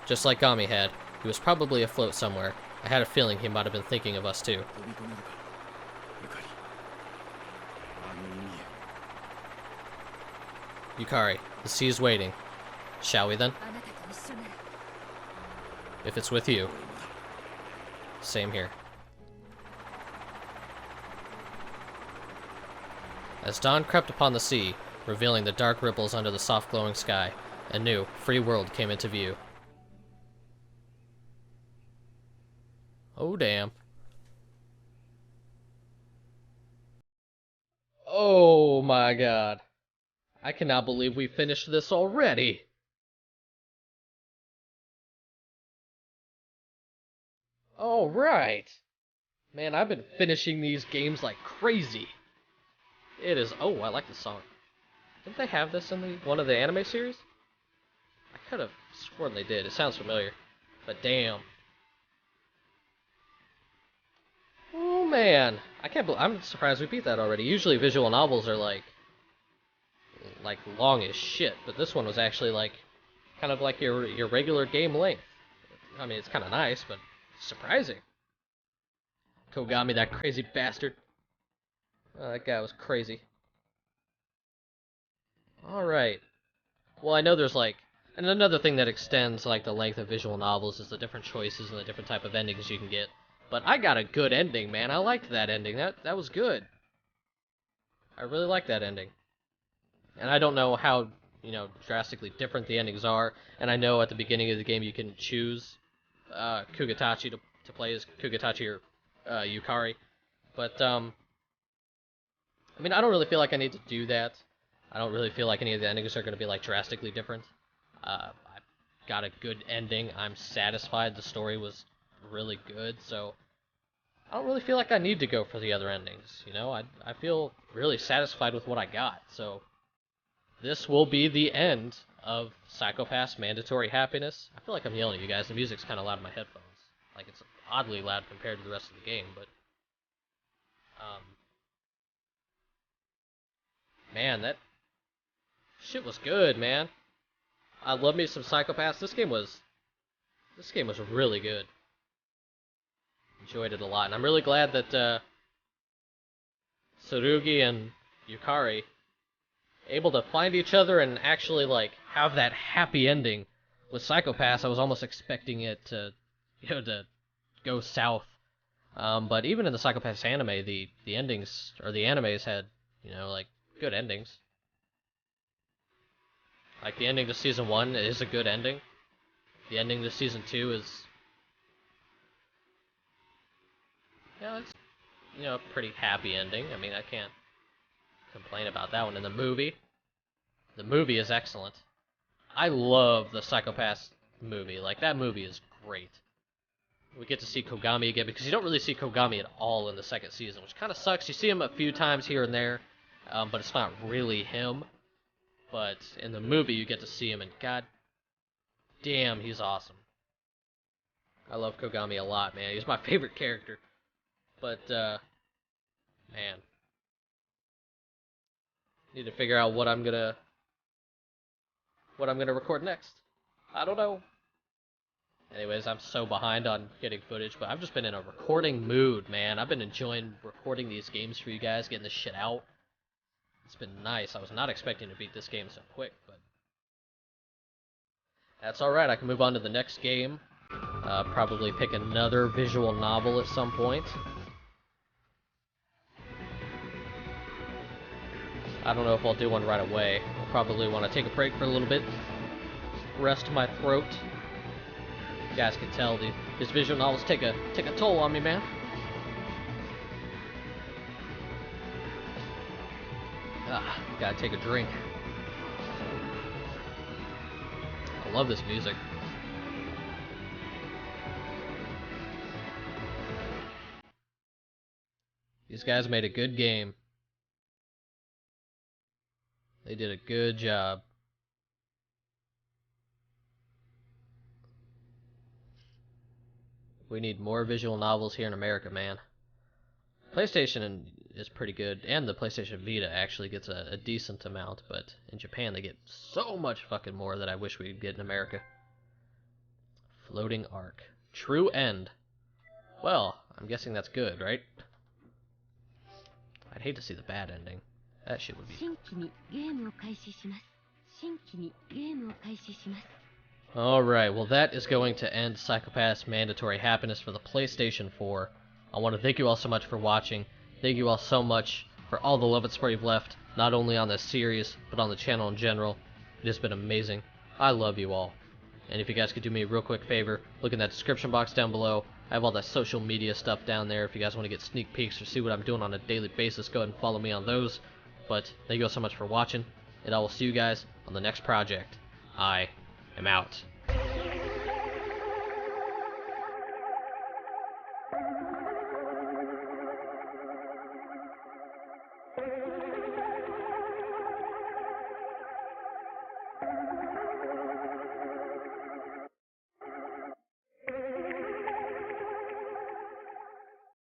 Just like Gami had, he was probably afloat somewhere. I I had a feeling he might have been thinking of us too. 飛び込めるかゆかりあの海へ Yukari, the sea is waiting. Shall we then? あなたと一緒なら If it's with you. Same here. As dawn crept upon the sea, revealing the dark ripples under the soft glowing sky, a new, free world came into view. Oh, damn. Oh my god. I cannot believe we finished this already. Alright. Man, I've been finishing these games like crazy. It is... Oh, I like this song. Didn't they have this in one of the anime series? I could have sworn they did. It sounds familiar. But damn. Oh man. I'm surprised we beat that already. Usually visual novels are like long as shit, but this one was actually like kind of like your regular game length. I mean, it's kind of nice, but surprising. Kogami, that crazy bastard. Oh, that guy was crazy. Alright. Well, I know there's like... And another thing that extends like the length of visual novels is the different choices and the different type of endings you can get. But I got a good ending, man. I liked that ending. That was good. I really liked that ending. And I don't know how, drastically different the endings are. And I know at the beginning of the game you can choose Kugatachi to play as Kugatachi or Yukari. But, I mean, I don't really feel like I need to do that. I don't really feel like any of the endings are going to be, like, drastically different. I got a good ending. I'm satisfied. The story was really good, so I don't really feel like I need to go for the other endings, I feel really satisfied with what I got, so this will be the end of Psycho-Pass Mandatory Happiness. I feel like I'm yelling at you guys. The music's kind of loud in my headphones. Like, it's oddly loud compared to the rest of the game, but man, that shit was good, man. I love me some Psycho-Pass. This game was really good. Enjoyed it a lot, and I'm really glad that Tsurugi and Yukari able to find each other and actually like have that happy ending. With Psycho-Pass, I was almost expecting it to to go south. But even in the Psycho-Pass anime, the endings or the animes had like good endings. Like the ending to season 1 is a good ending. The ending to season 2 is it's a pretty happy ending. I mean, I can't complain about that one. In the movie is excellent. I love the Psycho-Pass movie. Like, that movie is great. We get to see Kogami again, because you don't really see Kogami at all in the second season, which kind of sucks. You see him a few times here and there, but it's not really him. But in the movie, you get to see him, and god damn, he's awesome. I love Kogami a lot, man. He's my favorite character. But, man. Need to figure out what I'm gonna record next. I don't know. Anyways, I'm so behind on getting footage, but I've just been in a recording mood, man. I've been enjoying recording these games for you guys, getting this shit out. It's been nice. I was not expecting to beat this game so quick, but that's alright. I can move on to the next game. Probably pick another visual novel at some point. I don't know if I'll do one right away. I'll probably want to take a break for a little bit. Rest my throat. You guys can tell these visual novels take a toll on me, man. Gotta take a drink. I love this music. These guys made a good game. They did a good job. We need more visual novels here in America, man. PlayStation is pretty good, and the PlayStation Vita actually gets a decent amount, but in Japan they get so much fucking more that I wish we'd get in America. Floating Ark. True End. Well, I'm guessing that's good, right? I'd hate to see the bad ending. That shit would be... Alright, well that is going to end Psychopath's Mandatory Happiness for the PlayStation 4. I want to thank you all so much for watching. Thank you all so much for all the love and support you've left, not only on this series, but on the channel in general. It has been amazing. I love you all. And if you guys could do me a real quick favor, look in that description box down below. I have all that social media stuff down there. If you guys want to get sneak peeks or see what I'm doing on a daily basis, go ahead and follow me on those. But thank you all so much for watching, and I will see you guys on the next project. I am out.